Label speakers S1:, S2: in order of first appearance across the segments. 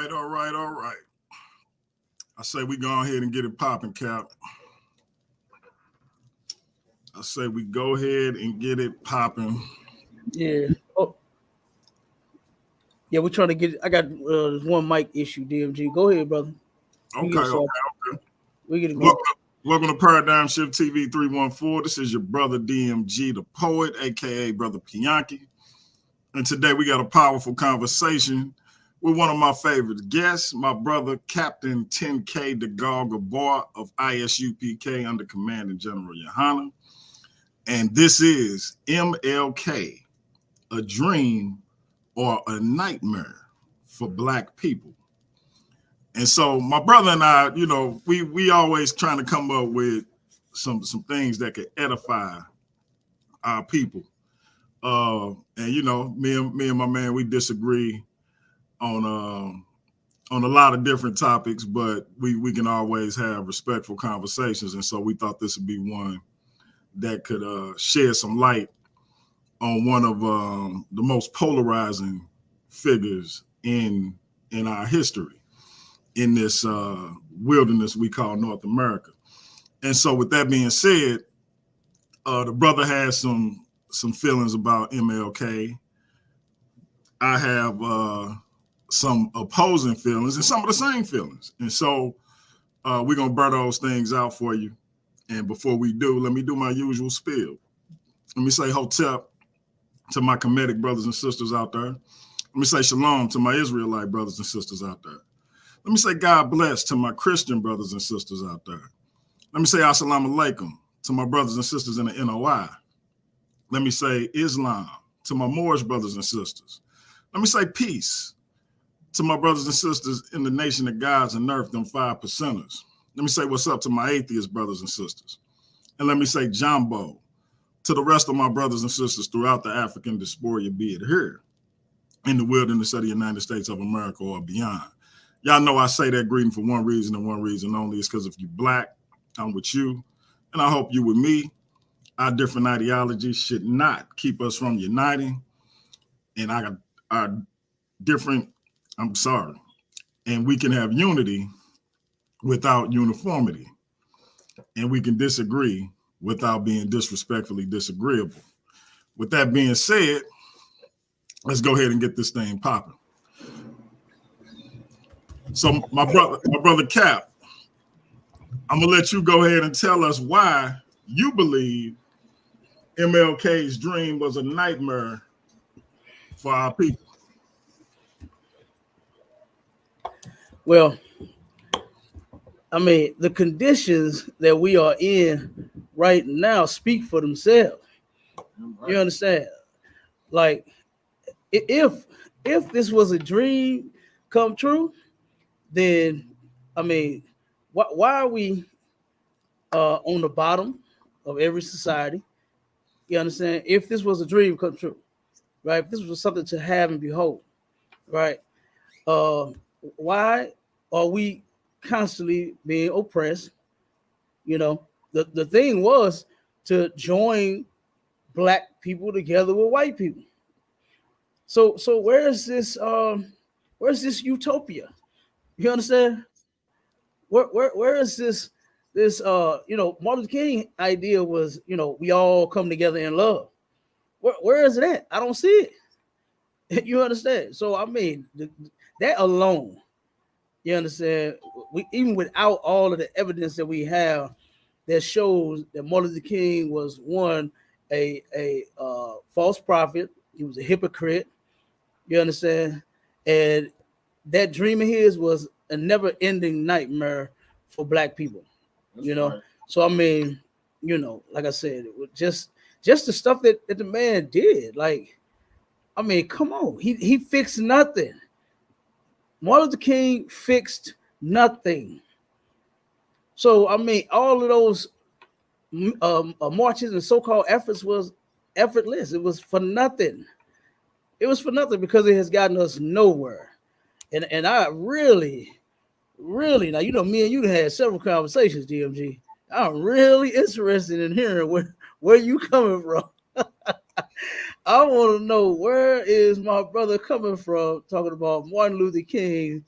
S1: right. I say we go ahead and get it popping, Cap. I say we go ahead and get it popping.
S2: Yeah. Oh, yeah. We're trying to get. I got one mic issue. DMG, go ahead, brother.
S1: Okay.
S2: We get it
S1: going. Welcome to Paradigm Shift TV 314. This is your brother DMG, the poet, aka Brother Pianki. And today we got a powerful conversation with one of my favorite guests, my brother Captain 10K Degal Gabor of ISUPK under Commanding General Yohana. And this is MLK, a dream or a nightmare for Black people. And so my brother and I, we always trying to come up with some things that could edify our people. And me and my man, we disagree on a lot of different topics, but we can always have respectful conversations. And so we thought this would be one that could shed some light on one of the most polarizing figures in our history, in this wilderness we call North America. And so with that being said, the brother has some feelings about MLK. I have some opposing feelings and some of the same feelings. And so we're going to burn those things out for you. And before we do, let me do my usual spiel. Let me say hotep to my Kemetic brothers and sisters out there. Let me say shalom to my Israelite brothers and sisters out there. Let me say God bless to my Christian brothers and sisters out there. Let me say assalamu alaikum to my brothers and sisters in the NOI. Let me say Islam to my Moorish brothers and sisters. Let me say peace to my brothers and sisters in the nation of gods and earth, them 5%ers. Let me say what's up to my atheist brothers and sisters. And let me say Jumbo to the rest of my brothers and sisters throughout the African diaspora, be it here in the wilderness of the United States of America or beyond. Y'all know I say that greeting for one reason and one reason only. It's because if you're Black, I'm with you. And I hope you with me. Our different ideologies should not keep us from uniting. And our different, and we can have unity without uniformity. And we can disagree without being disrespectfully disagreeable. With that being said, let's go ahead and get this thing popping. So my brother Cap, I'm gonna let you go ahead and tell us why you believe MLK's dream was a nightmare for our people.
S2: Well, I mean, the conditions that we are in right now speak for themselves. Right. You understand? Like, if this was a dream come true, then, I mean, why are we on the bottom of every society? You understand? If this was a dream come true, right? If this was something to have and behold, right? Why are we constantly being oppressed? The thing was to join Black people together with white people. So where's this utopia? You understand? Where is this Martin Luther King idea was, we all come together in love. Where is it at? I don't see it. You understand? So I mean, that alone, you understand, we even without all of the evidence that we have that shows that Martin Luther King was a false prophet, he was a hypocrite, you understand, and that dream of his was a never-ending nightmare for Black people. That's right. So I mean, like I said, it was just the stuff that the man did. Like, I mean, come on, he fixed nothing. Martin Luther King fixed nothing. So I mean, all of those marches and so-called efforts was effortless. It was for nothing. It was for nothing because it has gotten us nowhere. And I really, now, me and you had several conversations, DMG. I'm really interested in hearing where you coming from. I want to know, where is my brother coming from talking about Martin Luther King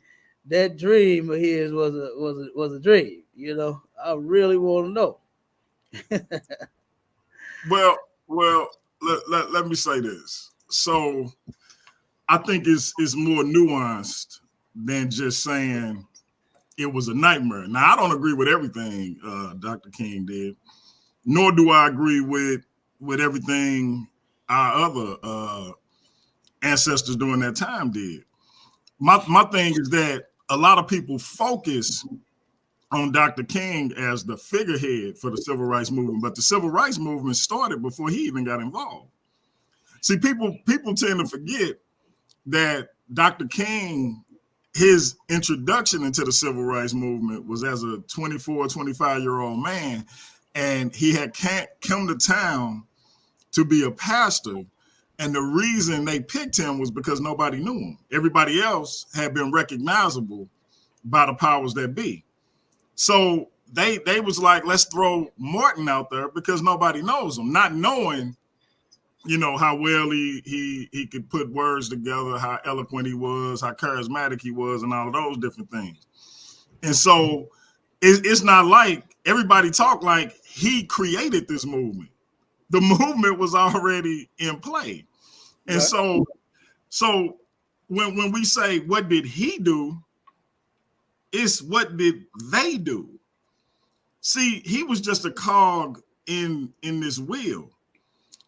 S2: that dream of his was a dream. You know, I really want to know.
S1: Well, let me say this. So I think it's more nuanced than just saying it was a nightmare. Now, I don't agree with everything Dr. King did, nor do I agree with everything our other ancestors during that time did. My thing is that a lot of people focus on Dr. King as the figurehead for the civil rights movement, but the civil rights movement started before he even got involved. See, people tend to forget that Dr. King, his introduction into the civil rights movement was as a 24, 25-year-old man, and he had come to town to be a pastor. And the reason they picked him was because nobody knew him. Everybody else had been recognizable by the powers that be. So they was like, let's throw Martin out there because nobody knows him, not knowing, you know, how well he could put words together, how eloquent he was, how charismatic he was, and all of those different things. And so it's not like everybody talk like he created this movement. The movement was already in play. And
S2: Right.
S1: so when we say what did he do, it's what did they do? See, he was just a cog in this wheel.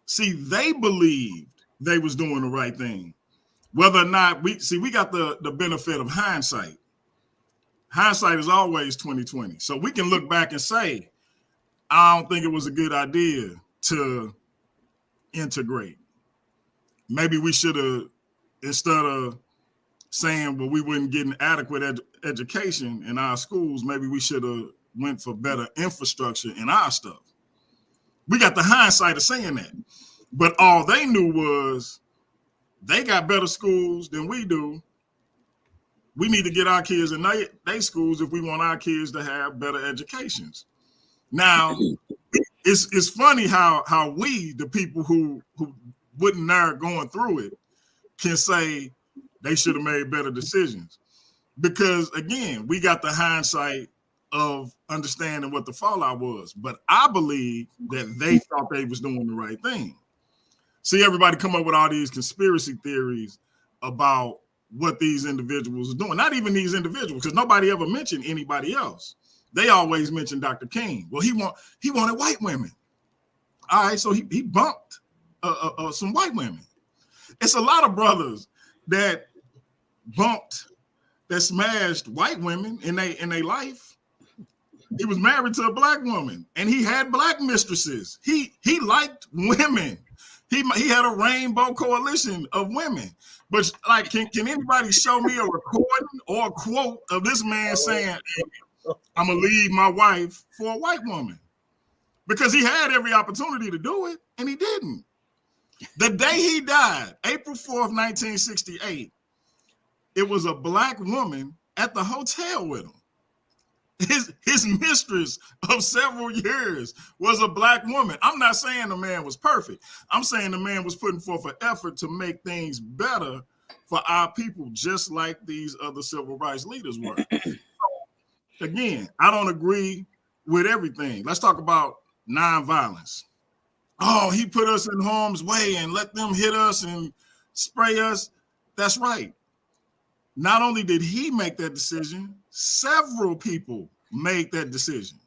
S1: See, they believed they was doing the right thing. Whether or not we got the benefit of hindsight. Hindsight is always 2020. So we can look back and say, I don't think it was a good idea to integrate. Maybe we should have, instead of saying, well, we weren't getting adequate education in our schools, maybe we should have went for better infrastructure in our stuff. We got the hindsight of saying that. But all they knew was they got better schools than we do. We need to get our kids in their schools if we want our kids to have better educations. Now, it's funny how we, the people who wouldn't know going through it, can say they should have made better decisions. Because again, we got the hindsight of understanding what the fallout was. But I believe that they thought they was doing the right thing. See, everybody come up with all these conspiracy theories about what these individuals are doing. Not even these individuals, because nobody ever mentioned anybody else. They always mentioned Dr. King. Well, he wanted white women. All right, so he bumped some white women. It's a lot of brothers that smashed white women in their life. He was married to a black woman, and he had black mistresses. He liked women. He had a rainbow coalition of women. But like, can anybody show me a recording or a quote of this man saying, hey, I'm gonna leave my wife for a white woman? Because he had every opportunity to do it, and he didn't. The day he died, April 4th, 1968, it was a black woman at the hotel with him. His mistress of several years was a black woman. I'm not saying the man was perfect. I'm saying the man was putting forth an effort to make things better for our people, just like these other civil rights leaders were. So, again, I don't agree with everything. Let's talk about nonviolence. Oh, he put us in harm's way and let them hit us and spray us. That's right. Not only did he make that decision, several people made that decision.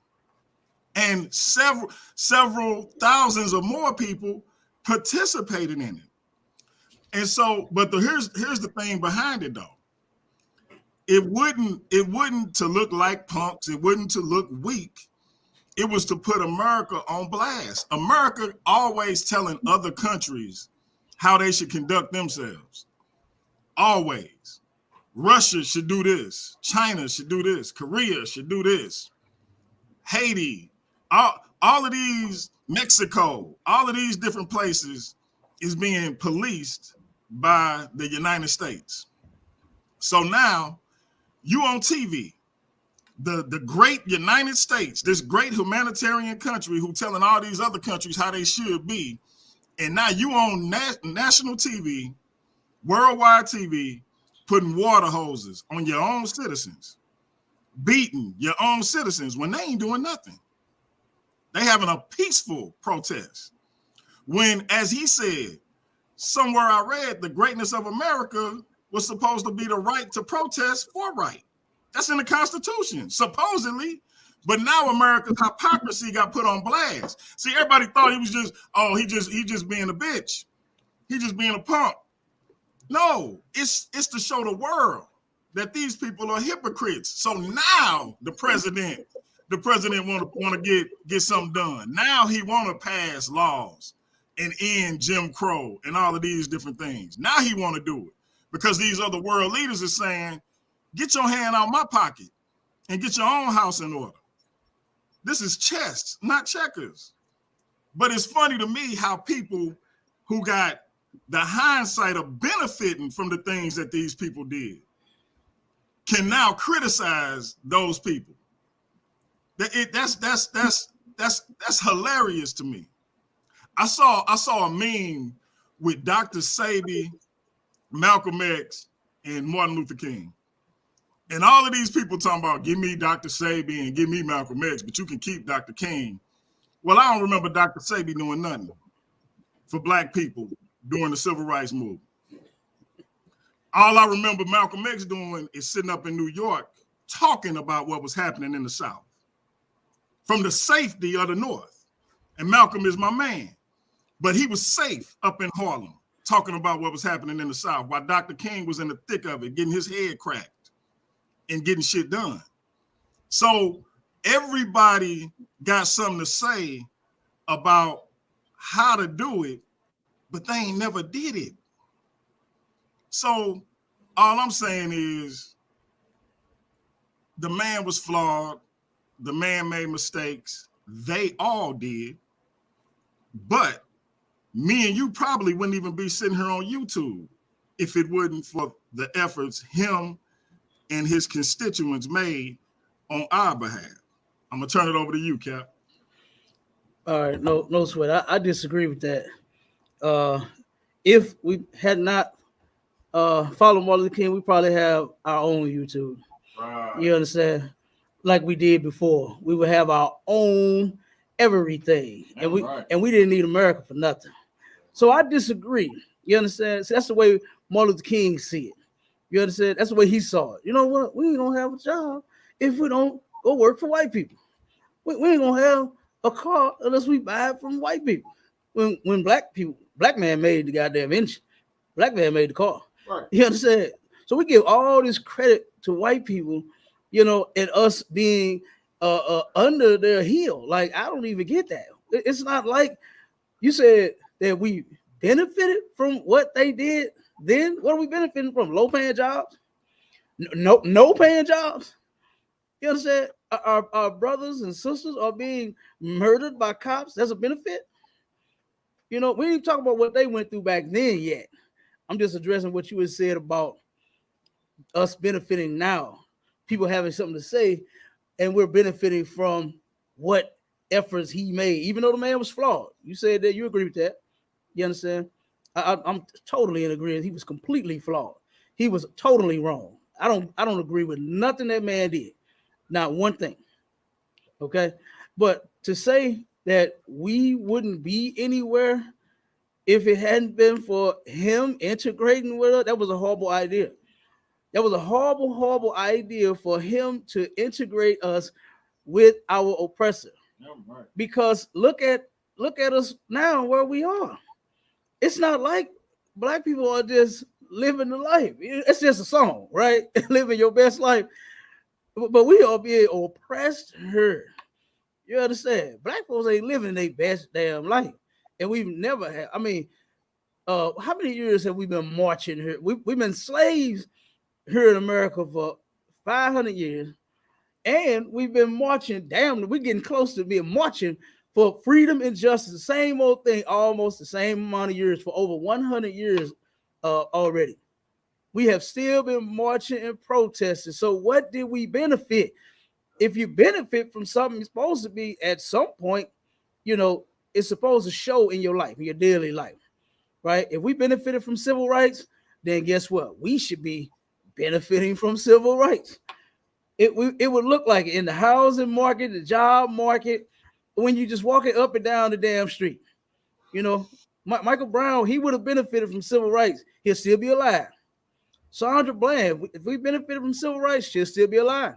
S1: And several thousands of more people participated in it. And so, but here's the thing behind it though. It wouldn't to look like punks, it wouldn't to look weak. It was to put America on blast. America always telling other countries how they should conduct themselves. Always. Russia should do this. China should do this. Korea should do this. Haiti, all of these, Mexico, all of these different places is being policed by the United States. So now you on TV, the great United States, this great humanitarian country who telling all these other countries how they should be. And now you on national TV, worldwide TV, putting water hoses on your own citizens, beating your own citizens when they ain't doing nothing. They having a peaceful protest. When, as he said, somewhere I read, the greatness of America was supposed to be the right to protest for right. That's in the Constitution, supposedly. But now America's hypocrisy got put on blast. See, everybody thought he was just, he just being a bitch. He just being a punk. No, it's to show the world that these people are hypocrites. So now the president want to get something done. Now he want to pass laws and end Jim Crow and all of these different things. Now he want to do it because these other world leaders are saying, get your hand out my pocket and get your own house in order. This is chess, not checkers. But it's funny to me how people who got the hindsight of benefiting from the things that these people did can now criticize those people. That's hilarious to me. I saw a meme with Dr. Sebi, Malcolm X, and Martin Luther King. And all of these people talking about, give me Dr. Sebi and give me Malcolm X, but you can keep Dr. King. Well, I don't remember Dr. Sebi doing nothing for black people during the civil rights movement. All I remember Malcolm X doing is sitting up in New York talking about what was happening in the South from the safety of the North. And Malcolm is my man. But he was safe up in Harlem talking about what was happening in the South while Dr. King was in the thick of it, getting his head cracked and getting shit done. So everybody got something to say about how to do it, but they ain't never did it. So all I'm saying is the man was flawed. The man made mistakes. They all did. But me and you probably wouldn't even be sitting here on YouTube if it wasn't for the efforts him and his constituents made on our behalf. I'm gonna turn it over to you, Cap.
S2: All right, no sweat. I disagree with that. If we had not followed Martin Luther King, we probably have our own YouTube. Right. You understand? Like we did before, we would have our own everything, and we didn't need America for nothing. So I disagree. You understand? So that's the way Martin Luther King see it. You understand? That's the way he saw it. You know what? We ain't gonna have a job if we don't go work for white people. We ain't gonna have a car unless we buy it from white people. When black man made the goddamn engine, black man made the car. Right. You understand? So we give all this credit to white people, you know, and us being under their heel. Like, I don't even get that. It's not like you said that we benefited from what they did. Then what are we benefiting from? Low paying jobs? No paying jobs? You understand? Our brothers and sisters are being murdered by cops. That's a benefit. You know, we ain't talking about what they went through back then yet. I'm just addressing what you had said about us benefiting now. People having something to say, and we're benefiting from what efforts he made, even though the man was flawed. You said that you agree with that. You understand? I'm totally in agreement. He was completely flawed. He was totally wrong. I don't agree with nothing that man did. Not one thing. Okay. But to say that we wouldn't be anywhere if it hadn't been for him integrating with us, that was a horrible idea. That was a horrible, horrible idea for him to integrate us with our oppressor. Yeah, right. Because look at us now where we are. It's not like black people are just living the life. It's just a song, right? Living your best life. But we are being oppressed here. You understand? Black folks ain't living their best damn life. And we've never had. I mean, how many years have we been marching here? We've been slaves here in America for 500 years. And we've been marching. Damn, we're getting close to being marching for freedom and justice. The same old thing, almost the same amount of years for over 100 years already. We have still been marching and protesting. So what did we benefit? If you benefit from something, it's supposed to be at some point, you know, it's supposed to show in your life, in your daily life, right? If we benefited from civil rights, then guess what? We should be benefiting from civil rights. It would look like it in the housing market, the job market, when you just walking up and down the damn street. You know, Michael Brown, he would have benefited from civil rights. He'll still be alive. Sandra Bland, if we benefited from civil rights, she'll still be alive.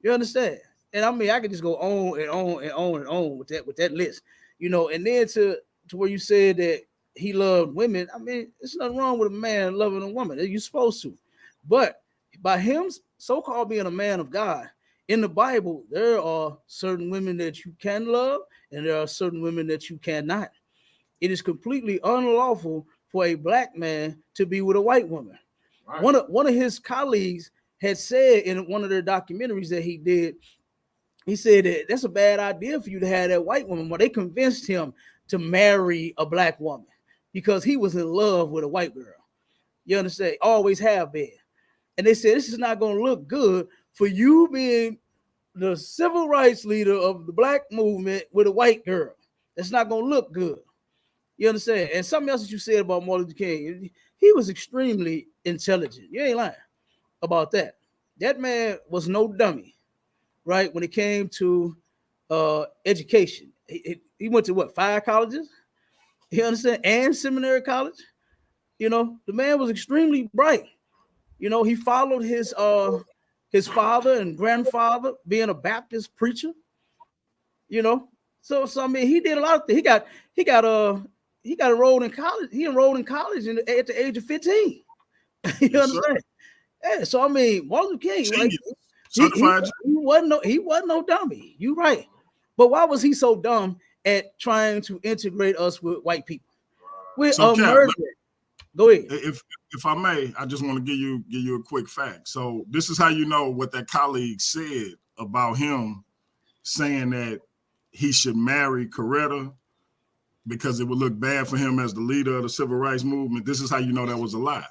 S2: You understand? And I mean, I could just go on and on and on and on with that list. You know, and then to where you said that he loved women. I mean, there's nothing wrong with a man loving a woman. You're supposed to. But by him so-called being a man of God, in the Bible, there are certain women that you can love, and there are certain women that you cannot. It is completely unlawful for a black man to be with a white woman. Right. One of his colleagues had said in one of their documentaries that he did, he said that that's a bad idea for you to have that white woman. Well, they convinced him to marry a black woman because he was in love with a white girl. You understand? Always have been. And they said, this is not going to look good for you being the civil rights leader of the black movement with a white girl. That's not going to look good. You understand? And something else that you said about Martin Luther King, he was extremely intelligent. You ain't lying about that. That man was no dummy, right? When it came to education, he went to what, 5 colleges? You understand? And seminary college. You know, the man was extremely bright. You know, he followed his father and grandfather being a Baptist preacher. You know, so I mean, he did a lot of things. He got enrolled in college. He enrolled in college at the age of 15. You understand? Yeah. So I mean, Martin Luther King, like, he wasn't no dummy. You right. But why was he so dumb at trying to integrate us with white people? With a murder. Go ahead.
S1: If I may, I just want to give you a quick fact. So this is how you know what that colleague said about him, saying that he should marry Coretta because it would look bad for him as the leader of the civil rights movement. This is how you know that was a lie.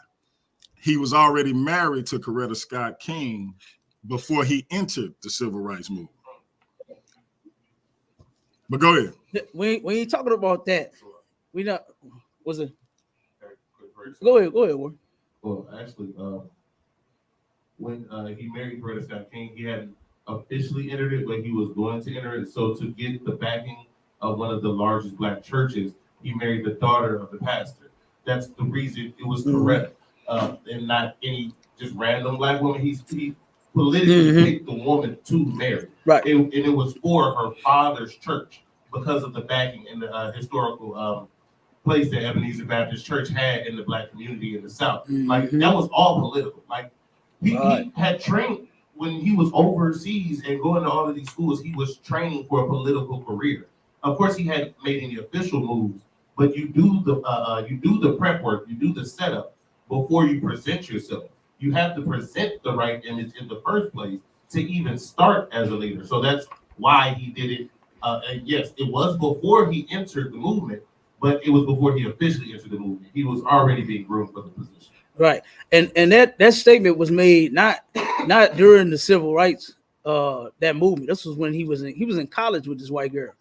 S1: He was already married to Coretta Scott King before he entered the civil rights movement. But go ahead.
S2: When you talking about that, we not was it? Go ahead, Warren.
S3: Well, actually, when he married Coretta Scott King, he hadn't officially entered it, but he was going to enter it. So to get the backing of one of the largest black churches, he married the daughter of the pastor. That's the reason it was Coretta, and not any just random black woman. He politically picked the woman to marry.
S2: Right.
S3: And it was for her father's church because of the backing and the historical place that Ebenezer Baptist Church had in the black community in the South. Like, that was all political. Like, he had trained when he was overseas and going to all of these schools, he was training for a political career. Of course, he hadn't made any official moves, but you do the prep work, you do the setup before you present yourself. You have to present the right image in the first place to even start as a leader. So that's why he did it. And yes, it was before he entered the movement, but it was before he officially entered the movement. He was already being groomed for the position.
S2: Right. And that statement was made not during the civil rights that movement. This was when he was in college with this white girl.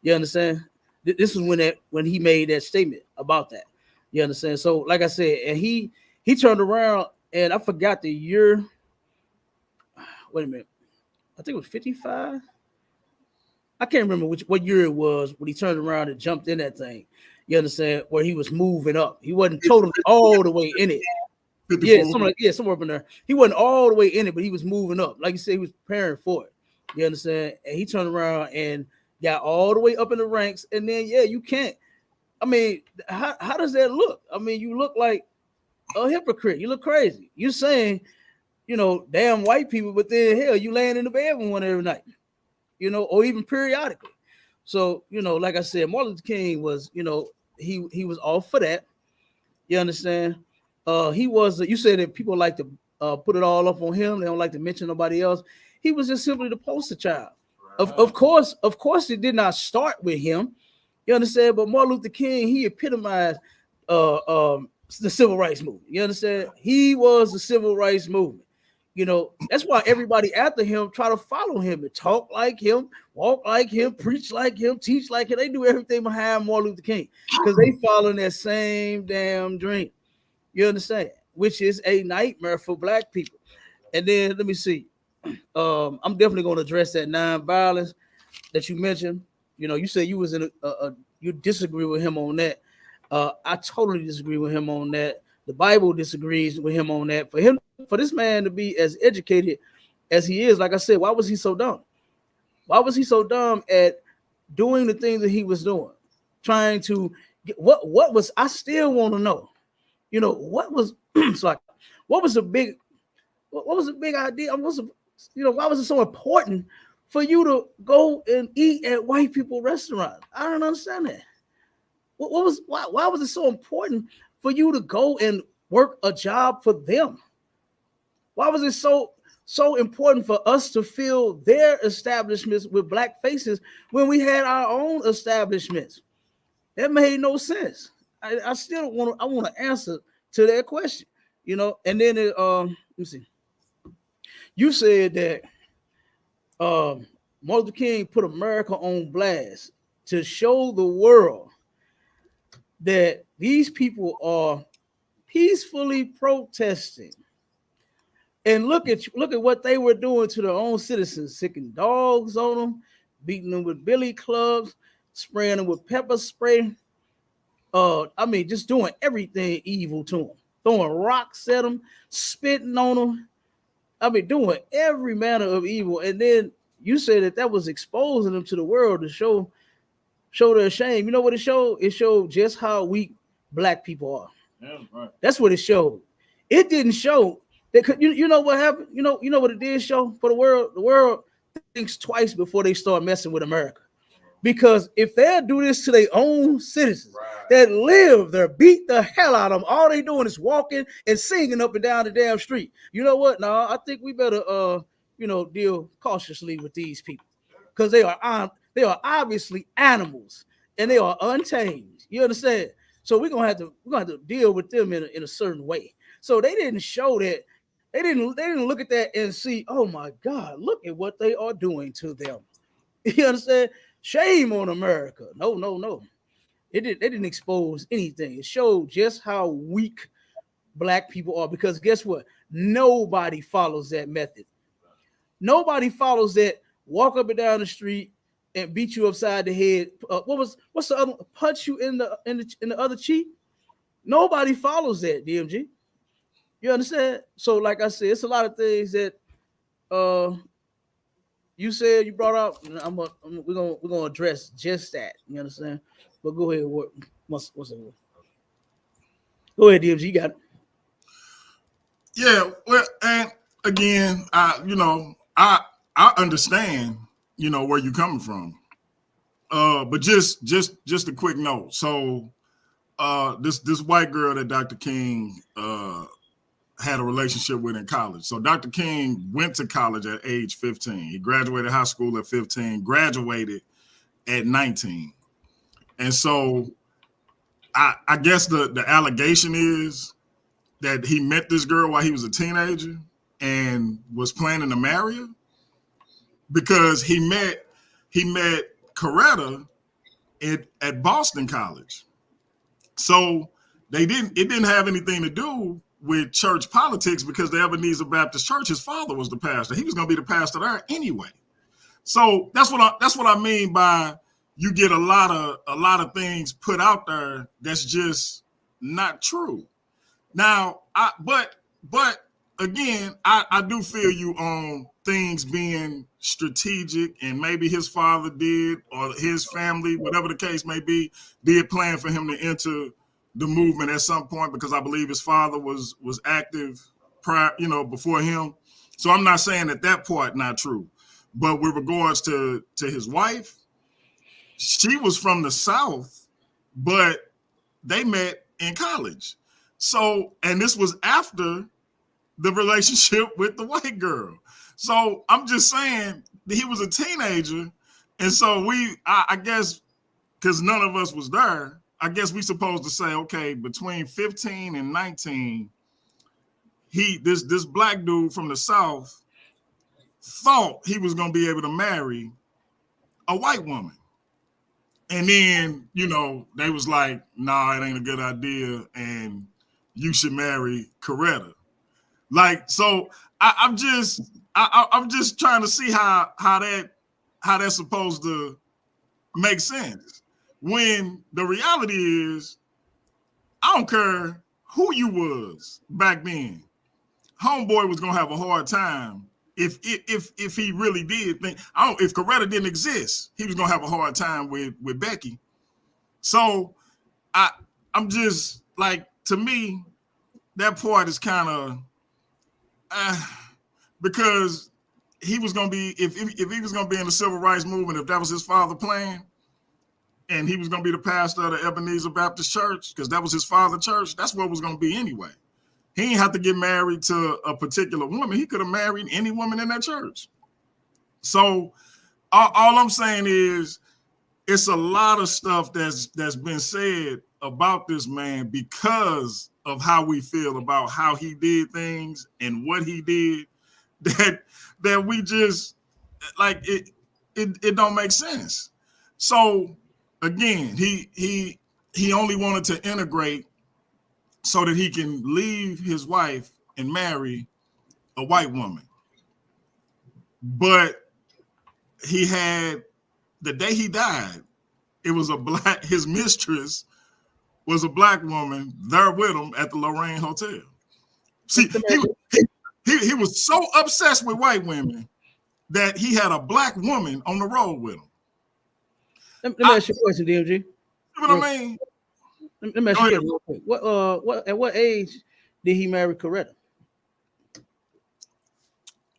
S2: You understand? This was when he made that statement about that. You understand? So like I said, and he turned around, and I forgot the year. Wait a minute. I think it was 55. I can't remember what year it was when he turned around and jumped in that thing. You understand? Where he was moving up. He wasn't totally all the way in it. Somewhere up in there. He wasn't all the way in it, but he was moving up. Like you said, he was preparing for it. You understand? And he turned around and got all the way up in the ranks. And then, you can't. I mean, how does that look? I mean, you look like a hypocrite. You look crazy. You're saying, damn white people, but then hell, you laying in the bed with one every night. Or even periodically. So, like I said, Martin Luther King was, he was all for that. You understand? He was, you said that people like to put it all up on him. They don't like to mention nobody else. He was just simply the poster child. Right. Of course, it did not start with him. You understand? But Martin Luther King, he epitomized the civil rights movement. You understand? He was the civil rights movement. That's why everybody after him try to follow him and talk like him, walk like him, preach like him, teach like him. They do everything behind Martin Luther King because they following that same damn dream. You understand? which is a nightmare for black people. And then let me see. I'm definitely going to address that nonviolence that you mentioned. You know, you said you was in you disagree with him on that. I totally disagree with him on that. The Bible disagrees with him on that. For this man to be as educated as he is, like I said, why was he so dumb? Why was he so dumb at doing the things that he was doing? Trying to get what was, I still want to know. You know, what was what was the big idea? Why was it so important for you to go and eat at white people restaurants? I don't understand that. Why was it so important for you to go and work a job for them? Why was it so important for us to fill their establishments with black faces when we had our own establishments? That made no sense. I still want to answer to that question, you know. And then let me see. You said that Martin Luther King put America on blast to show the world that these people are peacefully protesting. And look at what they were doing to their own citizens, sicking dogs on them, beating them with billy clubs, spraying them with pepper spray. Just doing everything evil to them, throwing rocks at them, spitting on them. Doing every manner of evil. And then you say that was exposing them to the world to show their shame. You know what it showed? It showed just how weak black people are.
S1: Yeah, right.
S2: That's what it showed. It didn't show that. You know what happened? You know what it did show for the world? The world thinks twice before they start messing with America. Because if they do this to their own citizens that live there, beat the hell out of them, all they doing is walking and singing up and down the damn street. You know what? No, I think we better deal cautiously with these people, because they are obviously animals and they are untamed. You understand? So we're gonna have to deal with them in a certain way. So they didn't show that. They didn't look at that and see, oh my God, look at what they are doing to them. You understand? Shame on America. No. They didn't expose anything. It showed just how weak black people are, because guess what? Nobody follows that method. Nobody follows that. Walk up and down the street and beat you upside the head. What's the other? Punch you in the other cheek. Nobody follows that, DMG. You understand? So, like I said, it's a lot of things that you said, you brought up. We're gonna address just that. You understand? But go ahead. What's it? Go ahead, DMG. You got it.
S1: Yeah. Well, and again, I understand, where you're coming from. But just a quick note. So, this white girl that Dr. King had a relationship with in college. So Dr. King went to college at age 15. He graduated high school at 15, graduated at 19. And so I guess the allegation is that he met this girl while he was a teenager and was planning to marry her, because he met Coretta at Boston College. So it didn't have anything to do with church politics, because the Ebenezer Baptist Church, his father was the pastor. He was going to be the pastor there anyway. So that's what I mean by you get a lot of things put out there that's just not true. Now, but again, I do feel you on things being strategic, and maybe his father did, or his family, whatever the case may be, did plan for him to enter the movement at some point, because I believe his father was active prior, before him. So I'm not saying that part not true, but with regards to his wife, she was from the South, but they met in college. So, and this was after the relationship with the white girl. So I'm just saying that he was a teenager. And so I guess, because none of us was there, I guess we supposed to say, okay, between 15 and 19, this black dude from the South thought he was going to be able to marry a white woman. And then, they was like, nah, it ain't a good idea. And, you should marry Coretta. Like, so I'm just trying to see how that's supposed to make sense. When the reality is, I don't care who you was back then. Homeboy was gonna have a hard time if he really did think. If Coretta didn't exist, he was gonna have a hard time with Becky. So I'm just like, to me, that part is kind of because he was gonna be if he was gonna be in the civil rights movement, if that was his father plan, and he was gonna be the pastor of the Ebenezer Baptist Church, because that was his father's church, that's what it was gonna be anyway. He didn't have to get married to a particular woman. He could have married any woman in that church. So all I'm saying is, it's a lot of stuff that's been said about this man because of how we feel about how he did things and what he did, that we just like it don't make sense. So again, he only wanted to integrate so that he can leave his wife and marry a white woman. But he had, the day he died, it was his mistress was a black woman there with him at the Lorraine Hotel. See, he was so obsessed with white women that he had a black woman on the road with him.
S2: Let me ask you a question, DMG.
S1: You know what I mean?
S2: Let me ask you real quick. What at what age did he marry Coretta?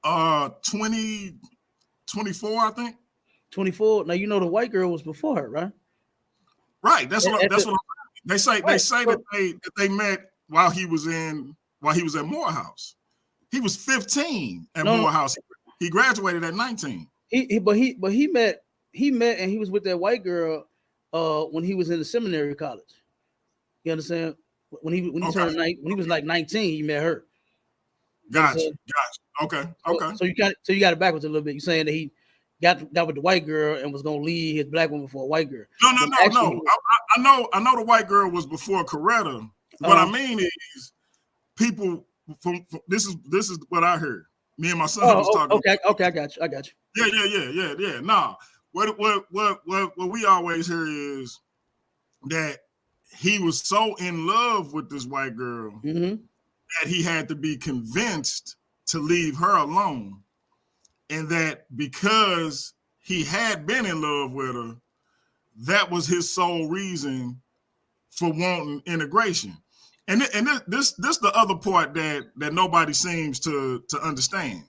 S1: 24, I think.
S2: 24. Now you know the white girl was before her, right?
S1: Right. That's what they say. They say that they met while he was at Morehouse. He was 15 at Morehouse. He graduated at 19.
S2: He met and he was with that white girl when he was in the seminary college. You understand? When he turned when he was like 19, he met her.
S1: Gotcha. Okay.
S2: So you got it backwards a little bit. You're saying that he got with the white girl and was gonna leave his black woman for a white girl.
S1: No. I know the white girl was before Coretta. What I mean is, people from this is what I heard. Me and my son was talking.
S2: Okay, I got you.
S1: Yeah. Nah. What we always hear is that he was so in love with this white girl that he had to be convinced to leave her alone, and that because he had been in love with her, that was his sole reason for wanting integration. And this the other part that nobody seems to understand.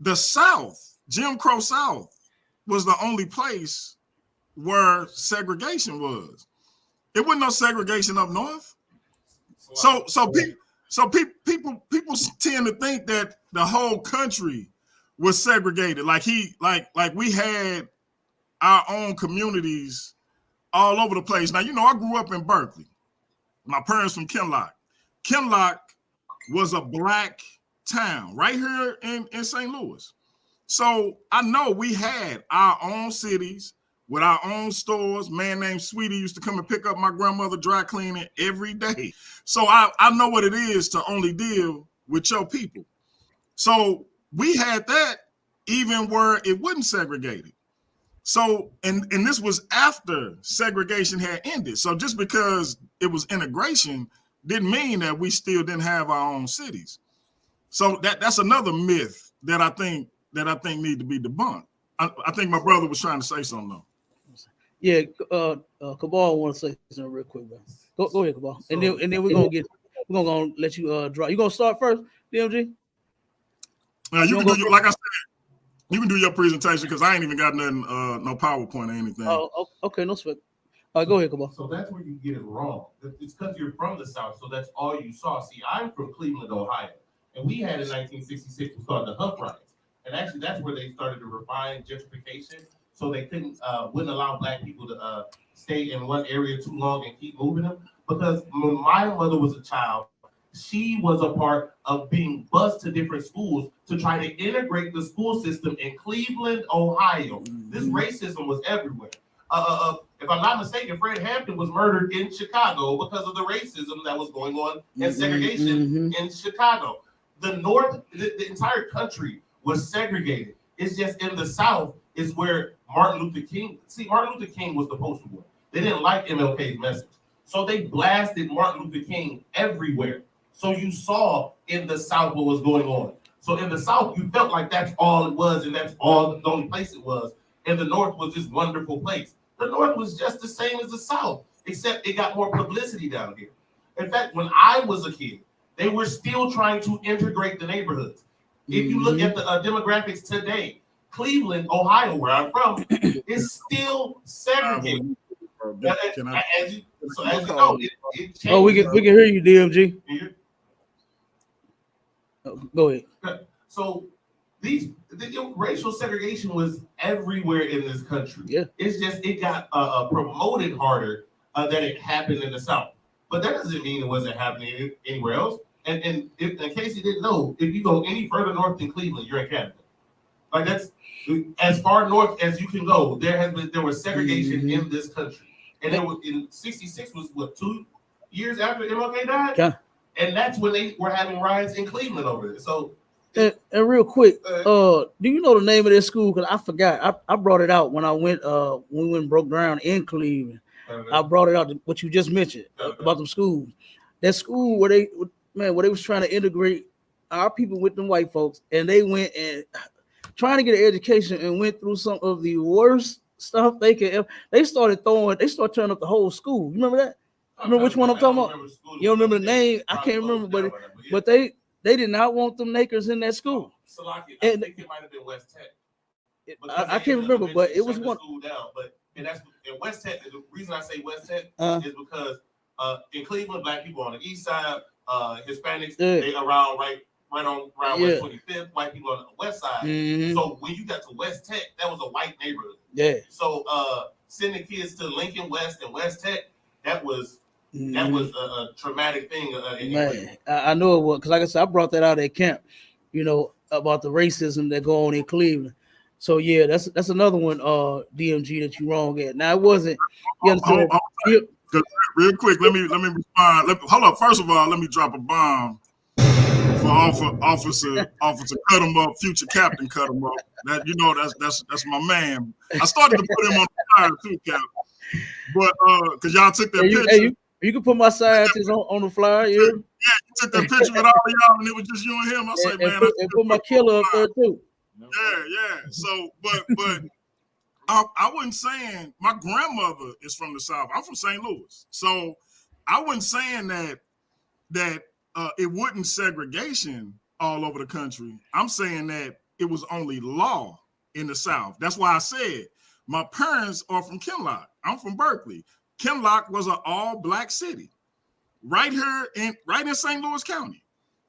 S1: The South, Jim Crow South, was the only place where segregation was. It wasn't no segregation up north. So people tend to think that the whole country was segregated. Like we had our own communities all over the place. Now, you know, I grew up in Berkeley. My parents from Kinlock. Kinlock was a black town right here in St. Louis. So I know we had our own cities with our own stores. Man named Sweetie used to come and pick up my grandmother dry cleaning every day. So I know what it is to only deal with your people. So we had that even where it wasn't segregated. So, and this was after segregation had ended. So just because it was integration didn't mean that we still didn't have our own cities. So that's another myth that I think need to be debunked. I think my brother was trying to say something though.
S2: Yeah, Cabal wants to say something real quick, bro. Go ahead, Cabal, and then we're gonna let you draw. You gonna start first, DMG?
S1: You can do like I said. You can do your presentation because I ain't even got nothing, no PowerPoint or anything.
S2: Oh, okay, no sweat. All right, go ahead, Cabal.
S3: So that's where you get it wrong. It's because you're from the South, so that's all you saw. See, I'm from Cleveland, Ohio, and we had in 1966 what's called the Huff Riots, and actually that's where they started to refine gentrification, so they wouldn't allow black people to stay in one area too long and keep moving them. Because when my mother was a child, she was a part of being bused to different schools to try to integrate the school system in Cleveland, Ohio. This racism was everywhere. If I'm not mistaken, Fred Hampton was murdered in Chicago because of the racism that was going on and segregation in Chicago. The North, the entire country was segregated. It's just in the South is where Martin Luther King. See, Martin Luther King was the poster boy. They didn't like MLK's message, so they blasted Martin Luther King everywhere. So you saw in the South what was going on. So in the South, you felt like that's all it was, and that's all the only place it was. And the North was this wonderful place. The North was just the same as the South, except it got more publicity down here. In fact, when I was a kid, they were still trying to integrate the neighborhoods. If you look at the demographics today, Cleveland, Ohio, where I'm from, is still segregated. As you know, it changed.
S2: Oh, we can hear you, DMG. Oh, go ahead.
S3: So the racial segregation was everywhere in this country.
S2: Yeah.
S3: It's just it got promoted harder than it happened in the South. But that doesn't mean it wasn't happening anywhere else. And in case you didn't know, if you go any further north than Cleveland, you're in Canada. Like that's as far north as you can go. There was segregation in this country, and there was in '66 was what 2 years after MLK died.
S2: Yeah.
S3: And that's when they were having riots in Cleveland over there. So,
S2: and real quick, do you know the name of this school? Because I forgot. I brought it out when I went when we went and broke ground in Cleveland. I brought it out what you just mentioned about them schools. That school where they was trying to integrate our people with them white folks, and they went and trying to get an education and went through some of the worst stuff they could. They started turning up the whole school. You remember that? Remember which one I'm talking about? You don't remember the name? I can't remember, but they did not want them Nakers in that school.
S3: I think it might have been West Tech.
S2: I can't remember, but it was one.
S3: And that's in West Tech. The reason I say West Tech is because in Cleveland, black people on the east side, Hispanics they around around West 25th, white people on the west side. So when you got to West Tech, that was a white neighborhood.
S2: Yeah.
S3: So sending kids to Lincoln West and West Tech, that was a traumatic thing.
S2: Man, I know it was because, like I said, I brought that out at camp. You know about the racism that go on in Cleveland. So yeah, that's another one. DMG that you wrong at. Now it wasn't. You understand?
S1: Real quick, let me respond. Hold up. First of all, let me drop a bomb for Officer Cut him up, future Captain Cut him up. That that's my man. I started to put him on the fire too, Cap. But because y'all took that picture.
S2: You can put my scientist on the flyer. Yeah,
S1: you took that picture with all of y'all, and it was just you and him. I say, man,
S2: and put my killer up there too.
S1: Yeah. So, but I wasn't saying my grandmother is from the South. I'm from St. Louis, so I wasn't saying that it wasn't segregation all over the country. I'm saying that it was only law in the South. That's why I said my parents are from Kinloch. I'm from Berkeley. Kinloch was an all-black city, right here in St. Louis County.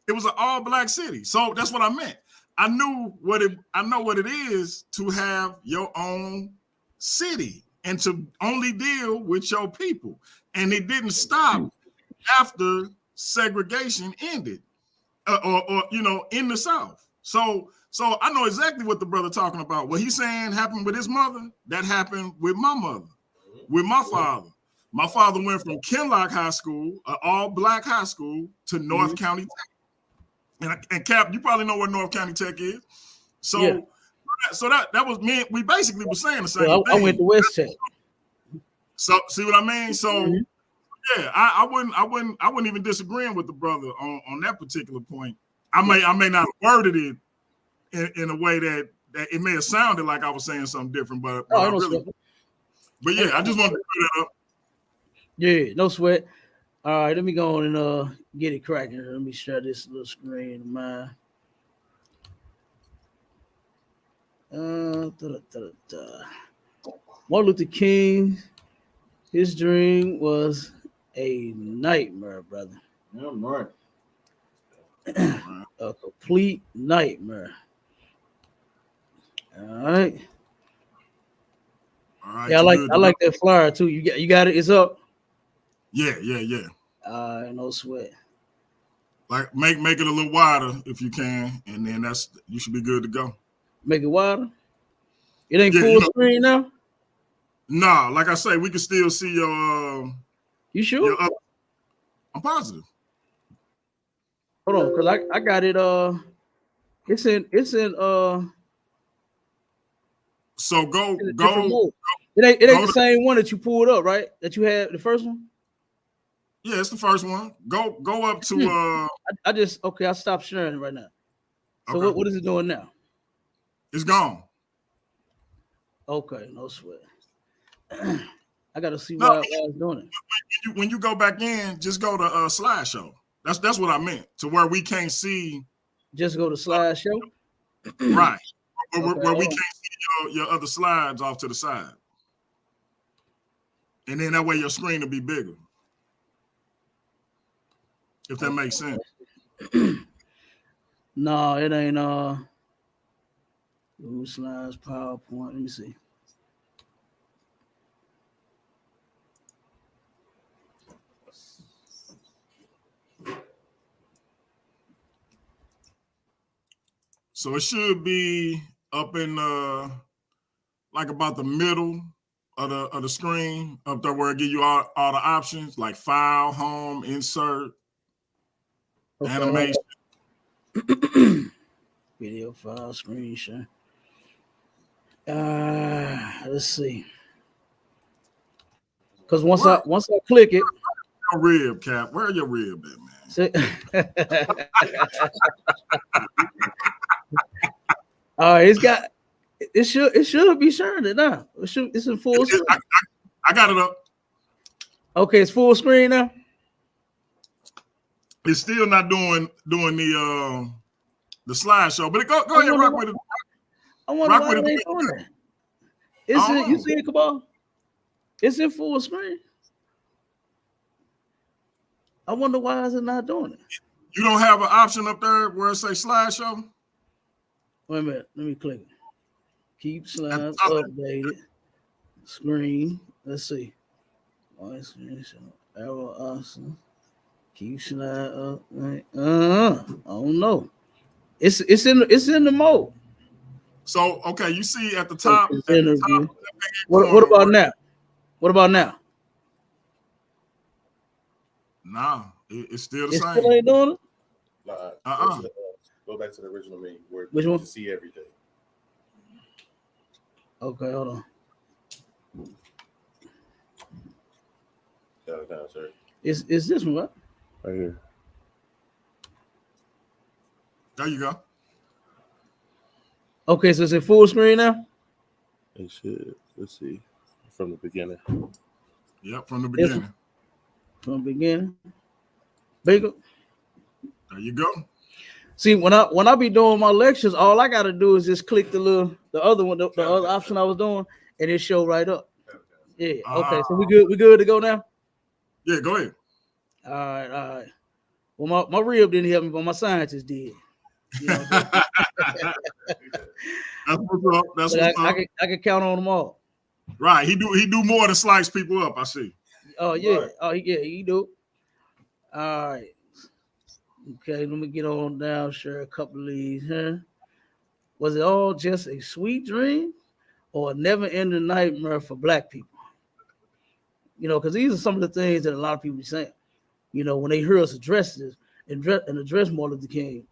S1: It was an all-black city, so that's what I meant. I know what it is to have your own city and to only deal with your people. And it didn't stop after segregation ended, or in the South. So I know exactly what the brother talking about. What he's saying happened with his mother. That happened with my mother, with my father. My father went from Kinloch High School, an all-black high school, to North County Tech. And Cap, you probably know where North County Tech is. So that was me. We basically were saying the same thing.
S2: I went to West Tech.
S1: So see what I mean? So yeah, I wouldn't even disagreeing with the brother on that particular point. I may not have worded it in a way that it may have sounded like I was saying something different, but I yeah, I just wanted to clear that up.
S2: Yeah, no sweat. All right, let me go on and get it cracking. Let me share this little screen of mine. Martin Luther King, his dream was a nightmare, brother.
S1: Yeah, right.
S2: A complete nightmare. All right. Yeah, I like that flyer too. You got it. It's up.
S1: Yeah.
S2: No sweat.
S1: Like make it a little wider if you can, and then you should be good to go.
S2: Make it wider. It ain't full screen now.
S1: Nah, like I say, we can still see your.
S2: You sure?
S1: I'm positive.
S2: Hold on, because I got it. It's in.
S1: So go.
S2: It ain't the same one that you pulled up, right? That you had the first one.
S1: Yeah, it's the first one. Go up to.
S2: I stopped sharing it right now. So
S1: okay.
S2: what is it doing now?
S1: It's gone.
S2: Okay, no sweat. I gotta see why it's doing it.
S1: When you go back in, just go to slideshow. That's what I meant. To where we can't see.
S2: Just go to slideshow.
S1: Right.
S2: Okay,
S1: where we can't see your other slides off to the side. And then that way your screen will be bigger. If that makes sense.
S2: No, it ain't Google Slides, PowerPoint. Let me see.
S1: So it should be up in like about the middle of the screen, up there where it give you all the options, like file, home, insert, animation.
S2: Video file, screen share. Let's see. Because once I click it,
S1: your rib cap. Where are your rib at, man?
S2: All right, it should be sharing it now. It's in full screen.
S1: I got it up.
S2: Okay, it's full screen now.
S1: It's still not doing the slideshow, but go ahead, rock with it.
S2: I wonder why they ain't doing that. You see it, Cabal? It's in full screen. I wonder why is it not doing it?
S1: You don't have an option up there where it say slideshow?
S2: Wait a minute. Let me click it. Keep slides updated. Screen. Let's see. Arrow option. Keep slide up. I don't know. It's in the mode.
S1: So okay, you see at the top.
S2: What about now? What about now?
S1: Nah, it's still the same.
S2: Still ain't doing it?
S3: Go back to the original menu where
S2: Which
S3: you
S2: one?
S3: can see everything.
S2: Okay, hold on.
S3: Down, sir.
S2: Is this one right?
S3: Right here.
S1: There you go.
S2: Okay, so it's in full screen now?
S3: It should. Let's see. From the beginning.
S1: Yep, from the beginning.
S2: From the beginning. Bigger.
S1: There you go.
S2: See, when I be doing my lectures, all I gotta do is just click the other one, the other option I was doing, and it show right up. Yeah. Okay, so we good to go now?
S1: Yeah, go ahead.
S2: All right. Well, my rib didn't help me, but my scientist did. You know
S1: That's what's up. That's what's up.
S2: I can count on them all.
S1: Right. He do more than slice people up, I see.
S2: Oh yeah.
S3: Right.
S2: Oh yeah, he do. All right. Okay, let me get on down, share a couple of these here. Was it all just a sweet dream or a never-ending nightmare for Black people? You know, because these are some of the things that a lot of people be saying. You know, when they hear us address this and address Martin Luther King,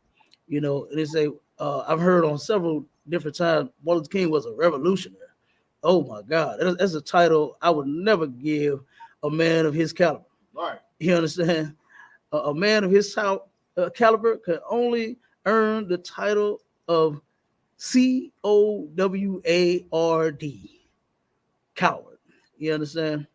S2: you know, and they say, I've heard on several different times, Martin Luther King was a revolutionary. Oh my God, that's a title I would never give a man of his caliber.
S1: Right.
S2: You understand? A man of his caliber could only earn the title of COWARD, coward. You understand?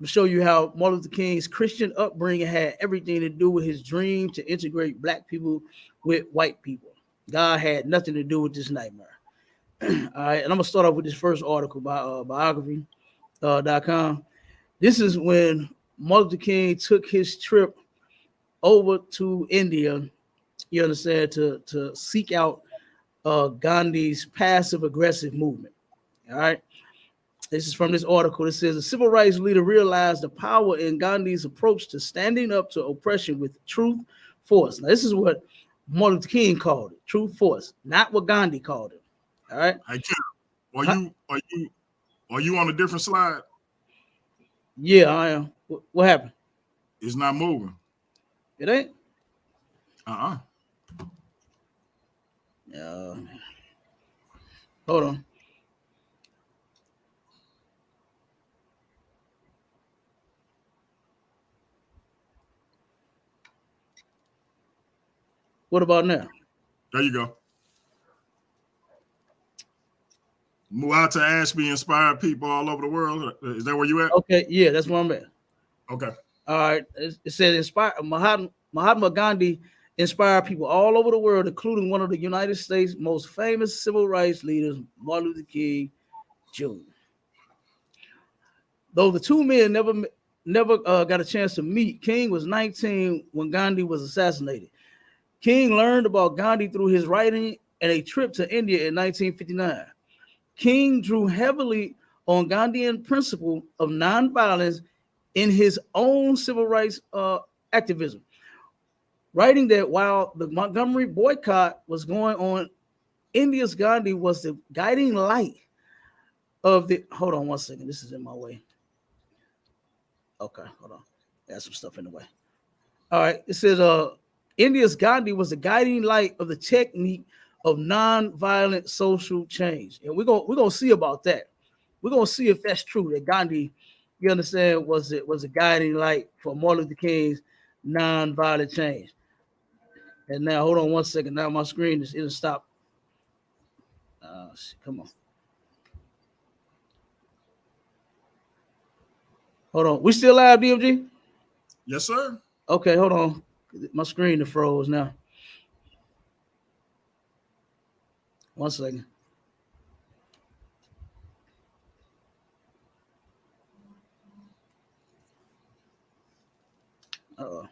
S2: To show you how Martin Luther King's Christian upbringing had everything to do with his dream to integrate Black people with white people. God had nothing to do with this nightmare. All right, and I'm gonna start off with this first article by biography.com. This is when Martin Luther King took his trip over to India, you understand, to seek out Gandhi's passive aggressive movement. All right. This is from this article. It says a civil rights leader realized the power in Gandhi's approach to standing up to oppression with truth force. Now, this is what Martin Luther King called it, truth force, not what Gandhi called it. All right.
S1: Hey, Kim, Are you on a different slide?
S2: Yeah, I am. What happened?
S1: It's not moving.
S2: It ain't.
S1: Uh-uh.
S2: Hold on. What about now?
S1: There you go. Move out to Ashby, inspire people all over the world. Is that where you at?
S2: Okay, yeah, that's where I'm at.
S1: Okay.
S2: All right. It says inspire Mahatma Gandhi inspired people all over the world, including one of the United States' most famous civil rights leaders, Martin Luther King Jr. Though the two men never got a chance to meet, King was 19 when Gandhi was assassinated. King learned about Gandhi through his writing and a trip to India in 1959. King drew heavily on Gandhian principle of nonviolence in his own civil rights activism, writing that while the Montgomery boycott was going on, India's Gandhi was the guiding light of the. Hold on one second. This is in my way. Okay, hold on. Got some stuff in the way. All right. It says India's Gandhi was the guiding light of the technique of nonviolent social change. And we're gonna see about that. We're gonna see if that's true, that Gandhi, you understand, was a guiding light for Martin Luther King's nonviolent change. And now hold on one second. Now my screen it'll stop. Come on. Hold on. We still live, DMG?
S1: Yes, sir.
S2: Okay, hold on. My screen is froze now. One second. Uh-oh.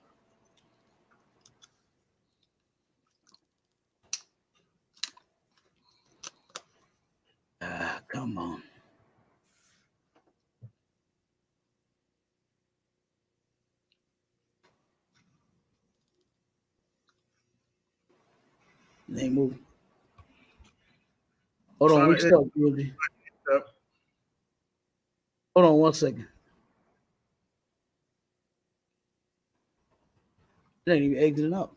S2: Come on. It ain't moving. Hold on, we stuck, DMG.
S1: Yep.
S2: Hold on one second. It ain't even exiting up.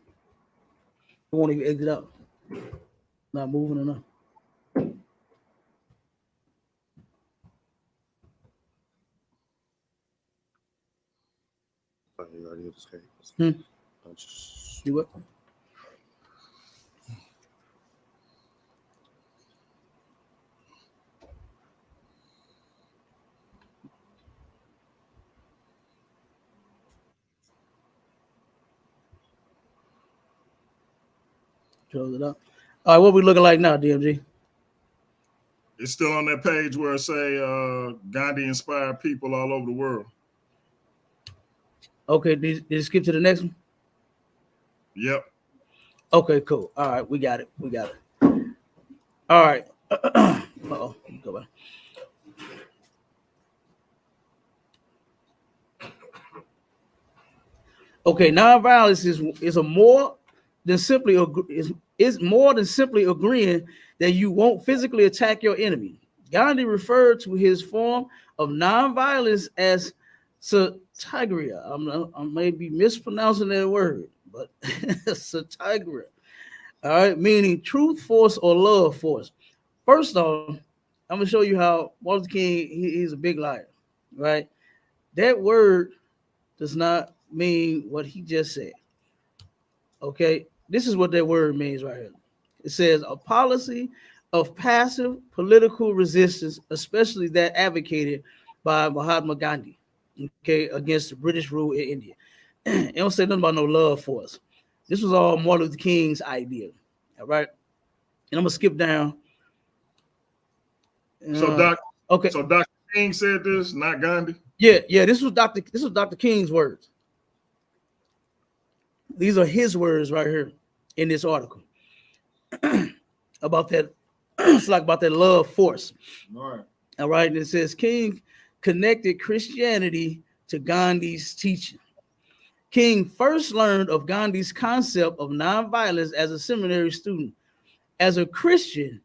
S2: It won't even exit out. Not moving enough. You what? Close it up. All right, what we looking like now, DMG?
S1: It's still on that page where it say Gandhi inspired people all over the world.
S2: Okay, did it skip to the next one?
S1: Yep.
S2: Okay, cool. All right, we got it. All right. Uh-oh. Go back. Okay, nonviolence is more than simply agreeing that you won't physically attack your enemy. Gandhi referred to his form of nonviolence as satyagraha. I may be mispronouncing that word, but satyagraha. All right, meaning truth force or love force. First off, I'm gonna show you how Martin Luther King he's a big liar, right? That word does not mean what he just said. Okay, this is what that word means right here. It says a policy of passive political resistance, especially that advocated by Mahatma Gandhi, okay, against the British rule in India. It don't say nothing about no love for us. This was all Martin Luther King's idea. All right. And I'm gonna skip down.
S1: So Dr. King said this, not Gandhi.
S2: Yeah. This was Dr. King's words. These are his words right here in this article about that. It's like about that love force. All right. And it says King connected Christianity to Gandhi's teaching. King first learned of Gandhi's concept of nonviolence as a seminary student. As a Christian,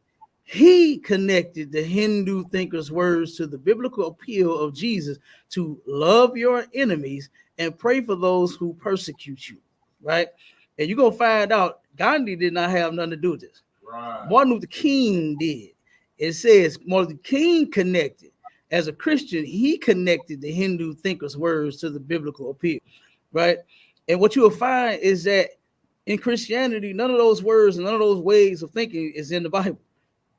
S2: He connected the Hindu thinkers' words to the biblical appeal of Jesus to love your enemies and pray for those who persecute you, right? And you're going to find out Gandhi did not have nothing to do with this. Right. Martin Luther King did. It says Martin Luther King connected. As a Christian, he connected the Hindu thinkers' words to the biblical appeal, right? And what you will find is that in Christianity, none of those words and none of those ways of thinking is in the Bible.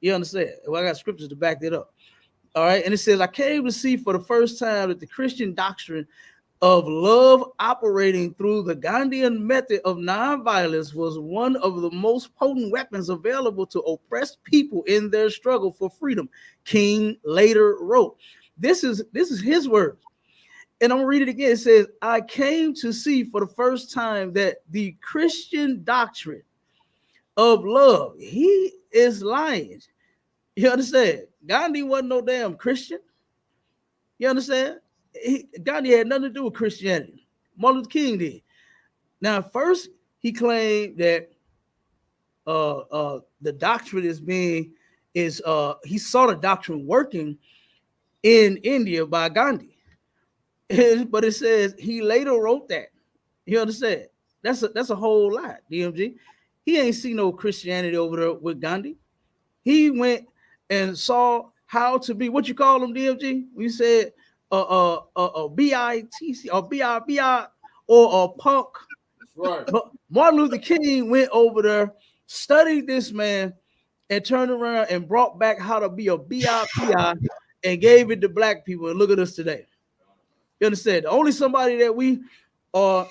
S2: You understand? Well, I got scriptures to back that up. All right. And it says, I came to see for the first time that the Christian doctrine of love operating through the Gandhian method of nonviolence was one of the most potent weapons available to oppressed people in their struggle for freedom. King later wrote. This is his words. And I'm gonna read it again. It says, I came to see for the first time that the Christian doctrine of love, he is lying. You understand? Gandhi wasn't no damn Christian. You understand? Gandhi had nothing to do with Christianity. Martin Luther King did. Now, first he claimed that the doctrine he saw the doctrine working in India by Gandhi. But it says he later wrote that. You understand? That's a whole lot, DMG. He ain't see no Christianity over there with Gandhi. He went and saw how to be, what you call them, DMG? We said BITC or BI or a punk. That's right. But Martin Luther King went over there, studied this man, and turned around and brought back how to be a BIPI and gave it to black people. And look at us today. You understand? The only somebody that we are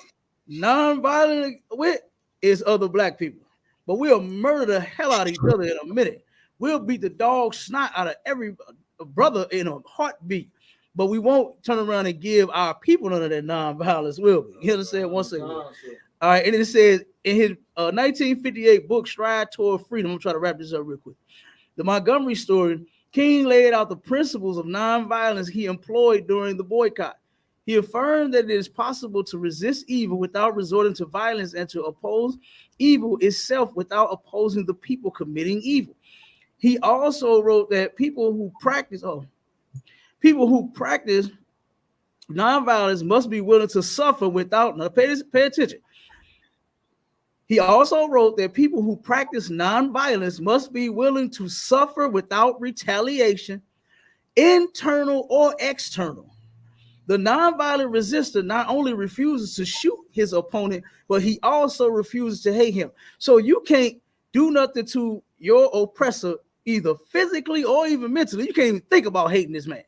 S2: non-violent with is other black people. But we'll murder the hell out of each other in a minute. We'll beat the dog snot out of every brother in a heartbeat. But we won't turn around and give our people none of that non-violence, will we? You understand? One second. All right, and it says in his 1958 book, Stride Toward Freedom, I'm going to try to wrap this up real quick. The Montgomery story, King laid out the principles of non-violence he employed during the boycott. He affirmed that it is possible to resist evil without resorting to violence and to oppose evil itself without opposing the people committing evil. He also wrote that people who practice nonviolence must be willing to suffer without, now pay attention. He also wrote that people who practice nonviolence must be willing to suffer without retaliation, internal or external. The nonviolent resistor not only refuses to shoot his opponent, but he also refuses to hate him. So you can't do nothing to your oppressor, either physically or even mentally. You can't even think about hating this man.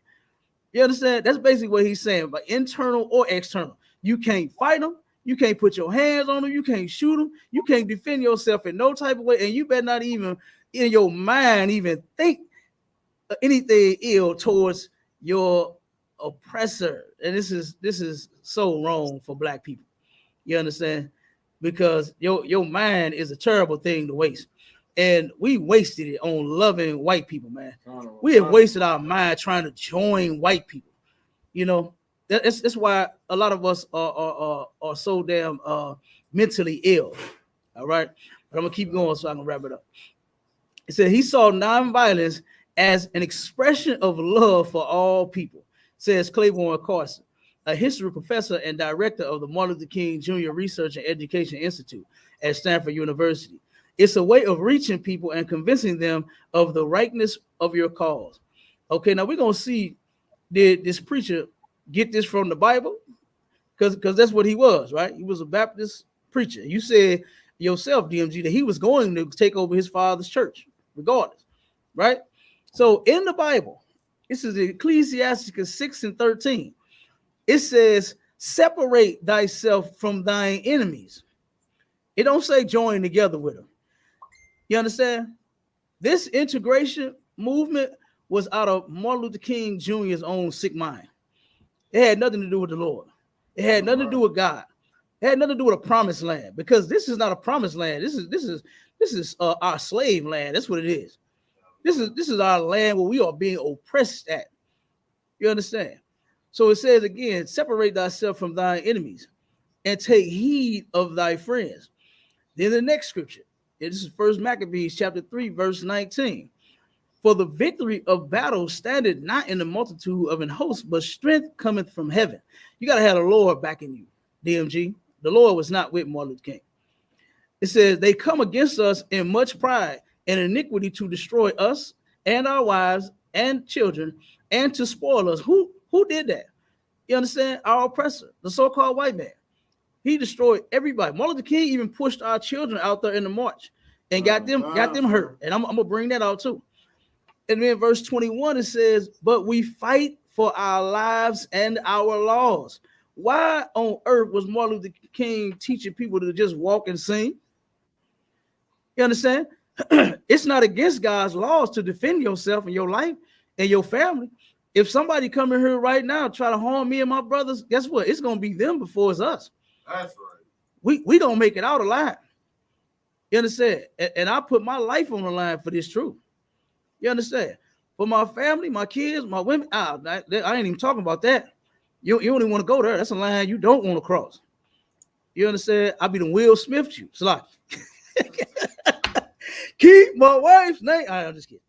S2: You understand? That's basically what he's saying, but internal or external. You can't fight him. You can't put your hands on him. You can't shoot him. You can't defend yourself in no type of way. And you better not even in your mind even think anything ill towards your oppressor. And this is so wrong for black people. You understand? Because your mind is a terrible thing to waste. And we wasted it on loving white people, man. We have wasted our mind trying to join white people. You know, that's why a lot of us are so damn mentally ill. All right. But I'm gonna keep going so I can wrap it up. It said he saw nonviolence as an expression of love for all people, says Claiborne Carson, a history professor and director of the Martin Luther King Jr. Research and Education Institute at Stanford University. It's a way of reaching people and convincing them of the rightness of your cause. Okay, now we're going to see, did this preacher get this from the Bible? Because that's what he was, right? He was a Baptist preacher. You said yourself, DMG, that he was going to take over his father's church, regardless, right? So in the Bible, this is Ecclesiasticus 6:13. It says, separate thyself from thine enemies. It don't say join together with them. You understand? This integration movement was out of Martin Luther King Jr.'s own sick mind. It had nothing to do with the Lord. It had nothing to do with God. It had nothing to do with a promised land, because this is not a promised land. This is our slave land. That's what it is. This is our land where we are being oppressed at. You understand? So it says again, separate thyself from thine enemies and take heed of thy friends. Then the next scripture, this is 1 Maccabees chapter 3, verse 19. For the victory of battle standeth not in the multitude of an host, but strength cometh from heaven. You got to have the Lord backing you, DMG. The Lord was not with Martin Luther King. It says, they come against us in much pride and iniquity to destroy us and our wives and children and to spoil us. Who did that? You understand? Our oppressor, the so-called white man. He destroyed everybody. Martin Luther King even pushed our children out there in the march and got them hurt. And I'm gonna bring that out too. And then verse 21, it says, but we fight for our lives and our laws. Why on earth was Martin Luther King teaching people to just walk and sing? You understand? It's not against God's laws to defend yourself and your life and your family. If somebody come in here right now try to harm me and my brothers, guess what? It's gonna be them before it's us.
S3: That's right.
S2: We gonna make it out alive. You understand? And I put my life on the line for this truth. You understand? For my family, my kids, my women, I ain't even talking about that. You don't even want to go there. That's a line you don't want to cross. You understand? I be the Will Smith you. It's like keep my wife's name. I'm just kidding.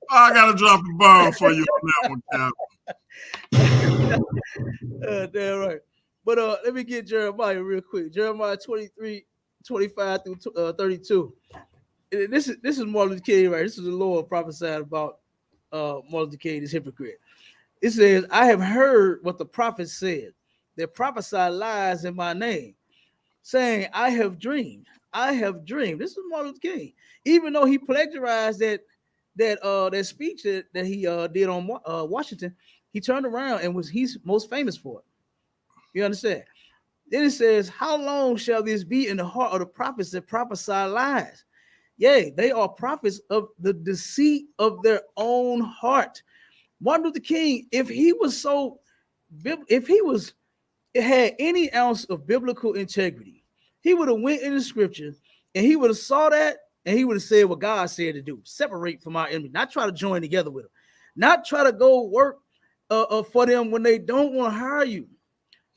S1: I gotta drop a bomb for you on that one, Cap.
S2: Damn right. But let me get Jeremiah real quick. Jeremiah 23, 25 through 32. This is Martin Luther King, right? This is the Lord prophesied about Martin Luther King, this hypocrite. It says, I have heard what the prophets said. They prophesied lies in my name, saying, I have dreamed. I have dreamed. This is Martin Luther King. Even though he plagiarized that speech that he did on Washington, he turned around and he's most famous for it. You understand? Then it says, how long shall this be in the heart of the prophets that prophesy lies? Yea, they are prophets of the deceit of their own heart. Martin Luther King, if he had any ounce of biblical integrity, he would have went in the scripture and he would have saw that and he would have said what God said to do. Separate from our enemy, not try to join together with them, not try to go work for them when they don't want to hire you,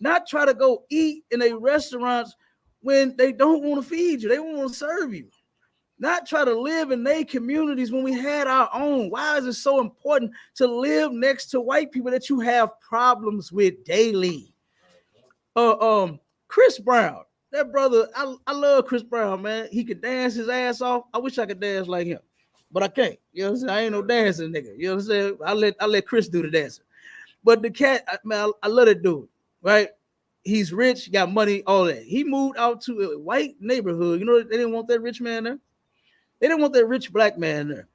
S2: not try to go eat in a restaurants when they don't want to feed you, they want to serve you. Not try to live in their communities when we had our own. Why is it so important to live next to white people that you have problems with daily? Chris Brown, that brother, I love Chris Brown, man. He could dance his ass off. I wish I could dance like him, but I can't. You know what I'm saying? I ain't no dancing nigga. You know what I'm saying? I let Chris do the dancing. But the cat, man, I love that dude, right? He's rich, got money, all that. He moved out to a white neighborhood. You know, they didn't want that rich man there. They didn't want that rich black man there.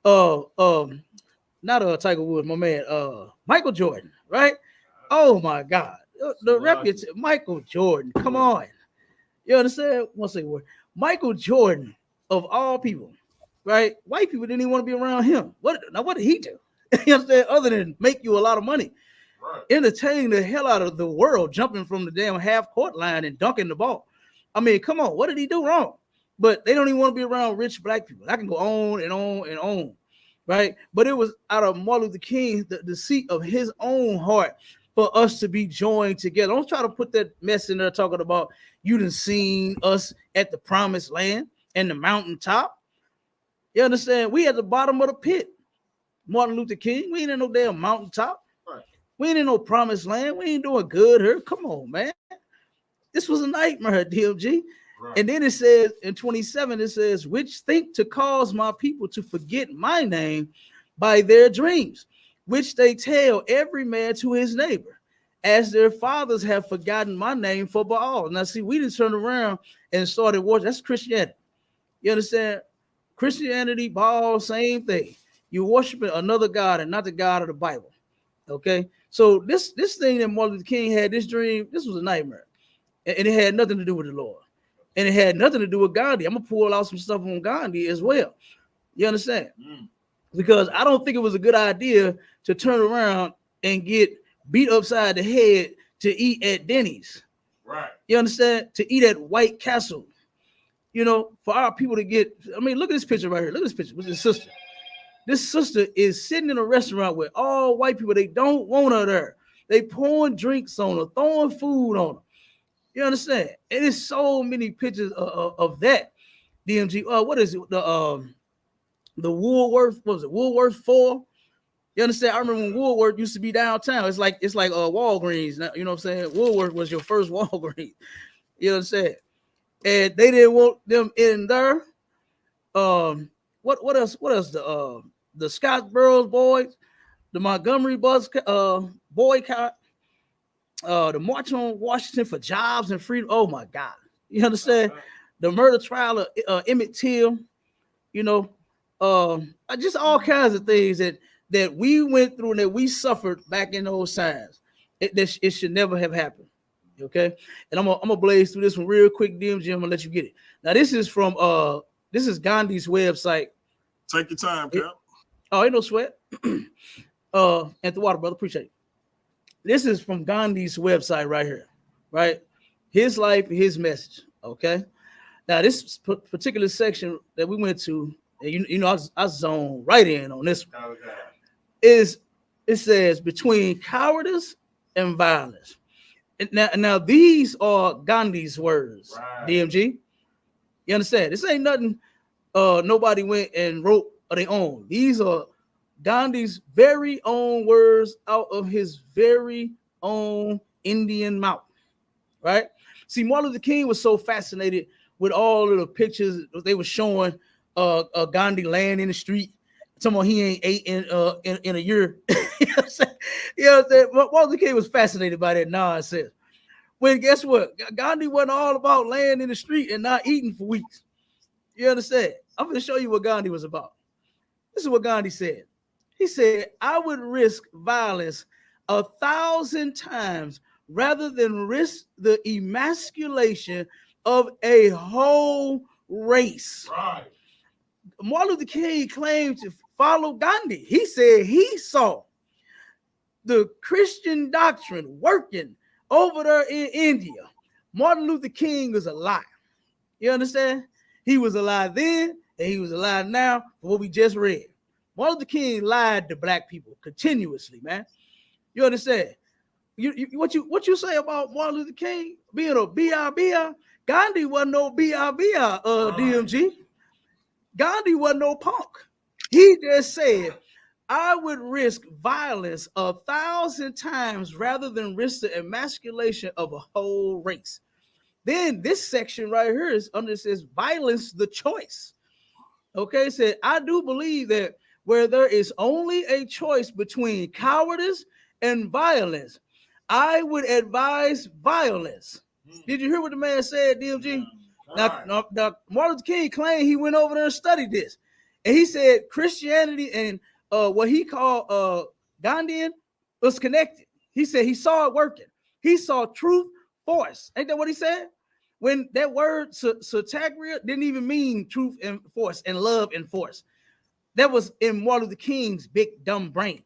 S2: Not Tiger Woods, my man, Michael Jordan, right? Oh my God. The reputation, Michael Jordan. Come on. You understand? One second word. Michael Jordan, of all people, right? White people didn't even want to be around him. What did he do? You understand? Other than make you a lot of money. Right. Entertaining the hell out of the world, jumping from the damn half court line and dunking the ball. I mean, come on, what did he do wrong? But they don't even want to be around rich black people. I can go on and on and on, right? But it was out of Martin Luther King, the deceit of his own heart for us to be joined together. Don't try to put that mess in there talking about you done seen us at the promised land and the mountaintop. You understand? We at the bottom of the pit. Martin Luther King, we ain't in no damn mountaintop. Right. We ain't in no promised land. We ain't doing good here. Come on, man. This was a nightmare, DMG. Right. And then it says in 27, it says, which think to cause my people to forget my name by their dreams, which they tell every man to his neighbor, as their fathers have forgotten my name for Baal. Now, see, we didn't turn around and started worshiping. That's Christianity. You understand? Christianity, Baal, same thing. You're worshiping another God and not the God of the Bible. Okay? So this thing that Martin Luther King had, this dream, this was a nightmare. And it had nothing to do with the Lord. And it had nothing to do with Gandhi. I'm going to pull out some stuff on Gandhi as well. You understand? Because I don't think it was a good idea to turn around and get beat upside the head to eat at Denny's. Right. You understand? To eat at White Castle. You know, for our people to get, I mean, look at this picture right here. Look at this picture with this sister. This sister is sitting in a restaurant with all white people. They don't want her there. They pouring drinks on her, throwing food on her. You understand? And there's so many pictures of that. DMG. What is it? The Woolworth. What was it? Woolworth 4. You understand? I remember when Woolworth used to be downtown. It's like Walgreens. You know what I'm saying? Woolworth was your first Walgreens. You know what I'm saying? And they didn't want them in there. What else? What else? The Scottsboro boys, the Montgomery bus boycott, the March on Washington for Jobs and Freedom. Oh my God! You understand? The murder trial of Emmett Till. You know, just all kinds of things that we went through and that we suffered back in those times. It should never have happened. Okay, and I'm gonna blaze through this one real quick, DMG. I'm gonna let you get it. Now, this is from Gandhi's website.
S1: Take your time, Cap.
S2: Oh, ain't no sweat. And the water, brother. Appreciate it. This is from Gandhi's website right here, right? His life, his message. Okay. Now, this particular section that we went to, and you know, I zoned right in on this one.
S3: Okay.
S2: It says between cowardice and violence. And now these are Gandhi's words, right. DMG. You understand? This ain't nothing nobody went and wrote of their own. These are Gandhi's very own words out of his very own Indian mouth, right? See, Martin Luther King was so fascinated with all of the pictures they were showing Gandhi laying in the street. Someone he ain't ate in a year. You know what I'm saying? You know what I'm saying? Martin Luther King was fascinated by that nonsense. When guess what? Gandhi wasn't all about laying in the street and not eating for weeks. You understand? I'm going to show you what Gandhi was about. This is what Gandhi said. He said, I would risk violence 1,000 times rather than risk the emasculation of a whole race.
S3: Right.
S2: Martin Luther King claimed to follow Gandhi. He said he saw the Christian doctrine working over there in India. Martin Luther King was alive. You understand? He was alive then, and he was alive now for what we just read. Martin Luther King lied to black people continuously, man. You understand? What you say about Martin Luther King being a B.I.B.I.? Gandhi wasn't no B.I.B.I. DMG. Gandhi wasn't no punk. He just said, I would risk violence 1,000 times rather than risk the emasculation of a whole race. Then this section right here is under, it says violence the choice. Okay, it said, I do believe that where there is only a choice between cowardice and violence, I would advise violence. Did you hear what the man said, DMG? Now, Martin Luther King claimed he went over there and studied this. And he said Christianity and what he called Gandhian was connected. He said he saw it working. He saw truth force. Ain't that what he said? When that word satyagraha didn't even mean truth and force and love and force. That was in Martin Luther King's big dumb brain.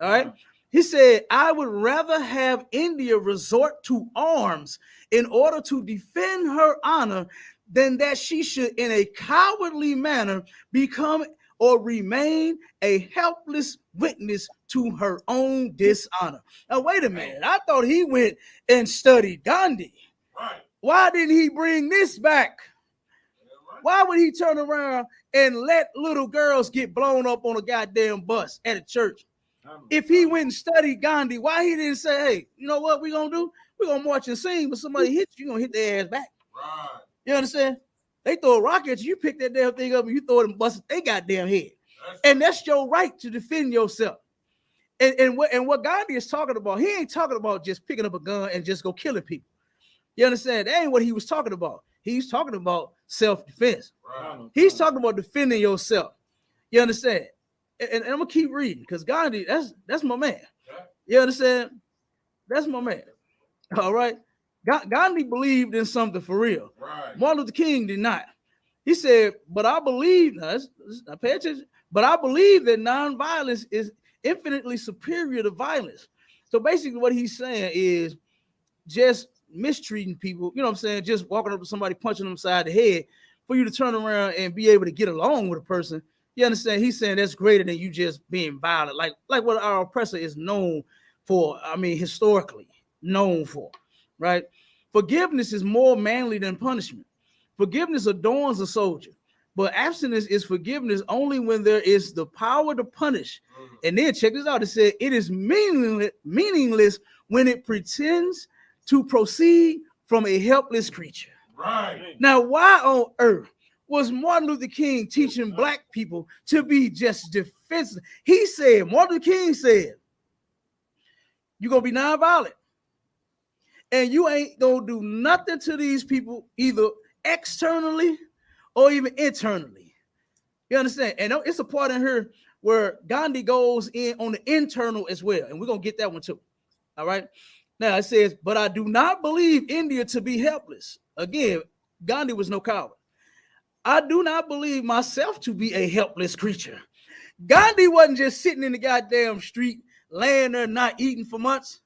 S2: All right. He said, I would rather have India resort to arms in order to defend her honor than that she should in a cowardly manner become or remain a helpless witness to her own dishonor. Now, wait a minute. I thought he went and studied Gandhi.
S3: Right.
S2: Why didn't he bring this back? Why would he turn around and let little girls get blown up on a goddamn bus at a church? If he went and studied Gandhi, why he didn't say, hey, you know what we're going to do? We're going to march and sing, but somebody hits you, you're going to hit their ass back.
S3: Right.
S2: You understand? They throw a rock at you, you pick that damn thing up, and you throw it and bust they goddamn head. And that's your right to defend yourself. And what Gandhi is talking about, he ain't talking about just picking up a gun and just go killing people. You understand? That ain't what he was talking about. He's talking about self-defense.
S3: Right.
S2: He's talking about defending yourself. You understand? And I'm gonna keep reading because Gandhi, that's my man. You understand? That's my man. All right. Gandhi believed in something for real.
S3: Right.
S2: Martin Luther King did not. He said, but I believe, now pay attention, but I believe that nonviolence is infinitely superior to violence. So basically what he's saying is just mistreating people, you know what I'm saying? Just walking up to somebody, punching them side the head for you to turn around and be able to get along with a person. You understand? He's saying that's greater than you just being violent, like what our oppressor is known for. I mean, historically known for, right? Forgiveness is more manly than punishment. Forgiveness adorns a soldier, but abstinence is forgiveness only when there is the power to punish. And then check this out. It said it is meaningless when it pretends to proceed from a helpless creature.
S3: Right.
S2: Now, why on earth was Martin Luther King teaching black people to be just defenseless? He said, Martin Luther King said, you're going to be nonviolent. And you ain't going to do nothing to these people, either externally or even internally. You understand? And it's a part in here where Gandhi goes in on the internal as well. And we're going to get that one too. All right. Now it says, but I do not believe India to be helpless. Again, Gandhi was no coward. I do not believe myself to be a helpless creature. Gandhi wasn't just sitting in the goddamn street, laying there not eating for months.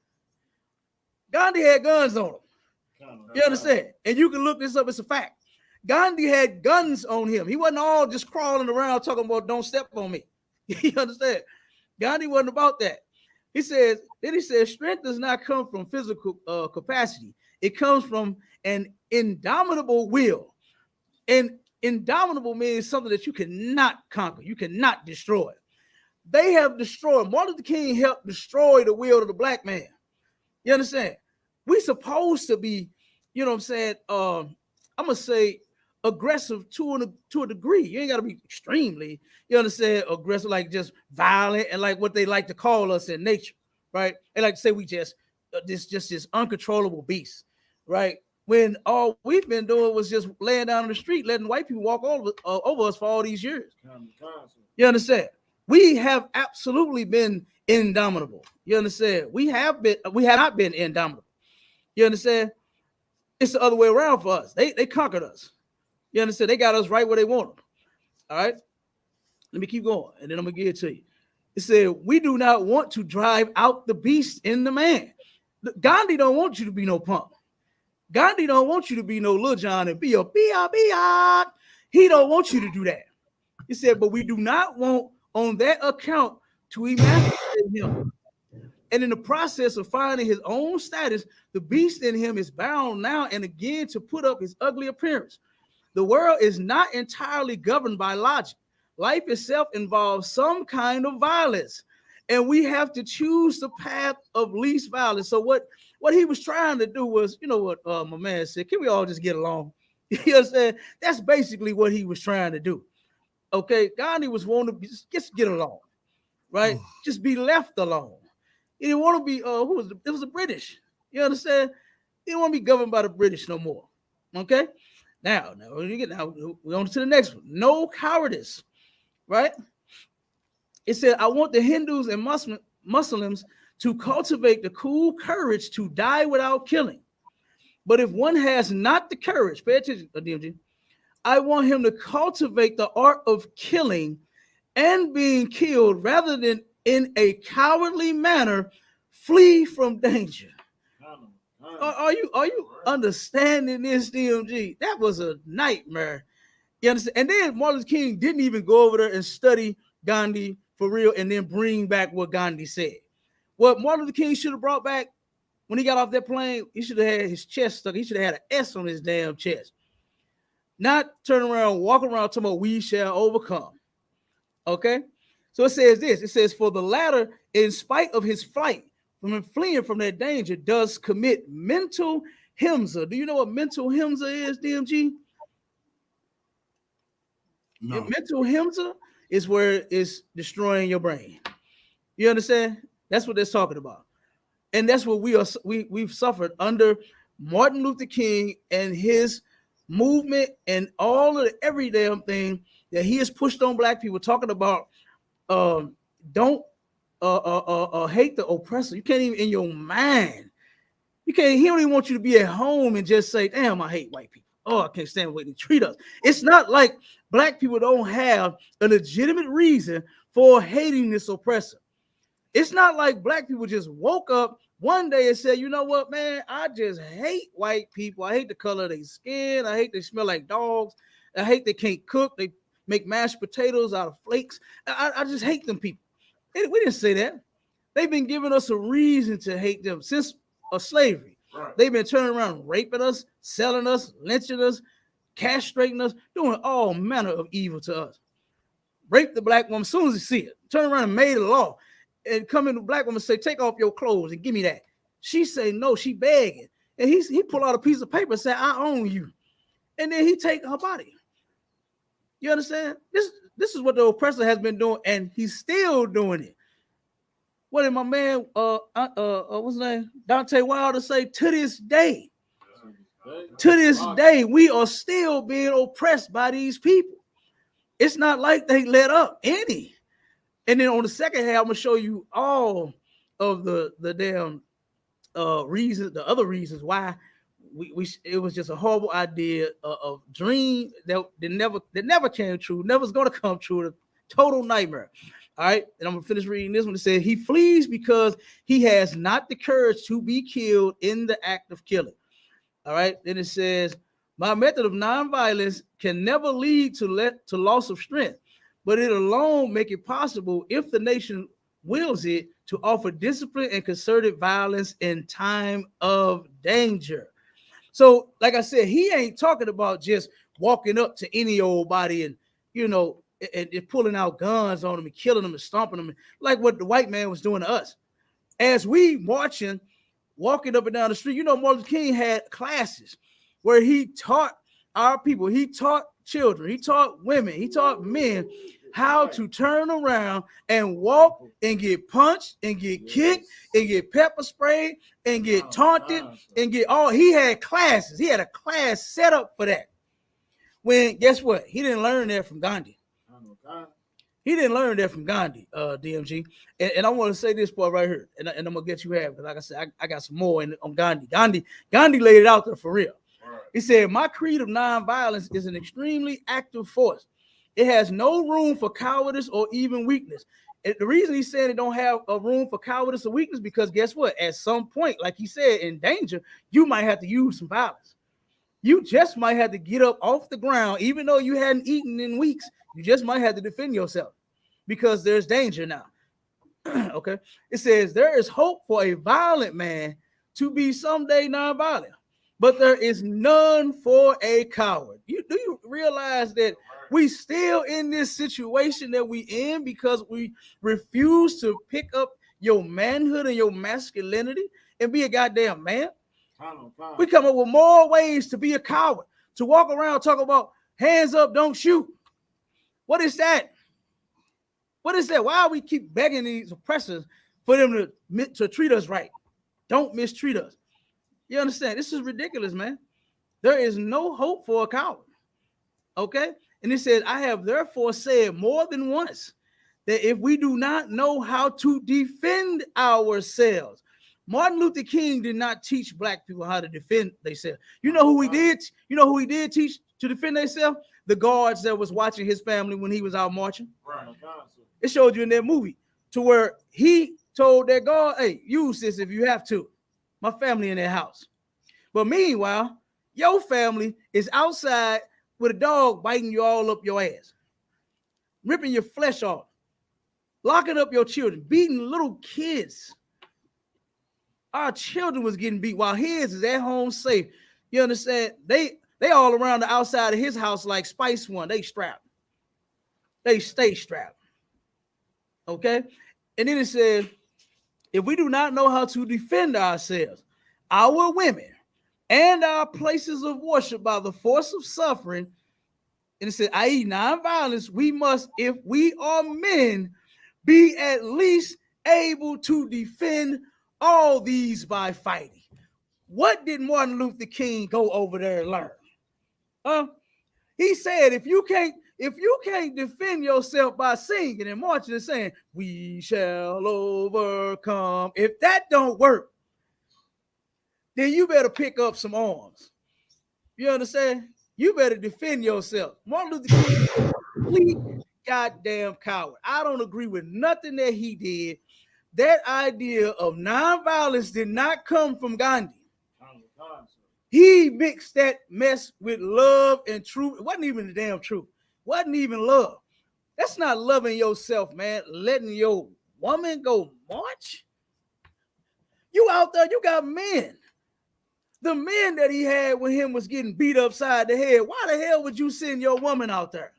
S2: Gandhi had guns on him. You understand? And you can look this up. It's a fact. Gandhi had guns on him. He wasn't all just crawling around talking about don't step on me. You understand? Gandhi wasn't about that. He says, strength does not come from physical capacity. It comes from an indomitable will. And indomitable means something that you cannot conquer. You cannot destroy. They have destroyed. Martin Luther King helped destroy the will of the black man. You understand? We supposed to be, you know what I'm saying? I'm going to say aggressive to a degree. You ain't got to be extremely, you understand, aggressive, like just violent and like what they like to call us in nature, right? They like to say we just this uncontrollable beast, right? When all we've been doing was just laying down on the street, letting white people walk over us for all these years. You understand? We have absolutely been indomitable. You understand? We have not been indomitable. You understand? It's the other way around for us. They conquered us. You understand? They got us right where they want them. All right. Let me keep going, and then I'm gonna give it to you. It said, we do not want to drive out the beast in the man. Gandhi don't want you to be no punk. Gandhi don't want you to be no Lil John and be a B-I-B-I. He don't want you to do that. He said, but we do not want on that account to emasculate him. And in the process of finding his own status, the beast in him is bound now and again to put up his ugly appearance. The world is not entirely governed by logic. Life itself involves some kind of violence, and we have to choose the path of least violence. So what he was trying to do was, you know what my man said, can we all just get along? You know what I'm saying? That's basically what he was trying to do. Okay, Gandhi was wanting to just get along, right? Just be left alone. He didn't want to be, it was the British. You understand? He didn't want to be governed by the British no more. Okay? Now we're on to the next one. No cowardice, right? It said, I want the Hindus and Muslims to cultivate the cool courage to die without killing. But if one has not the courage, pay attention, DMG, I want him to cultivate the art of killing and being killed rather than in a cowardly manner flee from danger. Are you understanding this, DMG? That was a nightmare. You understand? And then Martin Luther King didn't even go over there and study Gandhi for real and then bring back what Gandhi said. What Martin Luther King should have brought back when he got off that plane, he should have had his chest stuck. He should have had an S on his damn chest. Not turn around, walk around talking about we shall overcome. Okay? So it says this. It says, for the latter, in spite of his flight, from fleeing from that danger, does commit mental himsa. Do you know what mental himsa is, DMG?
S1: No.
S2: Mental himsa is where it's destroying your brain. You understand? That's what they're talking about. And that's what we've suffered under Martin Luther King and his movement and all of every damn thing that he has pushed on black people, talking about don't hate the oppressor. You can't even in your mind. He don't even want you to be at home and just say, damn, I hate white people. Oh, I can't stand the way they treat us. It's not like black people don't have a legitimate reason for hating this oppressor. It's not like black people just woke up one day and said, you know what, man, I just hate white people. I hate the color of their skin. I hate they smell like dogs. I hate they can't cook. They make mashed potatoes out of flakes. I just hate them people. We didn't say that. They've been giving us a reason to hate them since slavery. Right. They've been turning around raping us, selling us, lynching us, castrating us, doing all manner of evil to us. Rape the black woman as soon as he see it. Turn around and made a law. And come in, the black woman say, take off your clothes and give me that. She say no, she begging. And he pull out a piece of paper and say, I own you. And then he take her body. You understand? This is what the oppressor has been doing, and he's still doing it. What did my man what's his name? Dante Wilder say? To this day. To this day, we are still being oppressed by these people. It's not like they let up any. And then on the second half, I'm gonna show you all of the damn reasons, the other reasons why we it was just a horrible idea, of dream that never came true, never's gonna come true, a total nightmare. All right, and I'm gonna finish reading this one. It says he flees because he has not the courage to be killed in the act of killing. All right, then it says my method of nonviolence can never lead to loss of strength, but it alone make it possible if the nation wills it to offer discipline and concerted violence in time of danger. So, like I said, he ain't talking about just walking up to any old body and, and pulling out guns on them and killing them and stomping them, like what the white man was doing to us. As we walking up and down the street, Martin Luther King had classes where he taught our people, he taught children, he taught women, he taught men how to turn around and walk and get punched and get kicked and get pepper sprayed and get taunted and get all. He had classes. He had a class set up for that. When, guess what? He didn't learn that from Gandhi. He didn't learn that from Gandhi, DMG. And I want to say this part right here, and I'm going to get you half, because like I said, I got some more on Gandhi. Gandhi laid it out there for real. Right. He said, my creed of nonviolence is an extremely active force. It has no room for cowardice or even weakness. And the reason he's saying it don't have a room for cowardice or weakness, because guess what? At some point, like he said, in danger, you might have to use some violence. You just might have to get up off the ground, even though you hadn't eaten in weeks. You just might have to defend yourself because there's danger now. Okay. It says there is hope for a violent man to be someday nonviolent, but there is none for a coward. Do you realize that we still in this situation that we in because we refuse to pick up your manhood and your masculinity and be a goddamn man? We come up with more ways to be a coward, to walk around talking about hands up, don't shoot. What is that? What is that? Why we keep begging these oppressors for them to treat us right? Don't mistreat us. You understand? This is ridiculous, man. There is no hope for a coward. Okay? And it says, I have therefore said more than once that if we do not know how to defend ourselves, Martin Luther King did not teach black people how to defend themselves. You know who he did? You know who he did teach to defend themselves? The guards that was watching his family when he was out marching. Right. It showed you in that movie to where he told that guard, hey, use this if you have to. My family in their house. But meanwhile, your family is outside with a dog biting you all up your ass, ripping your flesh off, locking up your children, beating little kids. Our children was getting beat while his is at home safe. You understand? They all around the outside of his house like Spice One. They strapped. They stay strapped. Okay? And then it said, if we do not know how to defend ourselves, our women, and our places of worship by the force of suffering, and it said, i.e. nonviolence, we must, if we are men, be at least able to defend all these by fighting. What did Martin Luther King go over there and learn? He said, if you can't defend yourself by singing and marching and saying, we shall overcome, if that don't work, then you better pick up some arms. You understand? You better defend yourself. Martin Luther King is a complete goddamn coward. I don't agree with nothing that he did. That idea of nonviolence did not come from Gandhi. He mixed that mess with love and truth. It wasn't even the damn truth. It wasn't even love. That's not loving yourself, man. Letting your woman go march. You out there, you got men The men that he had when him was getting beat upside the head. Why the hell would you send your woman out there?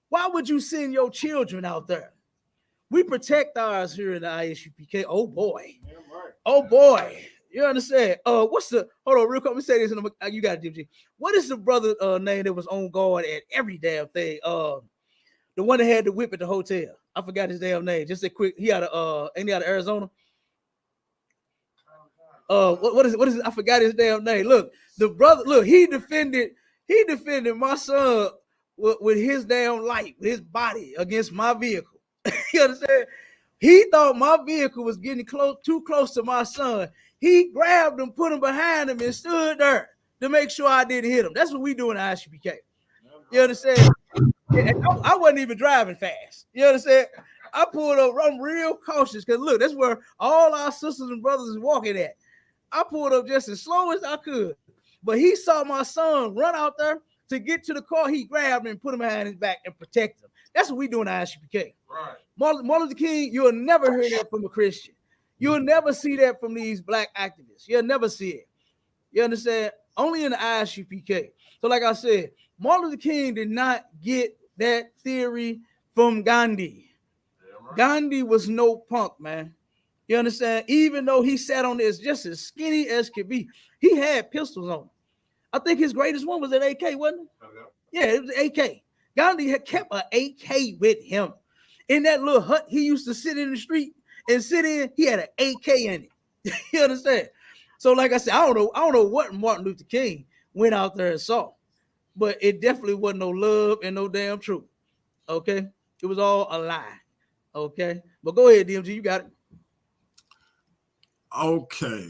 S2: Why would you send your children out there? We protect ours here in the ISUPK. Oh boy. Oh boy. You understand? What's the hold on real quick? Let me say this and you got it, DMG. What is the brother name that was on guard at every damn thing? The one that had the whip at the hotel. I forgot his damn name. Just a quick, he out of Arizona. What is it? I forgot his damn name. Look, the brother, look, he defended my son with his damn life, with his body against my vehicle. You understand? He thought my vehicle was getting too close to my son. He grabbed him, put him behind him, and stood there to make sure I didn't hit him. That's what we do in the ISUPK. You understand? I wasn't even driving fast. You understand? I pulled up. I'm real cautious because look, that's where all our sisters and brothers is walking at. I pulled up just as slow as I could, but he saw my son run out there to get to the car. He grabbed him and put him behind his back and protect him. That's what we do in the ISUPK. Right. Martin Luther King, you'll never hear that from a Christian. You'll never see that from these black activists. You'll never see it. You understand? Only in the ISUPK. So like I said, Martin Luther King did not get that theory from Gandhi. Right. Gandhi was no punk, man. You understand? Even though he sat on this just as skinny as could be, he had pistols on him. I think his greatest one was an AK, wasn't it? Okay. Yeah, it was an AK. Gandhi had kept an AK with him. In that little hut he used to sit in the street and sit in, he had an AK in it. You understand? So like I said, I don't know what Martin Luther King went out there and saw, but it definitely wasn't no love and no damn truth. Okay? It was all a lie. Okay? But go ahead, DMG, you got it.
S1: Okay.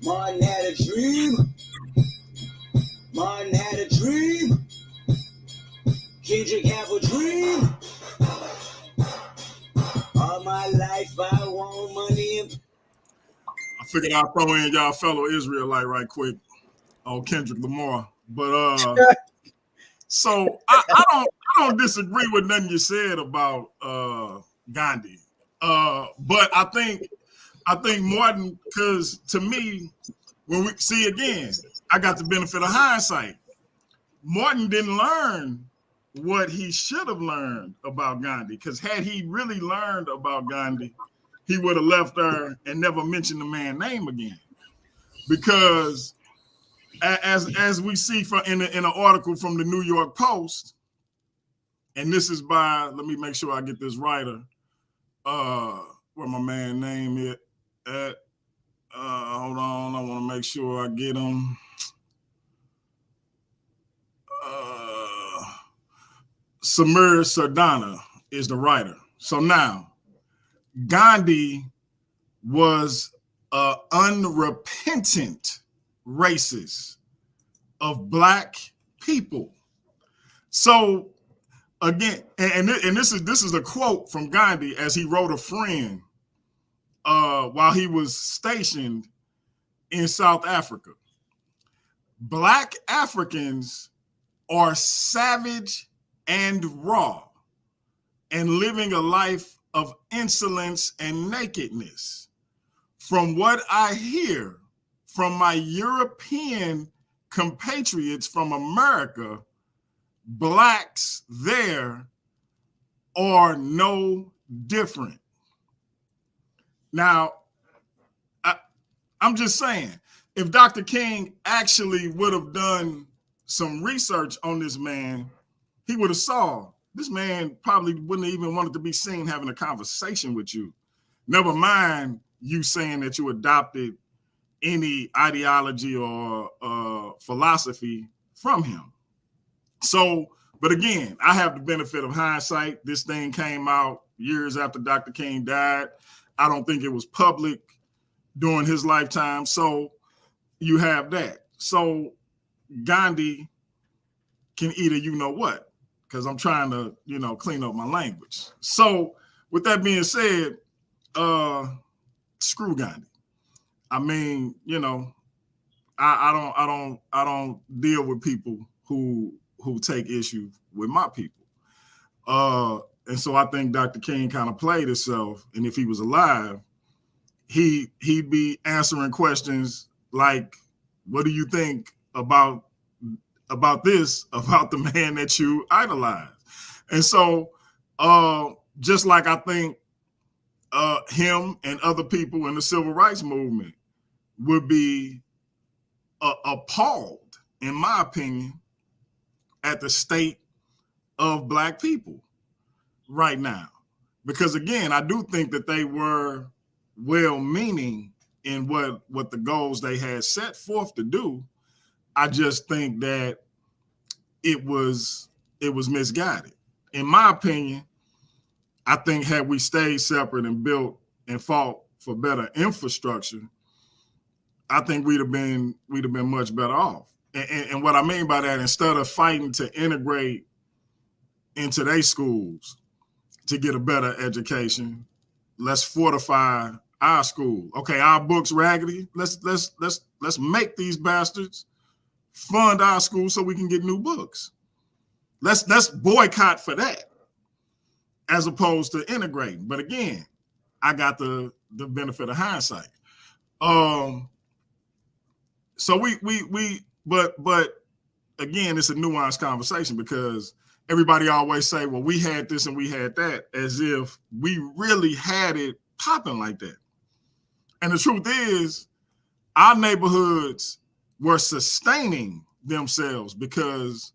S4: Martin had a dream. Martin had a dream. Kendrick have a dream. All my life I want money.
S1: I figured I'd throw in y'all fellow Israelite right quick. Oh, Kendrick Lamar. But so I don't disagree with nothing you said about Gandhi. But I think Martin, because to me, when we see again, I got the benefit of hindsight. Martin didn't learn what he should have learned about Gandhi, because had he really learned about Gandhi, he would have left there and never mentioned the man's name again. Because as we see in an article from the New York Post, and this is by, let me make sure I get this writer, where my man name is at. Hold on, I want to make sure I get him. Samir Sardana is the writer. So now, Gandhi was an unrepentant racist of black people. So again, and this is a quote from Gandhi as he wrote a friend while he was stationed in South Africa. Black Africans are savage and raw and living a life of insolence and nakedness. From what I hear from my European compatriots from America, blacks there are no different. Now, I'm just saying, if Dr. King actually would have done some research on this man, he would have saw this man probably wouldn't even wanted to be seen having a conversation with you. Never mind you saying that you adopted any ideology or philosophy from him. So, but again, I have the benefit of hindsight. This thing came out years after Dr. King died. I don't think it was public during his lifetime. So you have that. So Gandhi can either you know what, because I'm trying to, clean up my language. So with that being said, screw Gandhi. I mean, I I don't deal with people who take issue with my people. And so I think Dr. King kind of played himself, and if he was alive, he'd be answering questions like, what do you think about this, about the man that you idolize? And so just like I think him and other people in the civil rights movement would be appalled, in my opinion, at the state of Black people right now. Because again, I do think that they were well-meaning in what the goals they had set forth to do. I just think that it was misguided. In my opinion, I think had we stayed separate and built and fought for better infrastructure, I think we'd have been much better off. And what I mean by that, instead of fighting to integrate into their schools to get a better education, let's fortify our school. Okay, our books raggedy. Let's make these bastards fund our school so we can get new books. Let's boycott for that, as opposed to integrating. But again, I got the benefit of hindsight. So but again, it's a nuanced conversation because everybody always say, well, we had this and we had that, as if we really had it popping like that. And the truth is, our neighborhoods were sustaining themselves because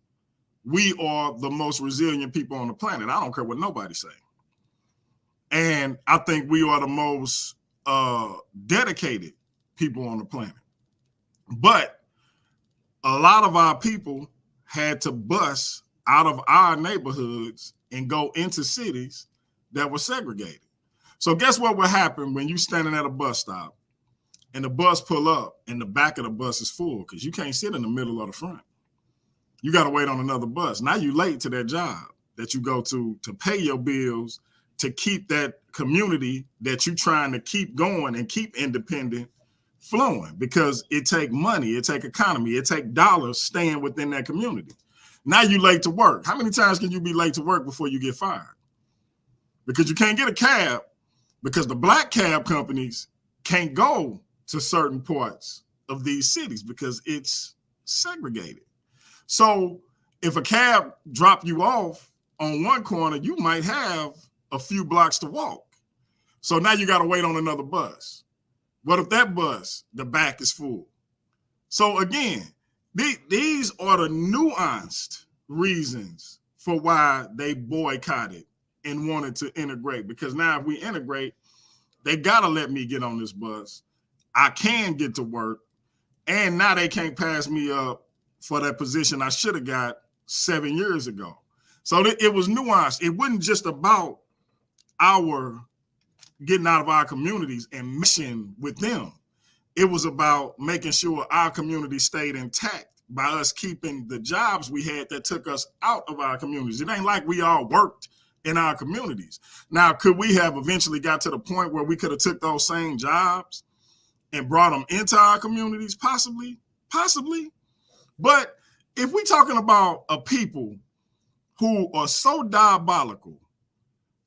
S1: we are the most resilient people on the planet. I don't care what nobody say. And I think we are the most dedicated people on the planet. But a lot of our people had to bust out of our neighborhoods and go into cities that were segregated. So guess what would happen when you standing at a bus stop and the bus pull up and the back of the bus is full because you can't sit in the middle or the front. You got to wait on another bus. Now you late to that job that you go to pay your bills, to keep that community that you trying to keep going and keep independent flowing, because it take money, it take economy, it take dollars staying within that community. Now you late to work. How many times can you be late to work before you get fired? Because you can't get a cab because the black cab companies can't go to certain parts of these cities because it's segregated. So if a cab drop you off on one corner, you might have a few blocks to walk. So now you got to wait on another bus. What if that bus, the back is full? So again, these are the nuanced reasons for why they boycotted and wanted to integrate. Because now if we integrate, they got to let me get on this bus. I can get to work. And now they can't pass me up for that position I should have got 7 years ago. So it was nuanced. It wasn't just about our getting out of our communities and meshing with them. It was about making sure our community stayed intact by us keeping the jobs we had that took us out of our communities. It ain't like we all worked in our communities. Now, could we have eventually got to the point where we could have took those same jobs and brought them into our communities? Possibly. But if we're talking about a people who are so diabolical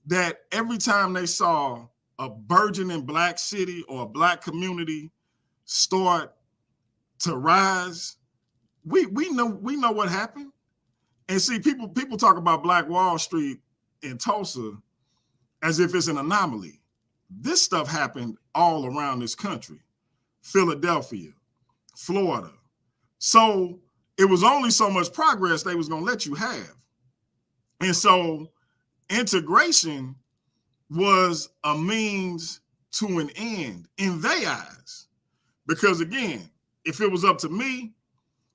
S1: that every time they saw a burgeoning black city or a black community start to rise, we know what happened. And see, people talk about Black Wall Street in Tulsa as if it's an anomaly. This stuff happened all around this country, Philadelphia, Florida. So it was only so much progress they was gonna let you have. And so integration was a means to an end in their eyes. Because again, if it was up to me,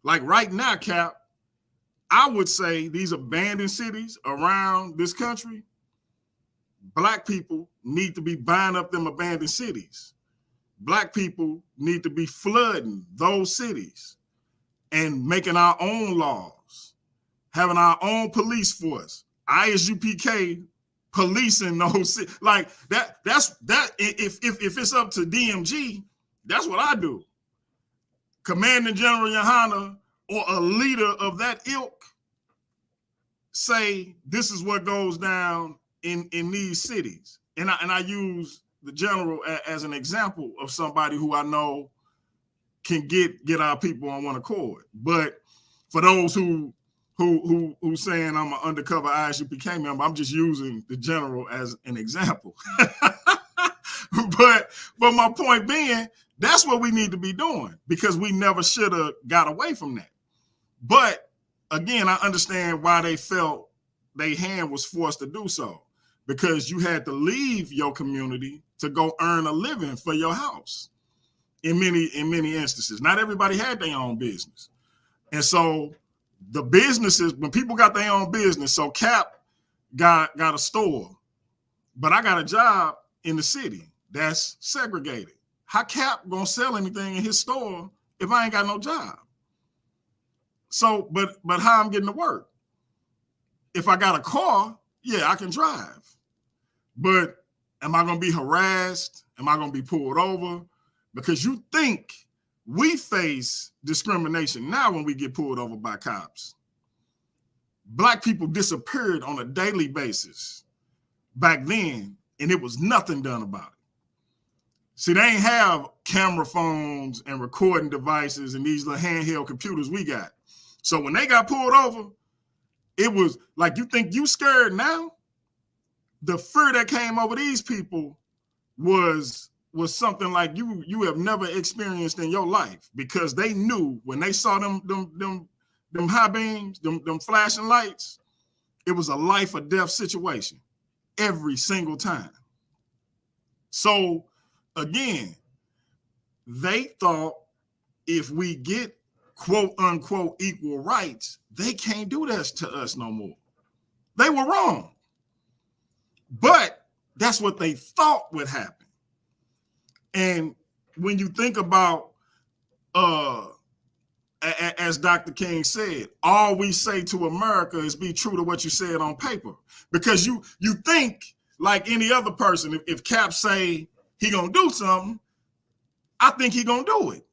S1: like right now, Cap, I would say these abandoned cities around this country, black people need to be buying up them abandoned cities. Black people need to be flooding those cities and making our own laws, having our own police force, ISUPK policing those, like that. If it's up to DMG, that's what I do. Commanding General Yohana or a leader of that ilk say this is what goes down in these cities. And I use the general as an example of somebody who I know can get our people on one accord. But for those who saying I'm an undercover ISUPK member, I'm just using the general as an example. but my point being, that's what we need to be doing, because we never should have got away from that. But again, I understand why they felt their hand was forced to do so, because you had to leave your community to go earn a living for your house. In many instances, not everybody had their own business, and so the businesses, when people got their own business, so Cap got a store, but I got a job in the city that's segregated. How Cap gonna sell anything in his store if I ain't got no job? So, but how I'm getting to work? If I got a car, yeah, I can drive. But am I gonna be harassed? Am I gonna be pulled over? Because you think we face discrimination now when we get pulled over by cops. Black people disappeared on a daily basis back then, and it was nothing done about it. See, they ain't have camera phones and recording devices and these little handheld computers we got. So when they got pulled over, it was like, you think you scared now? The fear that came over these people was something like you have never experienced in your life, because they knew when they saw them high beams, them flashing lights, it was a life or death situation every single time. So again, they thought if we get quote unquote equal rights, they can't do that to us no more. They were wrong. But that's what they thought would happen. And when you think about, as Dr. King said, all we say to America is be true to what you said on paper. Because you think like any other person, if Cap say he gonna do something, I think he gonna do it,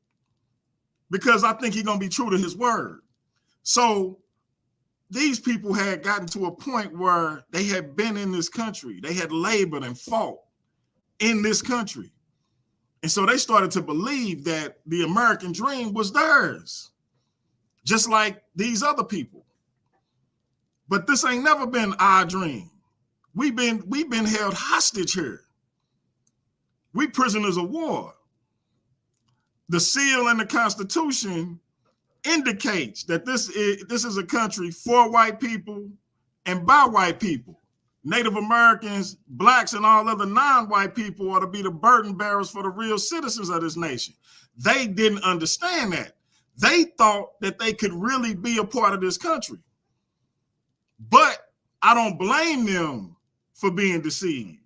S1: because I think he gonna be true to his word. So these people had gotten to a point where they had been in this country. They had labored and fought in this country. And so they started to believe that the American dream was theirs, just like these other people. But this ain't never been our dream. We've been held hostage here. We prisoners of war. The seal and the Constitution indicates that this is a country for white people and by white people. Native Americans, blacks, and all other non-white people are to be the burden bearers for the real citizens of this nation. They didn't understand that. They thought that they could really be a part of this country. But I don't blame them for being deceived.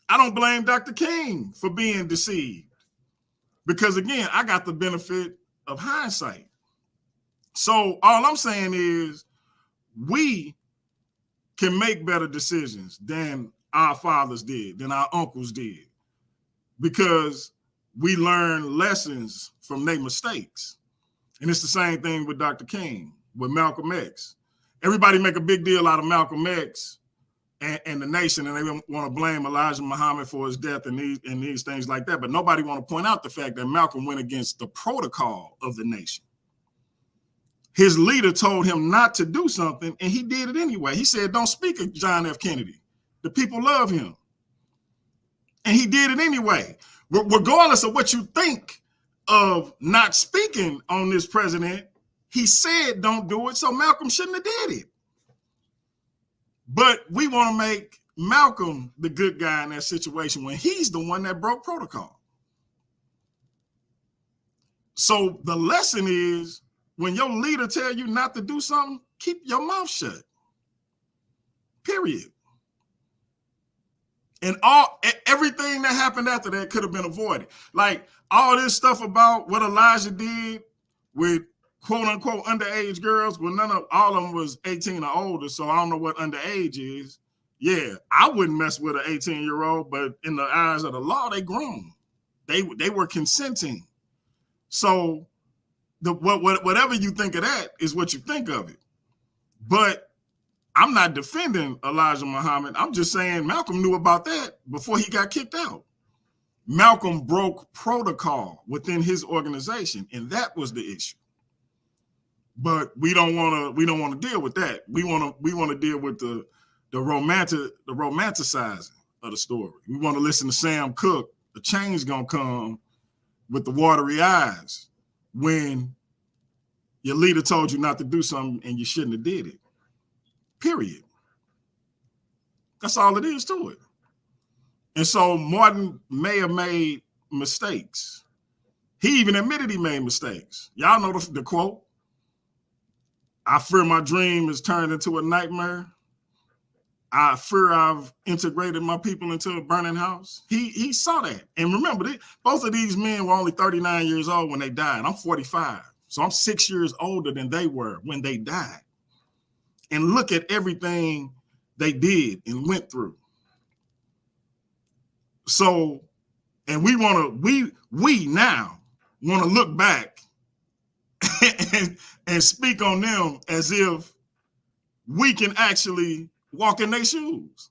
S1: I don't blame Dr. King for being deceived, because again, I got the benefit of hindsight. So all I'm saying is we can make better decisions than our fathers did, than our uncles did, because we learn lessons from their mistakes. And it's the same thing with Dr. King, with Malcolm X. Everybody make a big deal out of Malcolm X and the nation, and they want to blame Elijah Muhammad for his death and these things like that. But nobody want to point out the fact that Malcolm went against the protocol of the nation. His leader told him not to do something, and he did it anyway. He said, don't speak of John F. Kennedy. The people love him. And he did it anyway. Regardless of what you think of not speaking on this president, he said don't do it, so Malcolm shouldn't have did it. But we want to make Malcolm the good guy in that situation when he's the one that broke protocol. So the lesson is, when your leader tell you not to do something, keep your mouth shut. Period. And everything that happened after that could have been avoided. Like all this stuff about what Elijah did with quote unquote underage girls. Well, all of them was 18 or older, so I don't know what underage is. Yeah, I wouldn't mess with an 18-year-old, but in the eyes of the law, they grown. They were consenting. So whatever you think of that is what you think of it. But I'm not defending Elijah Muhammad. I'm just saying Malcolm knew about that before he got kicked out. Malcolm broke protocol within his organization, and that was the issue. But we don't want to deal with that. We want to deal with the romanticizing of the story. We want to listen to Sam Cooke. The change gonna come with the watery eyes when your leader told you not to do something and you shouldn't have did it. Period. That's all it is to it. And so Martin may have made mistakes. He even admitted he made mistakes. Y'all know the quote, I fear my dream has turned into a nightmare. I fear I've integrated my people into a burning house. He saw that. And remember, both of these men were only 39 years old when they died. I'm 45. So I'm 6 years older than they were when they died. And look at everything they did and went through. So, and we now want to look back and speak on them as if we can actually walk in their shoes.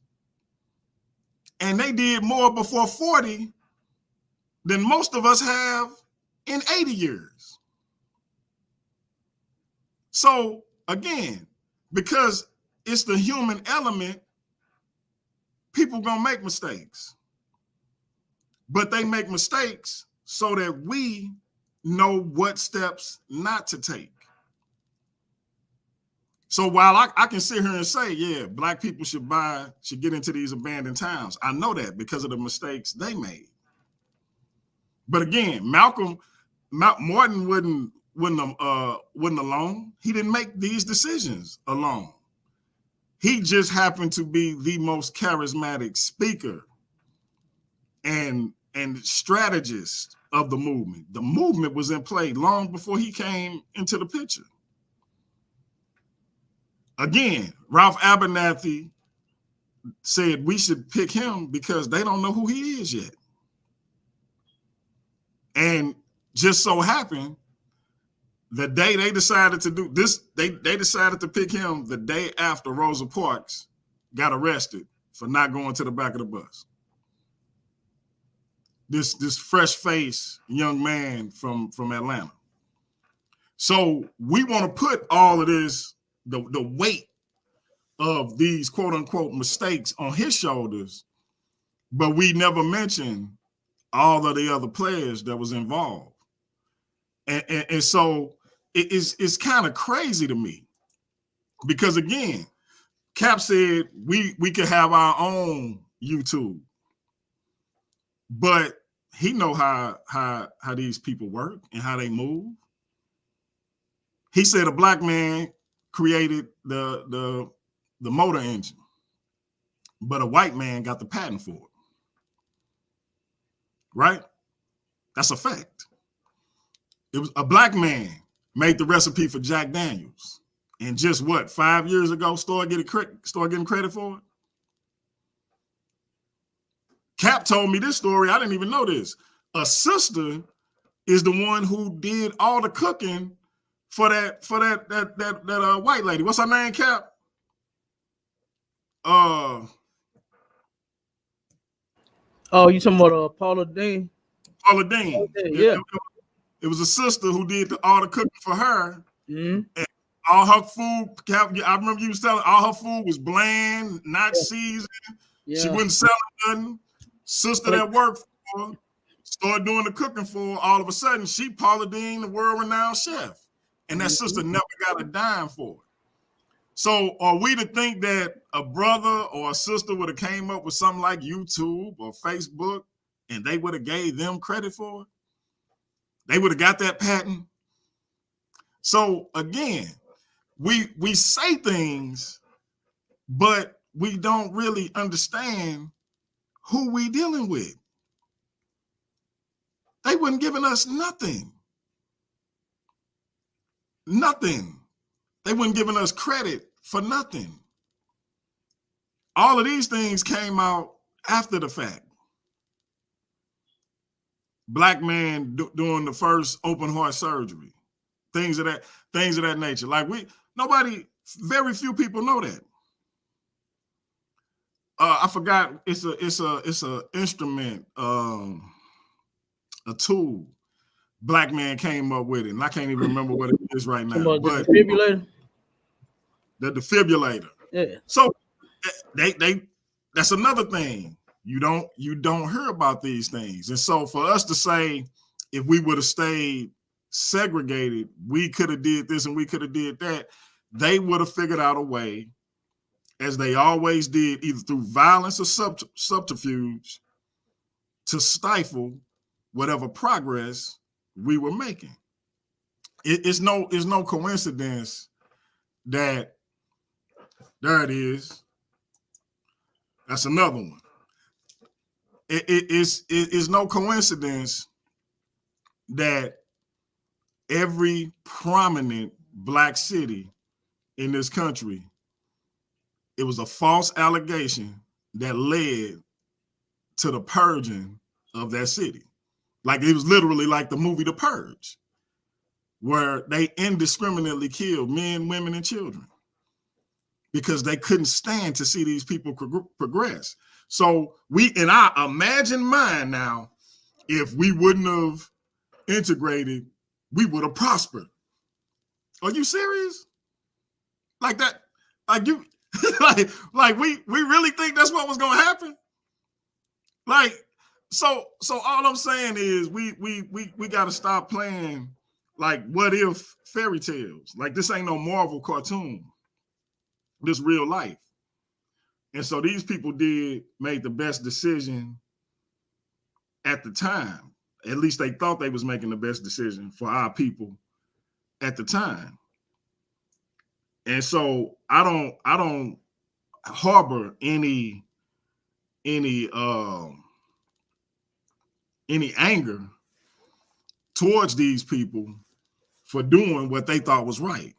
S1: And they did more before 40 than most of us have in 80 years. So again, because it's the human element, people gonna make mistakes. But they make mistakes so that we know what steps not to take. So while I can sit here and say, yeah, black people should get into these abandoned towns. I know that because of the mistakes they made. But again, Martin wasn't alone. He didn't make these decisions alone. He just happened to be the most charismatic speaker and strategist of the movement. The movement was in play long before he came into the picture. Again, Ralph Abernathy said we should pick him because they don't know who he is yet. And just so happened, the day they decided to do this, they decided to pick him the day after Rosa Parks got arrested for not going to the back of the bus. This fresh-faced young man from Atlanta. So we want to put all of this, the weight of these quote-unquote mistakes on his shoulders, but we never mentioned all of the other players that was involved. And so it's kind of crazy to me because, again, Cap said we could have our own YouTube, but he know how these people work and how they move. He said a black man created the motor engine, but a white man got the patent for it. Right? That's a fact. It was a black man made the recipe for Jack Daniels, and just 5 years ago, start getting credit for it. Cap told me this story. I didn't even know this. A sister is the one who did all the cooking for that white lady. What's her name, Cap?
S2: Oh, you talking about Paula Dean?
S1: Paula Dean.
S2: Yeah.
S1: It was a sister who did all the cooking for her.
S2: Mm-hmm.
S1: And all her food, I remember you was telling, all her food was bland, not seasoned. Yeah. She wasn't selling nothing. Sister that worked for her started doing the cooking for her. All of a sudden, she Paula Dean, the world-renowned chef. And that sister never got a dime for it. So are we to think that a brother or a sister would have came up with something like YouTube or Facebook and they would have gave them credit for it? They would have got that patent. So again, we say things, but we don't really understand who we dealing with. They wouldn't giving us nothing. Nothing. They weren't giving us credit for nothing. All of these things came out after the fact. Black man doing the first open heart surgery. things of that nature. Like very few people know that. I forgot. It's a instrument, a tool. Black man came up with it, and I can't even remember what it is right now. But
S2: the defibrillator.
S1: The defibrillator.
S2: Yeah.
S1: So that's another thing. You don't hear about these things. And so for us to say, if we would have stayed segregated, we could have did this and we could have did that, they would have figured out a way, as they always did, either through violence or subterfuge, to stifle whatever progress we were making. It's no coincidence that there it is. That's another one. It's no coincidence that every prominent Black city in this country, it was a false allegation that led to the purging of that city. Like it was literally like the movie The Purge, where they indiscriminately killed men, women, and children because they couldn't stand to see these people progress. So in our imagined mind now, if we wouldn't have integrated, we would have prospered. Are you serious? Like that? Like you? like we really think that's what was gonna happen? Like so all I'm saying is we got to stop playing like what if fairy tales. Like this ain't no Marvel cartoon. This real life. And so these people made the best decision at the time. At least they thought they was making the best decision for our people at the time. And so I don't harbor any anger towards these people for doing what they thought was right.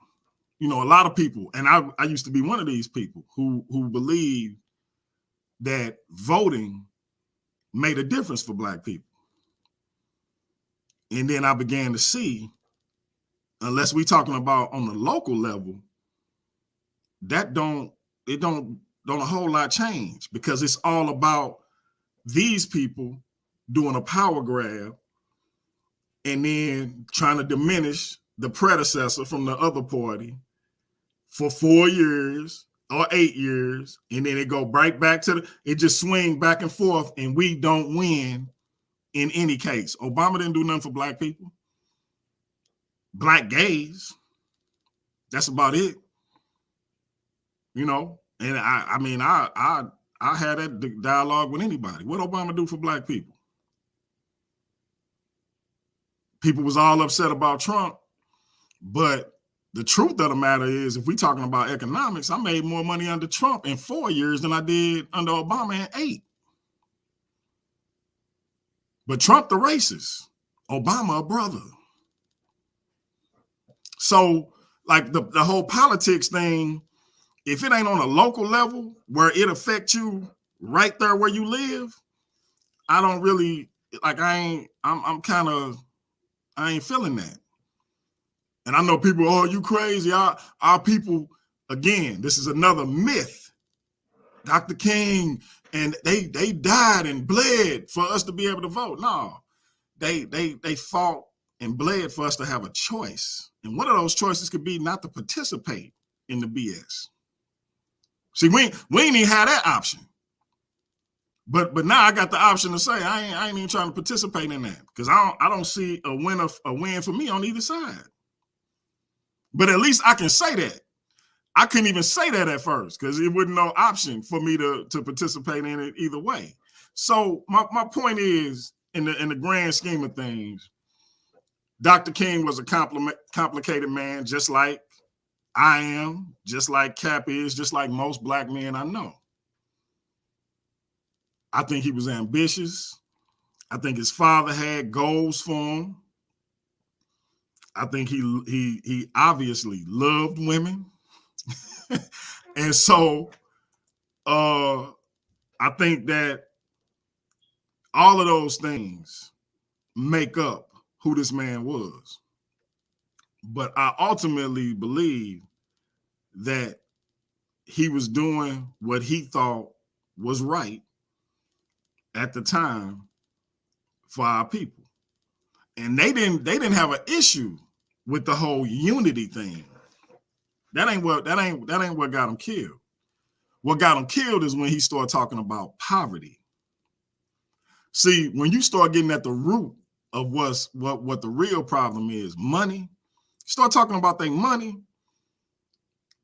S1: You know, a lot of people, and I used to be one of these people who believed that voting made a difference for Black people. And then I began to see, unless we're talking about on the local level, that don't a whole lot change, because it's all about these people doing a power grab and then trying to diminish the predecessor from the other party for 4 years or 8 years, and then it go right back to it just swing back and forth, and we don't win in any case. Obama didn't do nothing for Black people. Black gays, that's about it. You know, and I mean I had that dialogue with anybody. What Obama do for Black people? People was all upset about Trump, but the truth of the matter is, if we're talking about economics, I made more money under Trump in 4 years than I did under Obama in 8. But Trump the racist, Obama a brother. So like the whole politics thing, if it ain't on a local level where it affects you right there where you live, I don't really like. I ain't feeling that. And I know people, oh, you crazy. Our people, again, this is another myth. Dr. King, and they died and bled for us to be able to vote. No, they fought and bled for us to have a choice. And one of those choices could be not to participate in the BS. See, we ain't even had that option. But now I got the option to say I ain't even trying to participate in that, because I don't see a win for me on either side. But at least I can say that. I couldn't even say that at first because it wasn't no option for me to participate in it either way. So my point is, in the grand scheme of things, Dr. King was a complicated man, just like I am, just like Cap is, just like most Black men I know. I think he was ambitious. I think his father had goals for him. I think he obviously loved women. And so I think that all of those things make up who this man was. But I ultimately believe that he was doing what he thought was right at the time for our people. And they didn't have an issue with the whole unity thing. That ain't what got him killed. What got him killed is when he started talking about poverty. See, when you start getting at the root of what the real problem is, money, start talking about their money,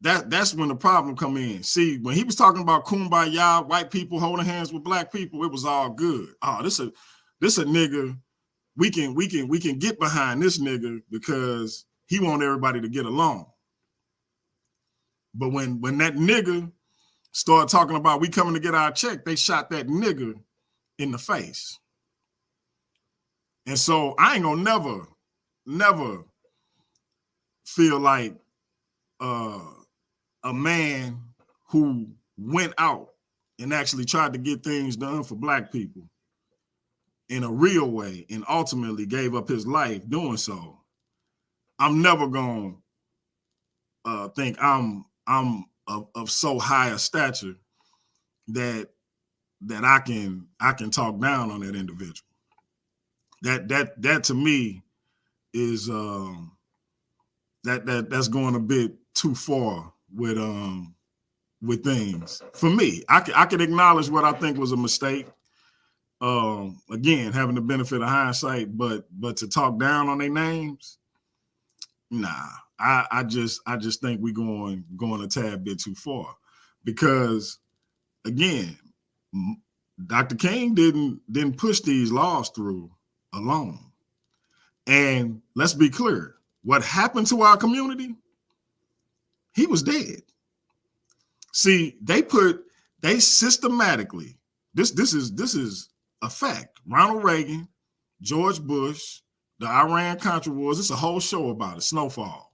S1: that's when the problem come in. See, when he was talking about kumbaya, white people holding hands with black people, it was all good. Oh, this a nigga, we can get behind this nigga because he want everybody to get along. But when that nigga started talking about we coming to get our check, they shot that nigga in the face. And so I ain't gonna never feel like a man who went out and actually tried to get things done for black people in a real way and ultimately gave up his life doing so. I'm never gonna think I'm of so high a stature that I can talk down on that individual. That to me is that's going a bit too far with things. For me, I could acknowledge what I think was a mistake. Again, having the benefit of hindsight, but to talk down on their names, nah. I just think we going a tad bit too far, because again, Dr. King didn't push these laws through alone. And let's be clear, what happened to our community, he was dead. See, they systematically, this is a fact. Ronald Reagan, George Bush, the Iran-Contra wars, it's a whole show about it, Snowfall,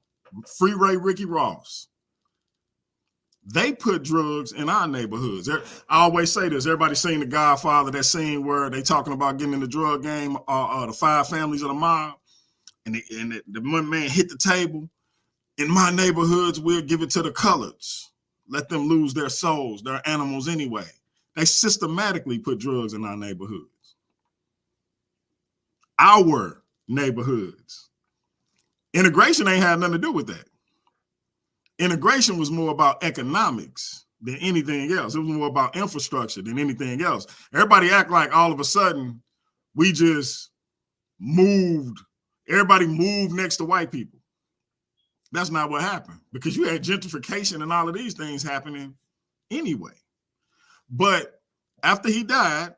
S1: Free Ray Ricky Ross. They put drugs in our neighborhoods. I always say this, everybody seen The Godfather, that scene where they talking about getting in the drug game, the 5 families of the mob, and the one man hit the table. In my neighborhoods, we'll give it to the coloreds. Let them lose their souls. They're animals anyway. They systematically put drugs in our neighborhoods. Our neighborhoods. Integration ain't had nothing to do with that. Integration was more about economics than anything else. It was more about infrastructure than anything else. Everybody act like all of a sudden we just moved. Everybody moved next to white people. That's not what happened, because you had gentrification and all of these things happening anyway. But after he died,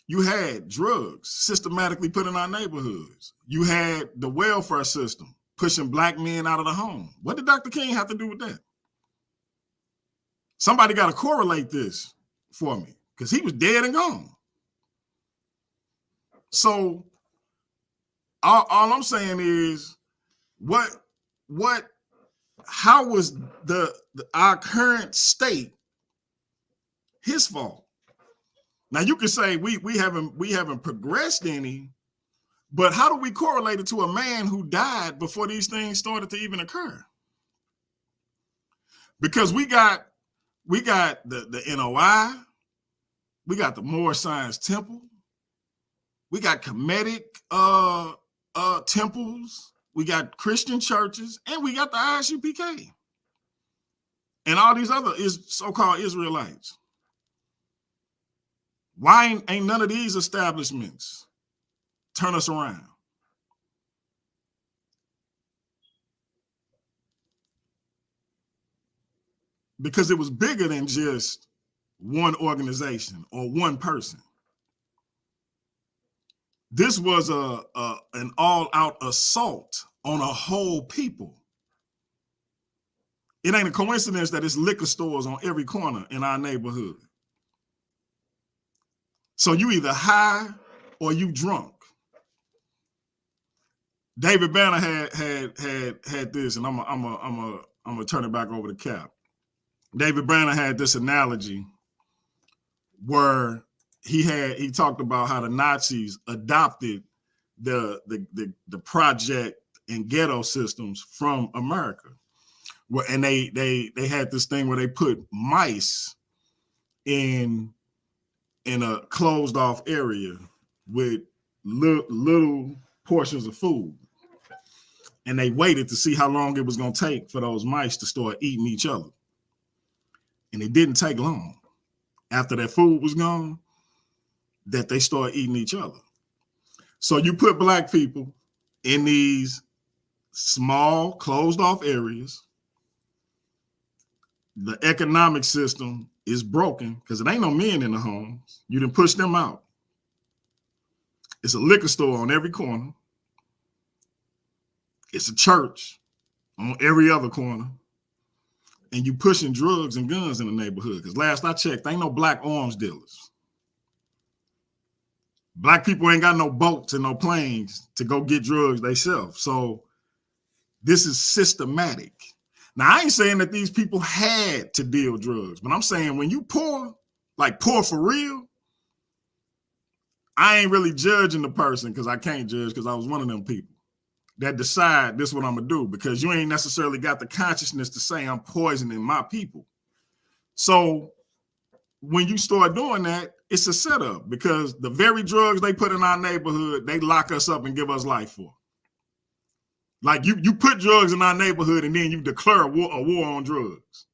S1: you had drugs systematically put in our neighborhoods. You had the welfare system pushing black men out of the home. What did Dr. King have to do with that? Somebody got to correlate this for me, because he was dead and gone. So all I'm saying is, how was our current state his fault? Now you can say we haven't progressed any, but how do we correlate it to a man who died before these things started to even occur? Because we got the NOI, we got the Moore Science Temple, we got Kemetic temples, we got Christian churches, and we got the ISUPK and all these other so-called Israelites. Why ain't none of these establishments turn us around? Because it was bigger than just one organization or one person. This was an all-out assault on a whole people. It ain't a coincidence that it's liquor stores on every corner in our neighborhood. So you either high or you drunk. David Banner had this, and I'm gonna turn it back over to Cap. David Banner had this analogy where he talked about how the Nazis adopted the project and ghetto systems from America. And they had this thing where they put mice in a closed off area with little portions of food. And they waited to see how long it was going to take for those mice to start eating each other. And it didn't take long after that food was gone that they started eating each other. So you put black people in these small, closed off areas. The economic system is broken because it ain't no men in the homes. You done push them out. It's a liquor store on every corner. It's a church on every other corner. And you pushing drugs and guns in the neighborhood. Because last I checked, ain't no black arms dealers. Black people ain't got no boats and no planes to go get drugs themselves. So this is systematic. Now, I ain't saying that these people had to deal drugs, but I'm saying when you poor, like poor for real, I ain't really judging the person because I can't judge because I was one of them people that decide this is what I'm going to do because you ain't necessarily got the consciousness to say I'm poisoning my people. So when you start doing that, it's a setup because the very drugs they put in our neighborhood, they lock us up and give us life for. Like you put drugs in our neighborhood and then you declare a war on drugs.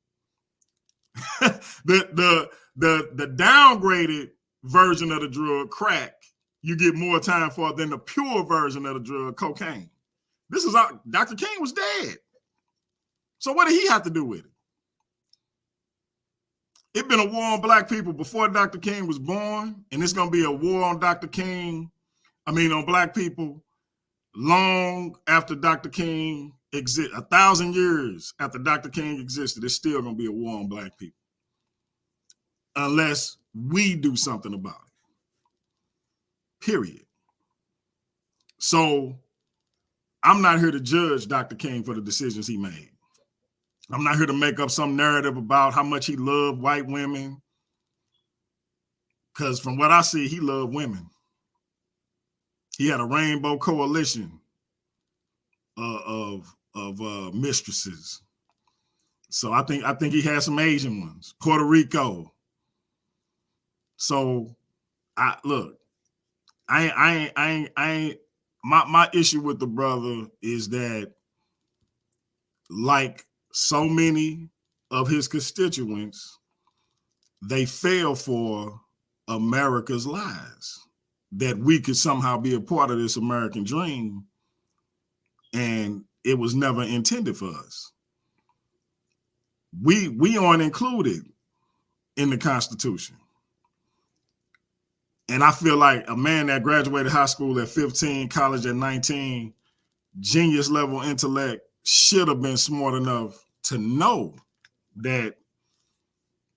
S1: the downgraded version of the drug, crack, you get more time for than the pure version of the drug, cocaine. This is Dr. King was dead. So what did he have to do with it? It's been a war on black people before Dr. King was born, and it's going to be a war on on black people long after Dr. King existed. 1,000 years after Dr. King existed, it's still going to be a war on black people. Unless we do something about it. Period. So I'm not here to judge Dr. King for the decisions he made. I'm not here to make up some narrative about how much he loved white women. Because from what I see, he loved women. He had a rainbow coalition of mistresses. So I think he had some Asian ones, Puerto Rico. So my issue with the brother is that, like so many of his constituents, they fell for America's lies that we could somehow be a part of this American dream, and it was never intended for us. We aren't included in the Constitution. And I feel like a man that graduated high school at 15, college at 19, genius level intellect, should have been smart enough to know that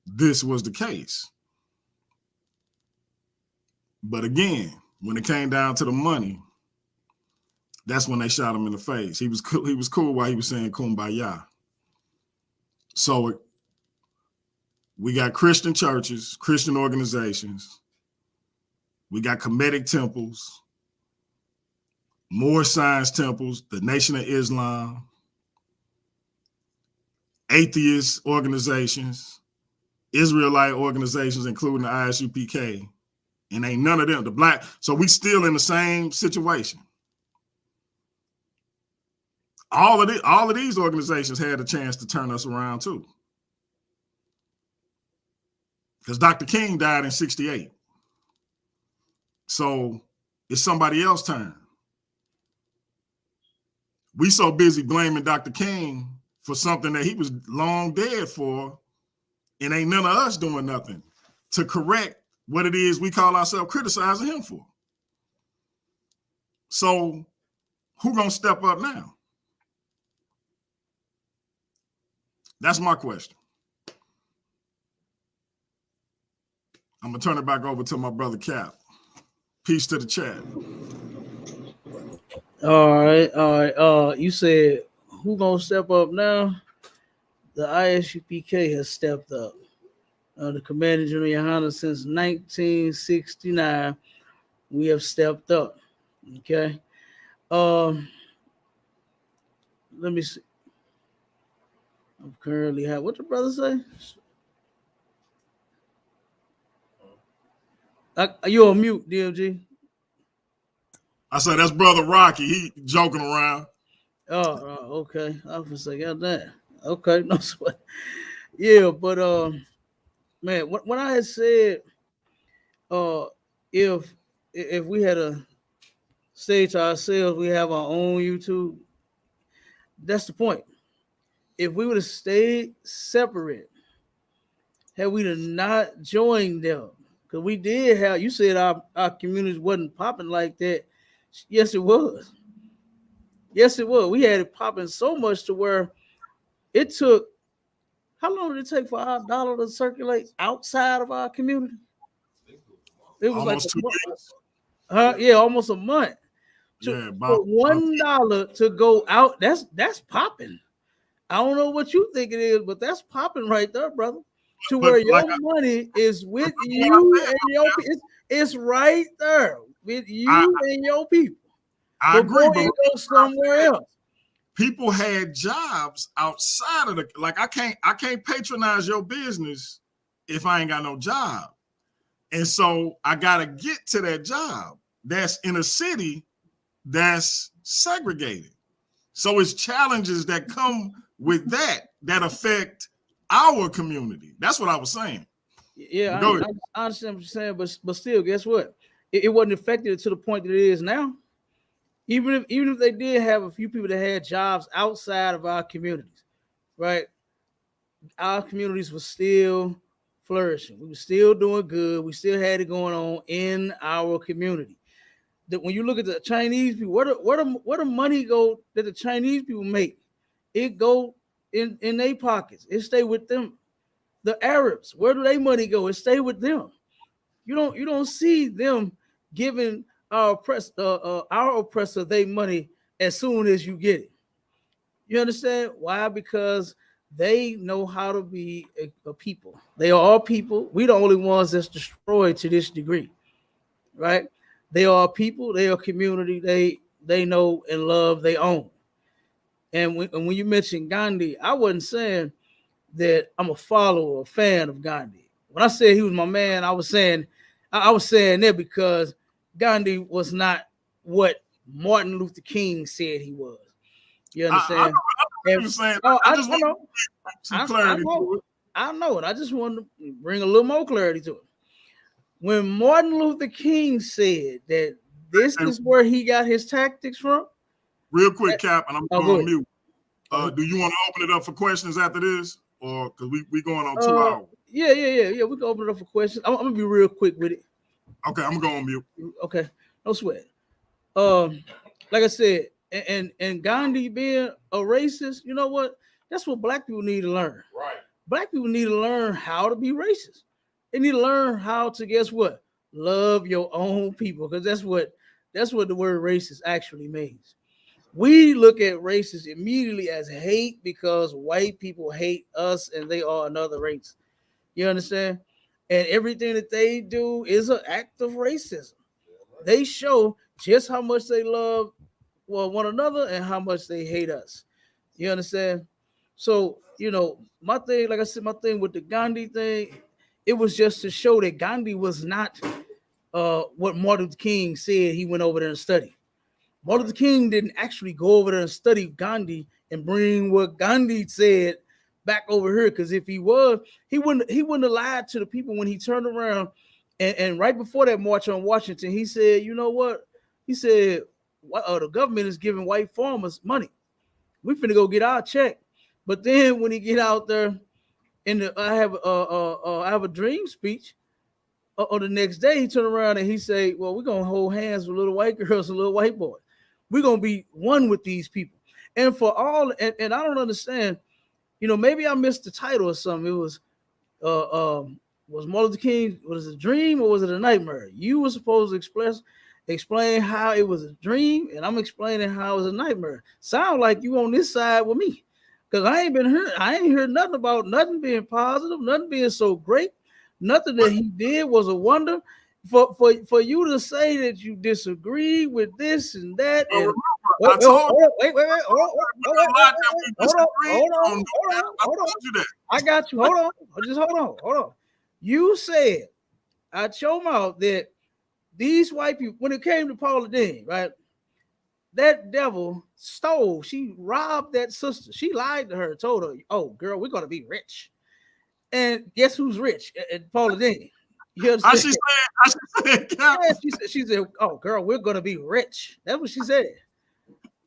S1: this was the case. But again, when it came down to the money, that's when they shot him in the face. He was cool while he was saying kumbaya. So we got Christian churches, Christian organizations. We got Kemetic temples, more science temples, the Nation of Islam, atheist organizations, Israelite organizations, including the ISUPK, and ain't none of them the black. So we still in the same situation. All of these organizations had a chance to turn us around too, because Dr. King died in 1968. So it's somebody else's turn. We so busy blaming Dr. King for something that he was long dead for, and ain't none of us doing nothing to correct what it is we call ourselves criticizing him for. So who gonna step up now? That's my question. I'm gonna turn it back over to my brother Cap. Peace to the chat.
S2: All right. You said who gonna step up now? The ISUPK has stepped up. The Commander General Yohana, since 1969, we have stepped up. Okay. let me see. I'm currently have what the brother say? You on mute, DMG?
S1: I said that's brother Rocky. He joking around.
S2: Okay. I was say, got that. Okay, no sweat. Yeah, but man, when I had said, uh, if we had a say to ourselves, we have our own YouTube. That's the point. If we would have stayed separate, had we not joined them, because we did have, you said our communities wasn't popping like that. Yes, it was. Yes, it was. We had it popping so much to where it took, how long did it take for our dollar to circulate outside of our community? It was
S1: Almost
S2: like
S1: 2 weeks.
S2: Yeah, almost a month.
S1: Yeah,
S2: For $1 to go out, that's popping. I don't know what you think it is, but that's popping right there, brother. To where your money is with you and your people. It's right there with you and your people.
S1: I agree, but
S2: it goes somewhere else.
S1: People had jobs outside of I can't patronize your business if I ain't got no job. And so I gotta get to that job that's in a city that's segregated. So it's challenges that come with that affect our community. That's what I was saying.
S2: Yeah, I understand what you're saying, but still, guess what? It wasn't affected to the point that it is now. Even if they did have a few people that had jobs outside of our communities, right? Our communities were still flourishing. We were still doing good. We still had it going on in our community. That when you look at the Chinese people, where the money go that the Chinese people make, it go in their pockets. It stay with them. The Arabs, where do their money go? It stay with them. You don't see them giving our oppressor their money as soon as you get it. You understand why? Because they know how to be a people. They are all people. We the only ones that's destroyed to this degree, right? They are people. They are community. They know and love their own. And when you mentioned Gandhi, I wasn't saying that I'm a follower, a fan of Gandhi. When I said he was my man, I was saying that because Gandhi was not what Martin Luther King said he was. You understand? I know. Some clarity to it. I know it. I just wanted to bring a little more clarity to it. When Martin Luther King said that this is where he got his tactics from.
S1: Real quick, Cap, and I'm going on mute. Do you want to open it up for questions after this? Or because we going on 2 hours?
S2: Yeah. We can open it up for questions. I'm gonna be real quick with it.
S1: Okay, I'm going on mute.
S2: Okay, no sweat. Like I said, and Gandhi being a racist, you know what? That's what black people need to learn.
S3: Right.
S2: Black people need to learn how to be racist. They need to learn how to, guess what? Love your own people, because that's what the word racist actually means. We look at racist immediately as hate because white people hate us and they are another race. You understand? And everything that they do is an act of racism. They show just how much they love one another and how much they hate us. You understand? So, my thing, like I said, my thing with the Gandhi thing, it was just to show that Gandhi was not what Martin Luther King said he went over there and studied. Martin Luther King didn't actually go over there and study Gandhi and bring what Gandhi said back over here. Because if he was, he wouldn't have lied to the people when he turned around and right before that march on Washington, he said, you know what? He said, the government is giving white farmers money. We finna go get our check. But then when he get out there I have a dream speech, on the next day he turned around and he said, well, we're gonna hold hands with little white girls and little white boys. We're gonna be one with these people. And for all, and I don't understand, maybe I missed the title or something. It was Martin Luther King, was it a dream or was it a nightmare? You were supposed to explain how it was a dream, and I'm explaining how it was a nightmare. Sound like you on this side with me. Because I ain't heard nothing about nothing being positive, nothing being so great, nothing that he did was a wonder. For you to say that you disagree with this and that, and
S1: I told you.
S2: Wait, hold on.
S1: You that.
S2: I got you. Hold on. Just hold on. You said out your mouth that these white people, when it came to Paula Dean, right? That devil stole. She robbed that sister. She lied to her, told her, "Oh, girl, we're gonna be rich." And guess who's rich? And Paula Dean. You understand?
S1: How she said,
S2: Yeah, she said, "Oh, girl, we're gonna be rich." That's what she said.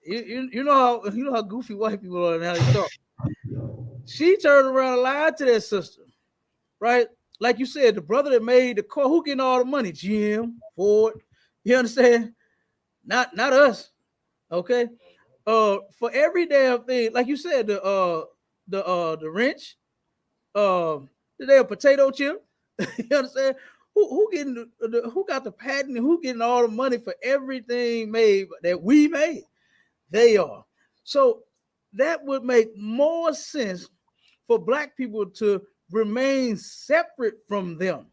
S2: You know how goofy white people are and how they talk. She turned around and lied to that sister, right? Like you said, the brother that made the car, who getting all the money? Jim Ford. You understand? Not us. Okay. For every damn thing, like you said, the wrench, the damn potato chip. You understand? Who getting who got the patent and who getting all the money for everything made that we made? They are. So that would make more sense for black people to remain separate from them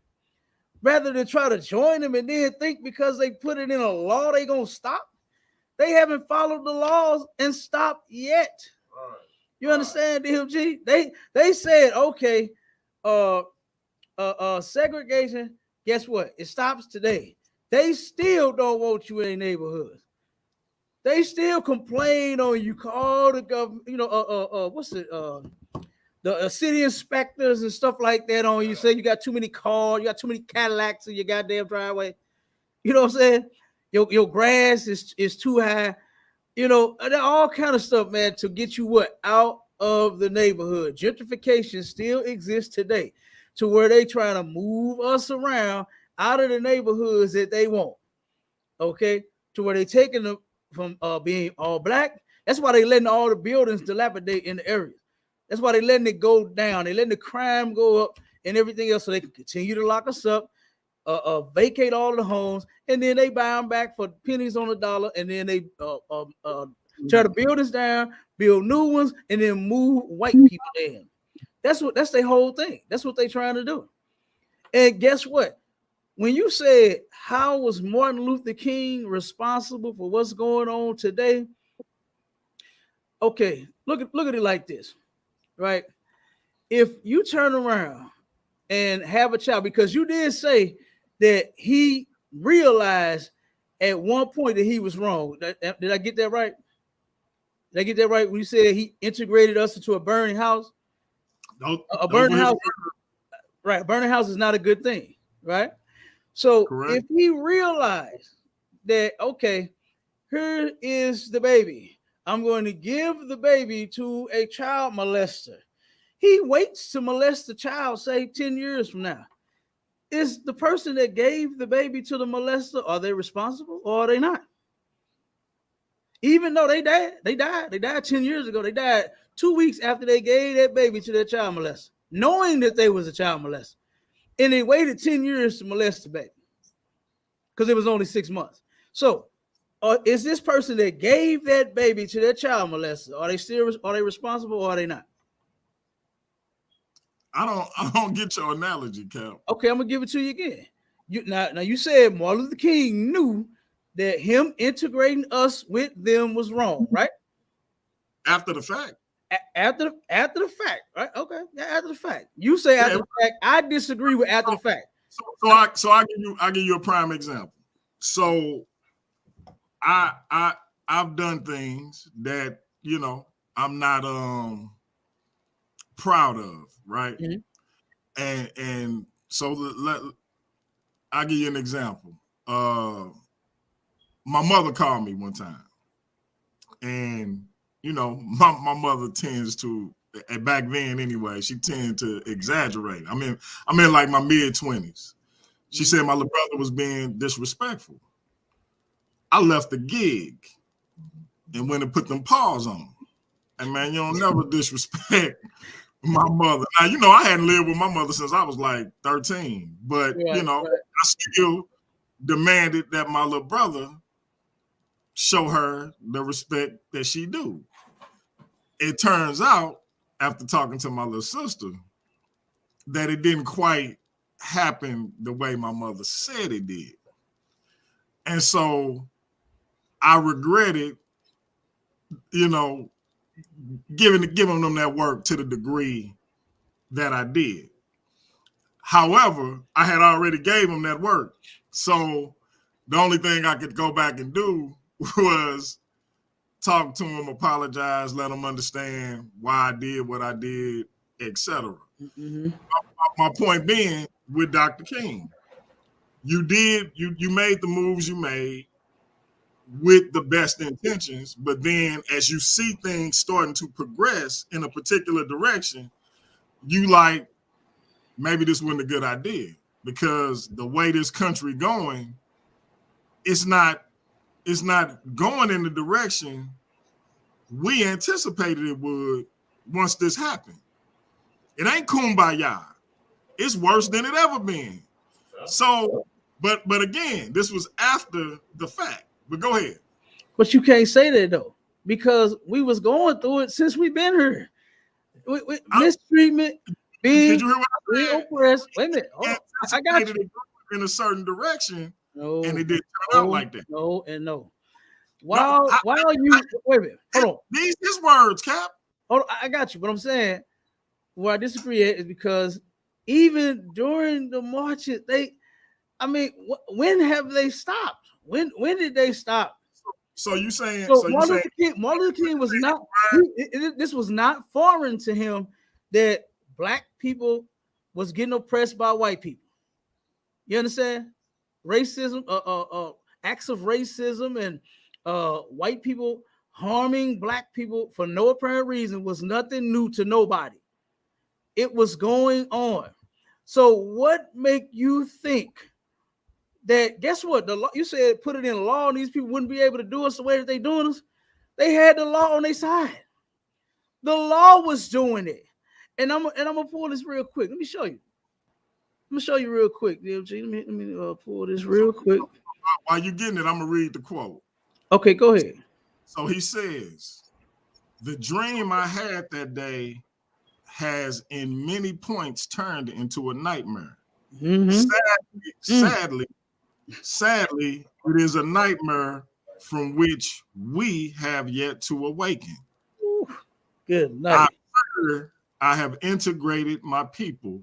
S2: rather than try to join them and then think because they put it in a law they gonna stop. They haven't followed the laws and stopped yet. You understand, DMG? They said, okay, segregation, guess what? It stops today. They still don't want you in their neighborhoods. They still complain on you. Call the government, what's it? The city inspectors and stuff like that on you. Say you got too many cars, you got too many Cadillacs in your goddamn driveway. You know what I'm saying? Your grass is too high. You know, all kind of stuff, man, to get you what? Out of the neighborhood. Gentrification still exists today to where they trying to move us around out of the neighborhoods that they want. Okay? To where they taking them from being all black. That's why they letting all the buildings dilapidate in the areas. That's why they letting it go down. They letting the crime go up and everything else so they can continue to lock us up, vacate all the homes, and then they buy them back for pennies on the dollar, and then they try to build us down, build new ones, and then move white people in. That's their whole thing. That's what they're trying to do. And guess what? When you said how was Martin Luther King responsible for what's going on today? Okay, look at it like this, right? If you turn around and have a child, because you did say that he realized at one point that he was wrong. Did I get that right? Did I get that right when you said he integrated us into a burning house? A burning house, right? A burning house is not a good thing, right? So correct. If he realized that, okay, here is the baby, I'm going to give the baby to a child molester. He waits to molest the child, say 10 years from now. Is the person that gave the baby to the molester, are they responsible or are they not? Even though they died 10 years ago. They died 2 weeks after they gave that baby to their child molester, knowing that they was a child molester. And they waited 10 years to molest the baby because it was only 6 months. So is this person that gave that baby to their child molester, are they responsible or are they not?
S1: I don't get your analogy, Cap.
S2: Okay, I'm gonna give it to you again. Now you said Martin Luther King knew that him integrating us with them was wrong, right? After the fact. After the fact, right? Okay, yeah, after the fact. You say after the fact. I disagree with after the fact.
S1: So I give you a prime example. So I've done things that I'm not proud of, right? Mm-hmm. And so I'll give you an example. My mother called me one time, and my mother tends to, back then anyway, she tended to exaggerate. I'm in like my mid-20s. She said my little brother was being disrespectful. I left the gig and went and put them paws on him. And man, you don't never disrespect my mother. Now, I hadn't lived with my mother since I was like 13, but I still demanded that my little brother show her the respect that she do. It turns out, after talking to my little sister, that it didn't quite happen the way my mother said it did. And so I regretted you know, giving them that work to the degree that I did. However, I had already gave them that work. So the only thing I could go back and do was talk to them, apologize, let them understand why I did what I did, etc.
S2: Mm-hmm.
S1: My point being, with Dr. King, you made the moves you made with the best intentions, but then as you see things starting to progress in a particular direction, you like, maybe this wasn't a good idea, because the way this country going, it's not going in the direction we anticipated it would once this happened. It ain't kumbaya. It's worse than it ever been. So, but again, this was after the fact. But go ahead.
S2: But you can't say that though, because we was going through it since we've been here. Mistreatment, being
S1: Did you hear what I said?
S2: oppressed. Wait a minute. Oh, I got you.
S1: In a certain direction,
S2: no,
S1: and it didn't turn out like that.
S2: No, and no. While you wait a minute, hold on.
S1: These his words, Cap.
S2: Hold on, I got you. But I'm saying where I disagree at is because even during the marches, when have they stopped? When did they stop?
S1: So you saying?
S2: Martin Luther King was not. This was not foreign to him that black people was getting oppressed by white people. You understand? Racism, acts of racism, and white people harming black people for no apparent reason was nothing new to nobody. It was going on. So what make you think that, guess what? The law, you said put it in law and these people wouldn't be able to do us the way that they doing us. They had the law on their side. The law was doing it. And I'm gonna pull this real quick. Let me show you. I'm gonna show you real quick, DLG. Let me pull this real quick.
S1: While you're getting it, I'm gonna read the quote.
S2: Okay, go ahead.
S1: So he says, "The dream I had that day has in many points turned into a nightmare.
S2: Mm-hmm.
S1: Sadly, it is a nightmare from which we have yet to awaken.
S2: Ooh, good night.
S1: I have integrated my people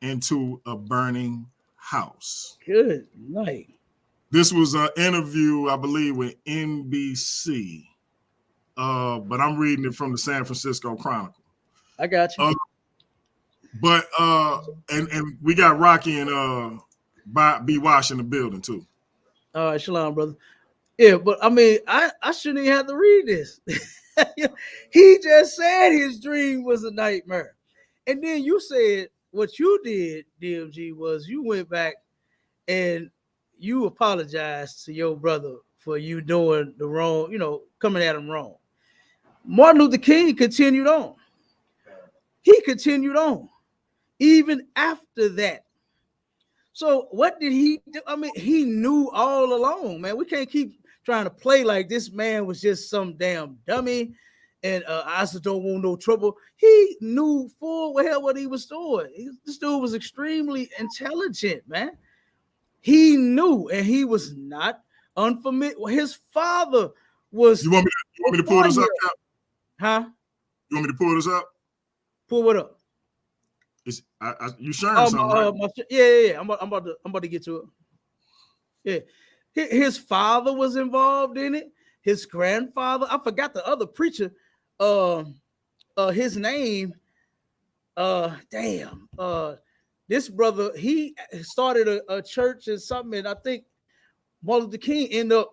S1: into a burning house."
S2: Good night.
S1: This was an interview, I believe, with NBC, but I'm reading it from the San Francisco Chronicle.
S2: I got you.
S1: And we got Rocky and B. Wash in the building too.
S2: All right, shalom, brother. Yeah, but I mean, I shouldn't even have to read this. He just said his dream was a nightmare. And then you said what you did, DMG, was you went back and you apologized to your brother for you doing the wrong, coming at him wrong. Martin Luther King continued on. He continued on even after that. So what did he do? I mean, he knew all along, man. We can't keep trying to play like this man was just some damn dummy and I just don't want no trouble. He knew full well what he was doing. This dude was extremely intelligent, man. He knew, and he was not unfamiliar. His father was.
S1: You want me to pull this up?
S2: Huh?
S1: You want me to pull this up?
S2: Pull what up?
S1: You sharing something? Right?
S2: Yeah. I'm about to get to it. Yeah, his father was involved in it. His grandfather. I forgot the other preacher. His name. This brother, he started a church and something, and I think Martin Luther King ended up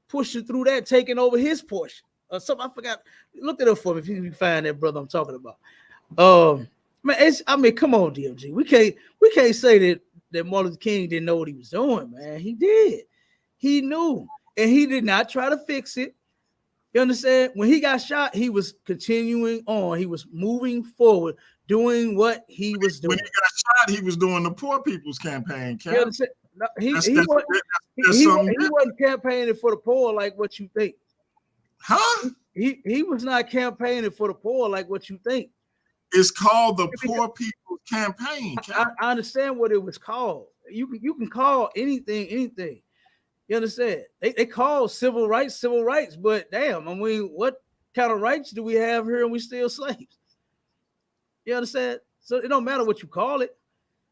S2: pushing through that, taking over his portion. Something I forgot. Look it up for me if you can find that brother I'm talking about. Man, come on, DMG. We can't say that Martin Luther King didn't know what he was doing, man. He did. He knew, and he did not try to fix it. You understand? When he got shot, he was continuing on. He was moving forward, doing what he was doing.
S1: When he got shot, he was doing the poor people's campaign.
S2: You understand? No, he wasn't campaigning for the poor like what you think.
S1: Huh?
S2: He was not campaigning for the poor like what you think.
S1: It's called the Poor People's Campaign.
S2: I understand what it was called. You can call anything. You understand? They call civil rights, but damn, I mean, what kind of rights do we have here and we still slaves? You understand? So it don't matter what you call it.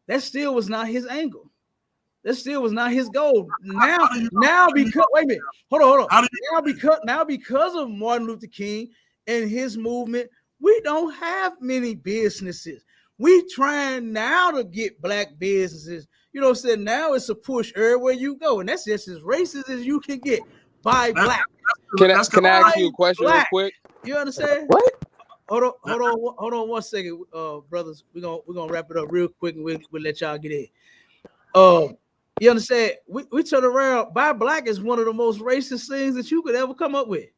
S2: That still was not his angle. That still was not his goal. Now because wait a minute, hold on. Now because of Martin Luther King and his movement, we don't have many businesses. We trying now to get black businesses. You know what I'm saying? Now it's a push everywhere you go, and that's just as racist as you can get. Buy black.
S5: Can I ask you a question real quick?
S2: You understand?
S5: What?
S2: Hold on 1 second, brothers. We're gonna wrap it up real quick and we'll let y'all get in. You understand? We turn around. Buy black is one of the most racist things that you could ever come up with.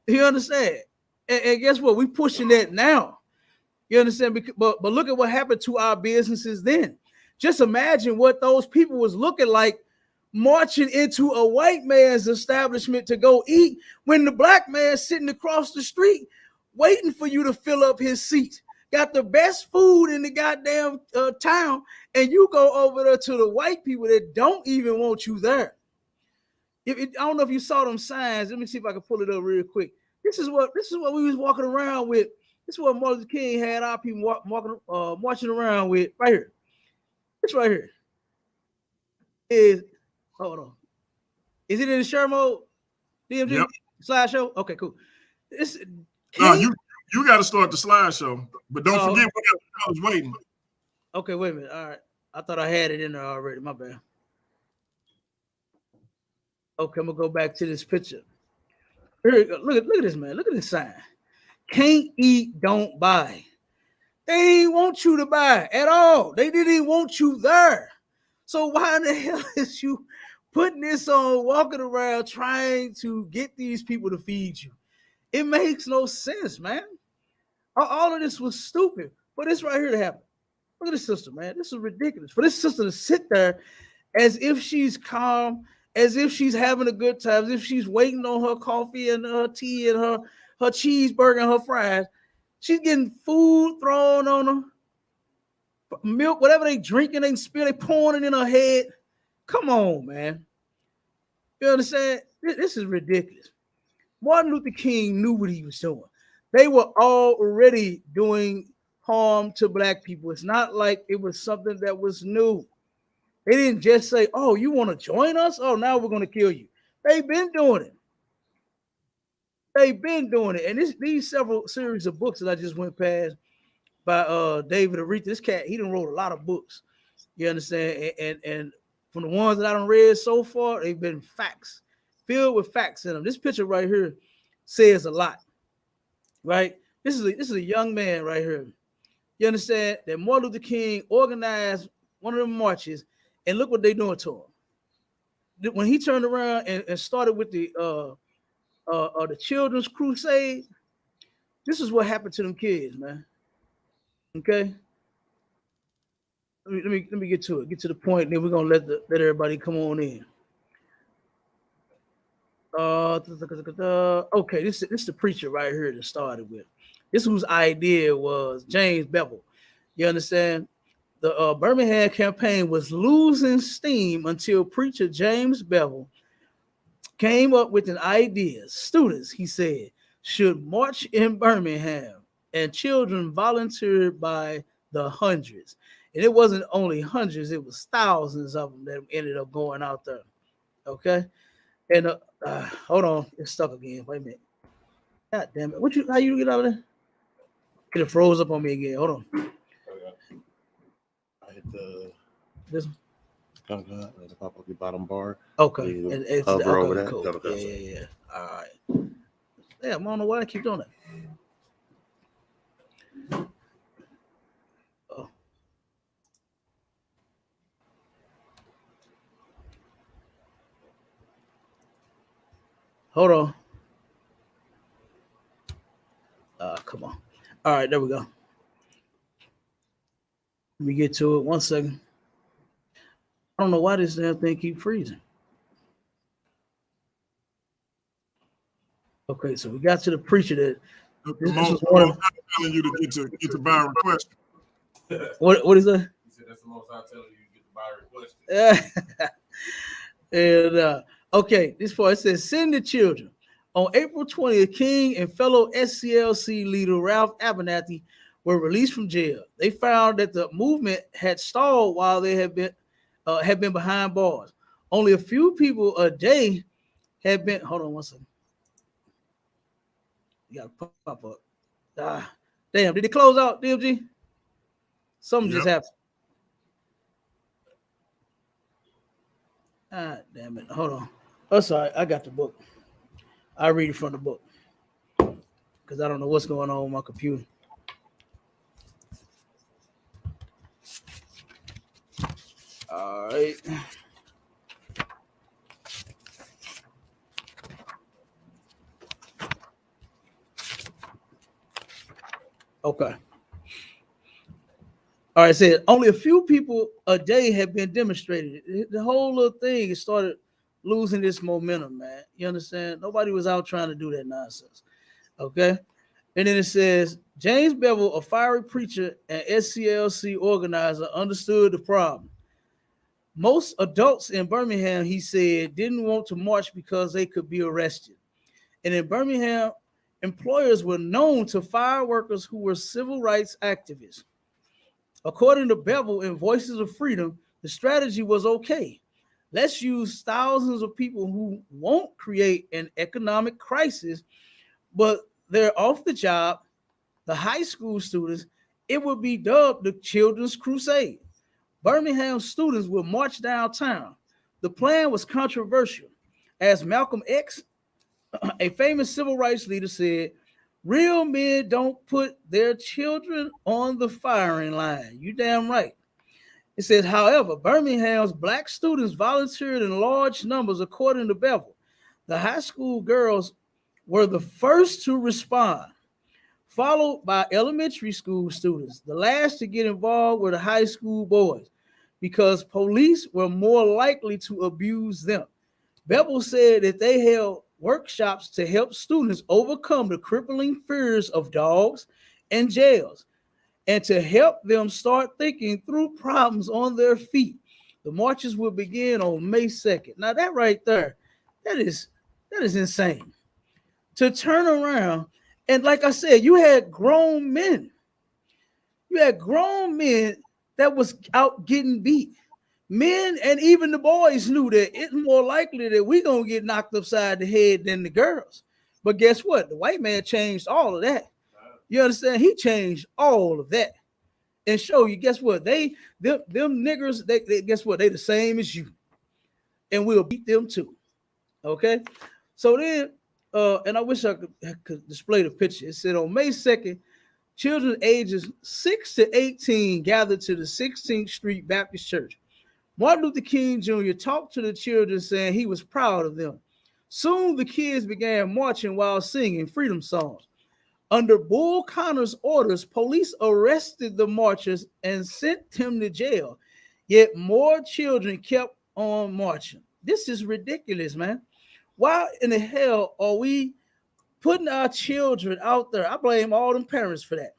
S2: You understand? And guess what? We pushing that now. You understand? But look at what happened to our businesses then. Just imagine what those people was looking like marching into a white man's establishment to go eat when the black man sitting across the street waiting for you to fill up his seat. Got the best food in the goddamn town, and you go over there to the white people that don't even want you there. I don't know if you saw them signs. Let me see if I can pull it up real quick. This is what we was walking around with. This is what Martin Luther King had our people marching around with right here. This right here is, hold on. Is it in the share mode? DMG
S1: Yep.
S2: slideshow? Okay, cool.
S1: You got to start the slideshow, but don't forget we got the brothers waiting.
S2: Okay, wait a minute. All right, I thought I had it in there already. My bad. Okay, I'm gonna go back to this picture. Here you go. Look at this, man. Look at this sign. Can't eat, don't buy. They didn't want you to buy at all. They didn't want you there. So why in the hell is you putting this on, walking around trying to get these people to feed you? It makes no sense, man. All of this was stupid. But this right here to happen. Look at this sister, man. This is ridiculous. For this sister to sit there as if she's calm, as if she's having a good time, as if she's waiting on her coffee and her tea and her cheeseburger and her fries. She's getting food thrown on her, milk, whatever they drinking, they spill, they pouring it in her head. Come on, man. You understand? This is ridiculous. Martin Luther King knew what he was doing. They were already doing harm to black people. It's not like it was something that was new. They didn't just say, oh, you want to join us? Oh, now we're going to kill you. They've been doing it. They've been doing it. And these several series of books that I just went past by David Aretha, this cat, he done wrote a lot of books. You understand? And from the ones that I done read so far, they've been facts, filled with facts in them. This picture right here says a lot, right? This is a young man right here. You understand that Martin Luther King organized one of the marches, and look what they doing to him. When he turned around and started with the Children's Crusade, this is what happened to them kids, man. Okay. Let me get to it. Get to the point, and then we're gonna let everybody come on in. Okay, this is the preacher right here that started with. This whose idea was James Bevel. You understand? The Birmingham campaign was losing steam until preacher James Bevel came up with an idea. Students, he said, should march in Birmingham, and children volunteered by the hundreds. And it wasn't only hundreds, it was thousands of them that ended up going out there. Okay. And hold on, it's stuck again. Wait a minute. God damn it. How you get out of there? It froze up on me again. Hold on.
S6: I hit
S2: this one.
S6: The pop up the bottom bar.
S2: Okay.
S6: It's hover over that.
S2: Cool. Yeah. All right. Yeah, I don't know why I keep doing that. Oh. Hold on. Come on. All right, there we go. Let me get to it. 1 second. I don't know why this damn thing keep freezing. Okay, so we got to the preacher that this was one of
S1: telling you to get to buy a request.
S2: What is that?
S3: He said that's the most I'm telling you to get the buy request.
S2: And okay, this part it says, send the children. On April 20th, King and fellow SCLC leader Ralph Abernathy were released from jail. They found that the movement had stalled while they had been behind bars. Only a few people a day had been. Hold on one second. You gotta pop up. Damn, did it close out, DMG? Something just happened. Damn it. Hold on. Oh, sorry. I got the book. I read it from the book because I don't know what's going on with my computer. All right. Okay. All right, it said only a few people a day have been demonstrated. The whole little thing started losing this momentum, man. You understand? Nobody was out trying to do that nonsense. Okay. And then it says James Bevel, a fiery preacher and SCLC organizer, understood the problem. Most adults in Birmingham, he said, didn't want to march because they could be arrested. And in Birmingham, employers were known to fire workers who were civil rights activists. According to Bevel in Voices of Freedom, the strategy was okay. Let's use thousands of people who won't create an economic crisis, but they're off the job, the high school students. It would be dubbed the Children's Crusade. Birmingham students will march downtown. The plan was controversial. As Malcolm X, a famous civil rights leader, said, real men don't put their children on the firing line. You damn right. It says, however, Birmingham's black students volunteered in large numbers, according to Bevel. The high school girls were the first to respond, followed by elementary school students. The last to get involved were the high school boys, because police were more likely to abuse them. Bevel said that they held workshops to help students overcome the crippling fears of dogs and jails, and to help them start thinking through problems on their feet. The marches will begin on May 2nd. Now that right there, that is insane. To turn around, and like I said, you had grown men. You had grown men that was out getting beat. Men and even the boys knew that it's more likely that we're going to get knocked upside the head than the girls. But guess what? The white man changed all of that. You understand? He changed all of that and show you, guess what? Them niggers, they guess what? They the same as you. And we'll beat them too. Okay? So then, and I wish I could display the picture. It said on May 2nd, children ages 6 to 18 gathered to the 16th Street Baptist Church. Martin Luther King Jr. talked to the children, saying he was proud of them. Soon the kids began marching while singing freedom songs. Under Bull Connor's orders, police arrested the marchers and sent them to jail. Yet more children kept on marching. This is ridiculous, man. Why in the hell are we putting our children out there? I blame all them parents for that.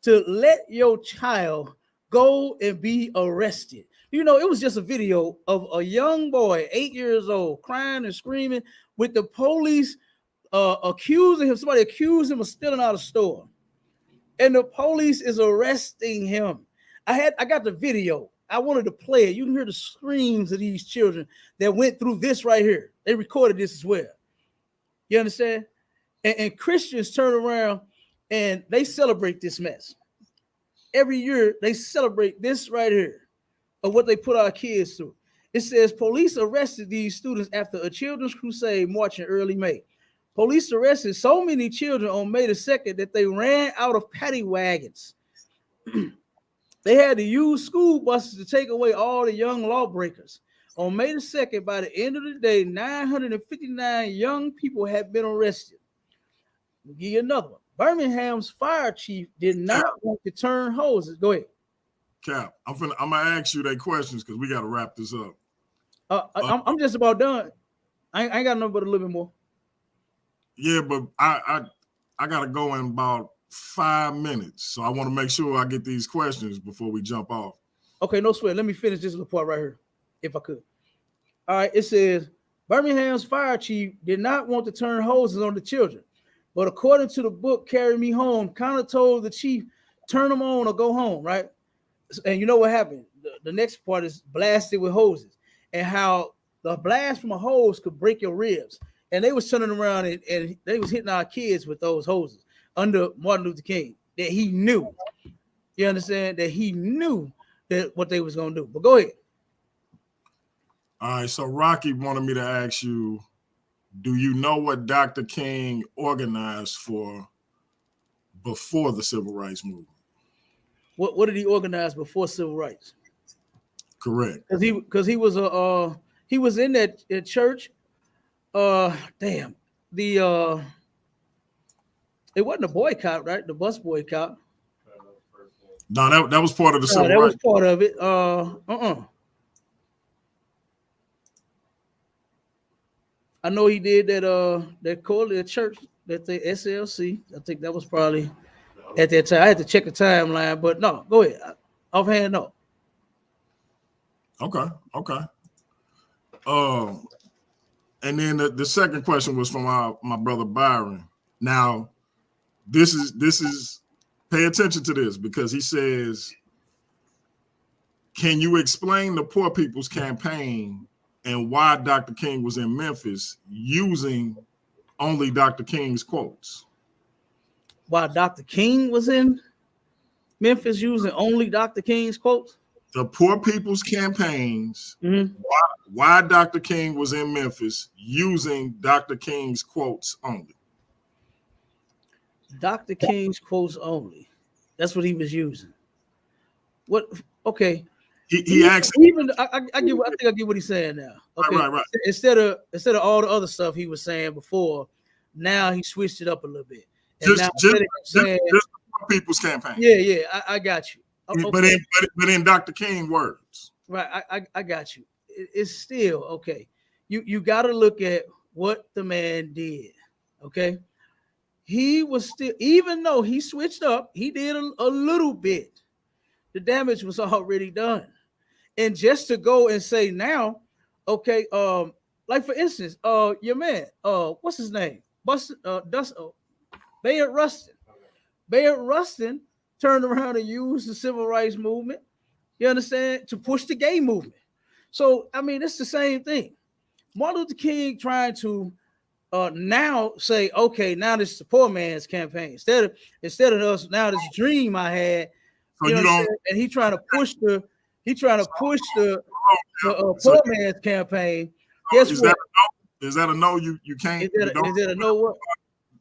S2: To let your child go and be arrested. You know, it was just a video of a young boy, 8 years old, crying and screaming with the police accusing him. Somebody accused him of stealing out of a store. And the police is arresting him. I got the video. I wanted to play it. You can hear the screams of these children that went through this right here. They recorded this as well. You understand? And Christians turn around and they celebrate this mess. Every year they celebrate this right here of what they put our kids through. It says police arrested these students after a children's crusade march in early May. Police arrested so many children on May the 2nd that they ran out of paddy wagons. They had to use school buses to take away all the young lawbreakers. On May the 2nd, by the end of the day, 959 young people had been arrested. I'll give you another one. Birmingham's fire chief did not want to turn hoses. Go ahead.
S1: Cap, I'm gonna ask you that questions because we got to wrap this up.
S2: I'm just about done. I ain't got nothing but a little bit more.
S1: Yeah, but I gotta go in about 5 minutes, so I want to make sure I get these questions before we jump off.
S2: Okay, no sweat. Let me finish this little part right here, if I could. All right, it says Birmingham's fire chief did not want to turn hoses on the children, but according to the book Carry Me Home, kind of told the chief, turn them on or go home, right? And you know what happened? The next part is blasted with hoses, and how the blast from a hose could break your ribs. And they was turning around and they was hitting our kids with those hoses under Martin Luther King, that he knew. You understand? That he knew that what they was going to do. But go ahead.
S1: All right, so Rocky wanted me to ask you, do you know what Dr. King organized for before the Civil Rights Movement?
S2: What did he organize before civil rights?
S1: Correct.
S2: Because he was in that church. It wasn't a boycott, right? The bus boycott.
S1: No, that was part of the civil rights.
S2: That was part of it. I know he did that Coalition Church, that the SLC. I think that was probably at that time. I had to check the timeline, but no, go ahead. Offhand, no.
S1: Okay. And then the second question was from my brother Byron. Now, this is pay attention to this, because he says, can you explain the Poor People's Campaign and why Dr. King was in Memphis using only Dr. King's quotes?
S2: Why Dr. King was in Memphis using only Dr. King's quotes?
S1: The Poor People's Campaigns, why Dr. King was in Memphis using Dr. King's quotes only.
S2: Dr. King's quotes only. That's what he was using. What? Okay.
S1: He asked.
S2: Even I think I get what he's saying now. Okay.
S1: Right.
S2: Instead of all the other stuff he was saying before, now he switched it up a little bit. And
S1: just the Poor People's Campaign.
S2: Yeah. I got you. Okay.
S1: But in Dr. King words.
S2: Right. I got you. It's still okay. You got to look at what the man did. Okay. He was still, even though he switched up, he did a little bit. The damage was already done. And just to go and say now, okay, like for instance, your man, what's his name? Bayard Rustin. Bayard Rustin turned around and used the civil rights movement, you understand, to push the gay movement. So, I mean, it's the same thing. Martin Luther King trying to now say, okay, now this is the poor man's campaign. Instead of us, now this dream I had,
S1: so you don't,
S2: and he trying to push the poor man's campaign. Guess what?
S1: Is that a no? You can't.
S2: Is that a no? What?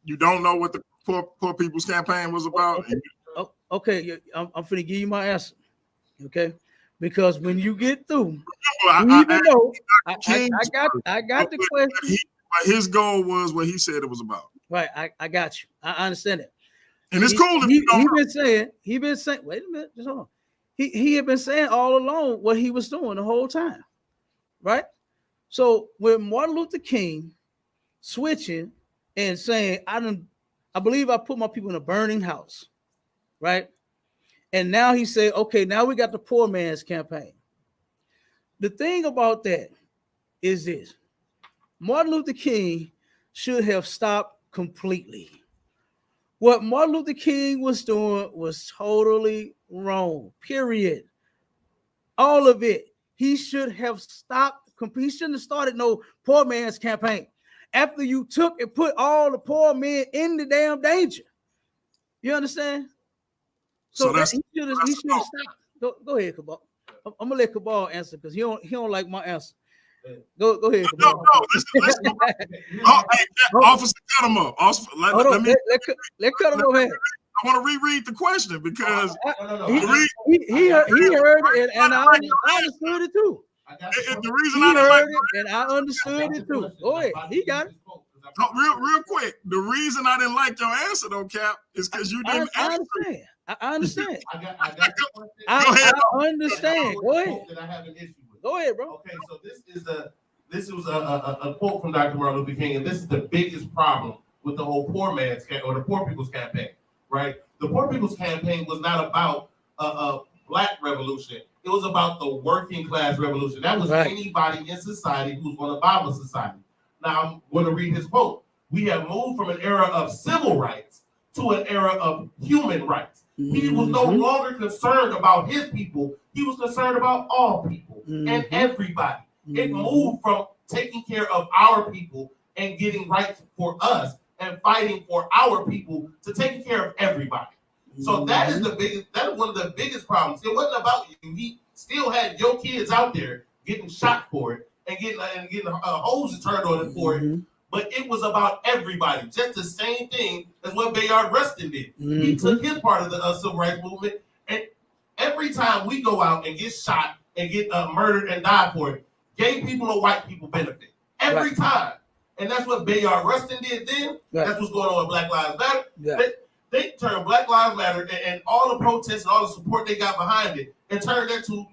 S1: You don't know what the Poor People's Campaign was about.
S2: Okay, I'm finna give you my answer. Okay, because when you get through, I got the question.
S1: His goal was what he said it was about.
S2: Right, I got you. I understand it.
S1: And it's cool.
S2: He been saying. Wait a minute, just hold on. He had been saying all along what he was doing the whole time, right? So with Martin Luther King switching and saying, I believe I put my people in a burning house, right? And now he said, okay, now we got the poor man's campaign. The thing about that is this: Martin Luther King should have stopped completely. What Martin Luther King was doing was totally wrong, period. All of it. He should have stopped. He shouldn't have started no poor man's campaign. After you took and put all the poor men in the damn danger. You understand? So he should have stopped. Go ahead, Cabal. I'm gonna let Cabal answer because he don't like my answer. Go ahead.
S1: No, listen. Officer, cut him up.
S2: Let cut him up here.
S1: I want to reread the question because
S2: he heard it and I understood it too.
S1: The reason I didn't like it,
S2: and I understood it too. Go ahead, he got it.
S1: Real quick. The reason I didn't like your answer though, Cap, is because you didn't.
S2: I understand.
S3: I
S2: understand. Go ahead.
S3: That I have an issue with.
S2: Go ahead, bro.
S3: Okay, so this was a quote from Dr. Martin Luther King, and this is the biggest problem with the whole poor man's or the Poor People's Campaign, right? The Poor People's Campaign was not about Black revolution. It was about the working class revolution. That was anybody in society who's going to Bible society. Now I'm going to read his quote. We have moved from an era of civil rights to an era of human rights. He was no longer concerned about his people. He was concerned about all people and everybody. It moved from taking care of our people and getting rights for us and fighting for our people to taking care of everybody. So that is one of the biggest problems. It wasn't about you. He still had your kids out there getting shot for it and getting hoses turned on it for it. But it was about everybody. Just the same thing as what Bayard Rustin did. He took his part of the civil rights movement. And every time we go out and get shot and get murdered and die for it, gay people or white people benefit. Every time. And that's what Bayard Rustin did then. That's what's going on with Black Lives Matter. They turned Black Lives Matter and all the protests and all the support they got behind it and turned that to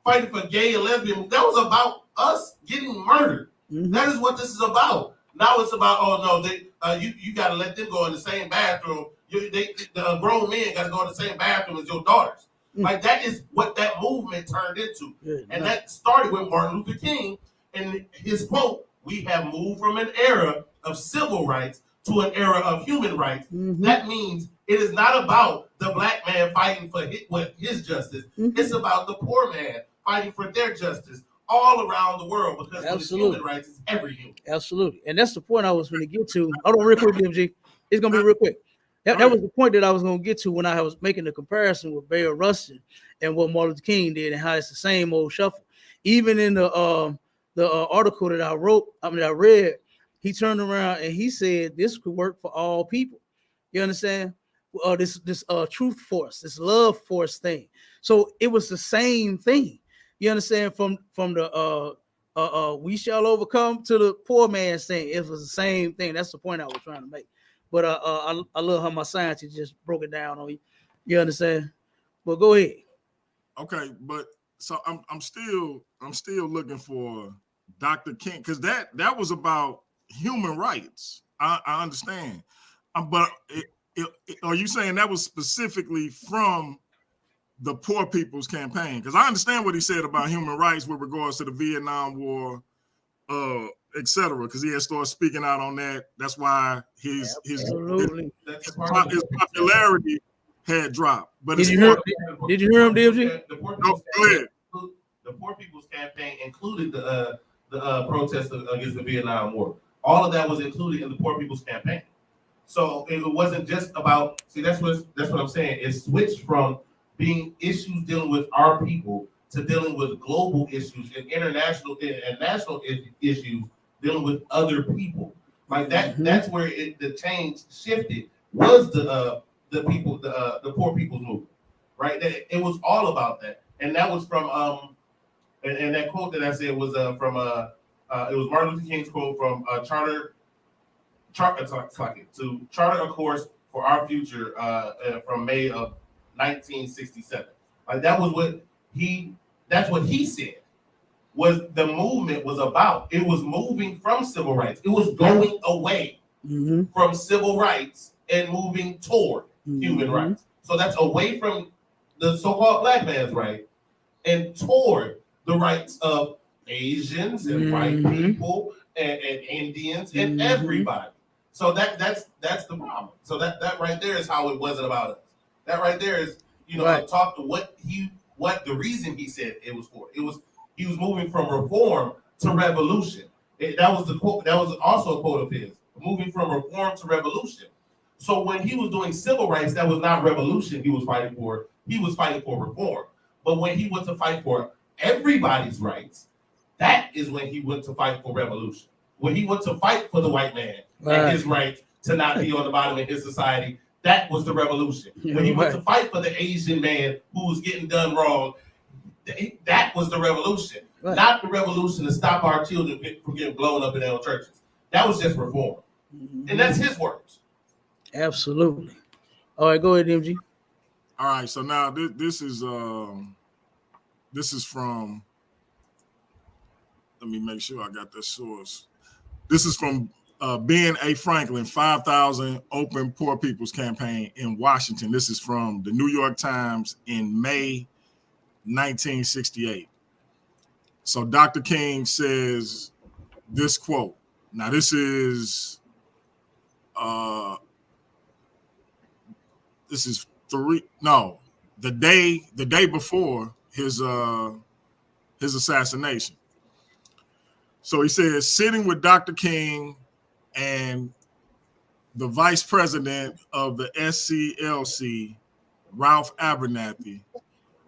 S3: fighting for gay and lesbian. That was about us getting murdered. That is what this is about. Now it's about, oh no, you got to let them go in the same bathroom. The grown men got to go in the same bathroom as your daughters. Like that is what that movement turned into. And that started with Martin Luther King and his quote, we have moved from an era of civil rights to an era of human rights. That means it is not about the black man fighting for his justice. It's about the poor man fighting for their justice all around the world because human rights is every human.
S2: Absolutely. And that's the point I was going to get to. Hold on real quick, DMG. It's going to be real quick. That was the point that I was going to get to when I was making the comparison with Bayard Rustin and what Martin Luther King did and how it's the same old shuffle. Even in the article that I read, he turned around and he said this could work for all people. You understand? This truth force, this love force thing. So it was the same thing. You understand? From the we shall overcome to the poor man's thing. It was the same thing. That's the point I was trying to make. But I love how my scientist just broke it down on you. You understand? Well, go ahead.
S1: Okay, but so I'm still looking for Dr. King because that was about human rights. I understand, but are you saying that was specifically from the Poor People's Campaign? Because I understand what he said about human rights with regards to the Vietnam War, etc. Because he had started speaking out on that. That's why his popularity had dropped. But
S2: did you hear him, DMG?
S3: The Poor People's Campaign included the protests against the Vietnam War. All of that was included in the Poor People's Campaign. So it wasn't just about. See, that's what I'm saying. It switched from being issues dealing with our people to dealing with global issues and international and national issues dealing with other people. Like that. That's where the change shifted. Was the Poor People's Movement, right? It was all about that, and that was from and that quote that I said was from it was Martin Luther King's quote from Charter a Course for Our Future from May of 1967. Like that was that's what he said was the movement was about. It was moving from civil rights. It was going away from civil rights and moving toward human rights. So that's away from the so-called black man's right and toward the rights of Asians and white people and Indians and everybody. So that's the problem. So that right there is how it wasn't about us. That right there is, talk to what the reason he said it was for. He was moving from reform to revolution. That was the quote. That was also a quote of his. Moving from reform to revolution. So when he was doing civil rights, that was not revolution he was fighting for. He was fighting for reform. But when he went to fight for everybody's rights, that is when he went to fight for revolution. When he went to fight for the white man and his right to not be on the bottom of his society, that was the revolution. When he went to fight for the Asian man who was getting done wrong, that was the revolution. Not the revolution to stop our children from getting blown up in their own churches. That was just reform. And that's his words.
S2: Absolutely. All right, go ahead, MG.
S1: All right, so now this is from. Let me make sure I got the source. This is from Ben A. Franklin, 5,000 Open Poor People's Campaign in Washington. This is from the New York Times in May 1968. So Dr. King says this quote. Now this is the day before his assassination. So he says, sitting with Dr. King and the vice president of the SCLC, Ralph Abernathy,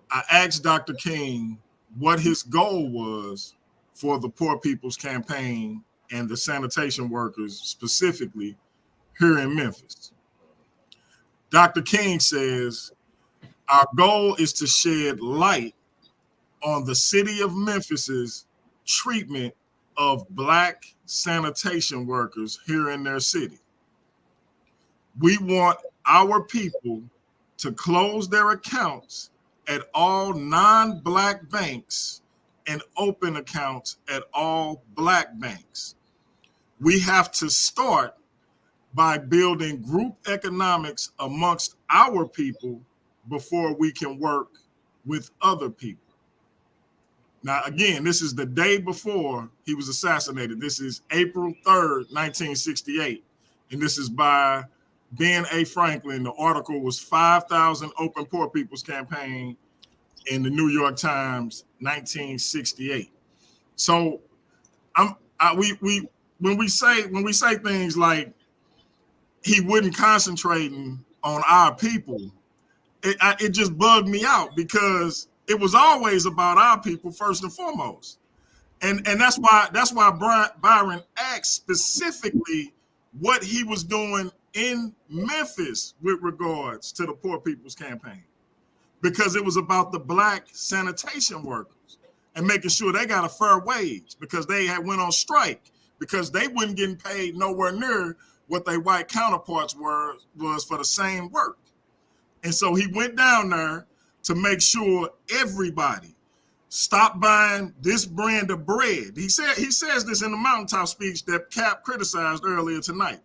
S1: I asked Dr. King what his goal was for the Poor People's Campaign and the sanitation workers specifically here in Memphis. Dr. King says, our goal is to shed light on the city of Memphis's treatment of Black sanitation workers here in their city. We want our people to close their accounts at all non-Black banks and open accounts at all Black banks. We have to start by building group economics amongst our people before we can work with other people. Now, again, this is the day before he was assassinated. This is April 3rd, 1968. And this is by Ben A. Franklin. The article was 5,000 Open Poor People's Campaign in the New York Times, 1968. So when we say things like he wasn't concentrating on our people, it just bugged me out because it was always about our people first and foremost. And that's why Byron asked specifically what he was doing in Memphis with regards to the Poor People's Campaign, because it was about the Black sanitation workers and making sure they got a fair wage, because they had went on strike because they weren't getting paid nowhere near what their white counterparts was for the same work. And so he went down there to make sure everybody stopped buying this brand of bread. He says this in the mountaintop speech that Cap criticized earlier tonight.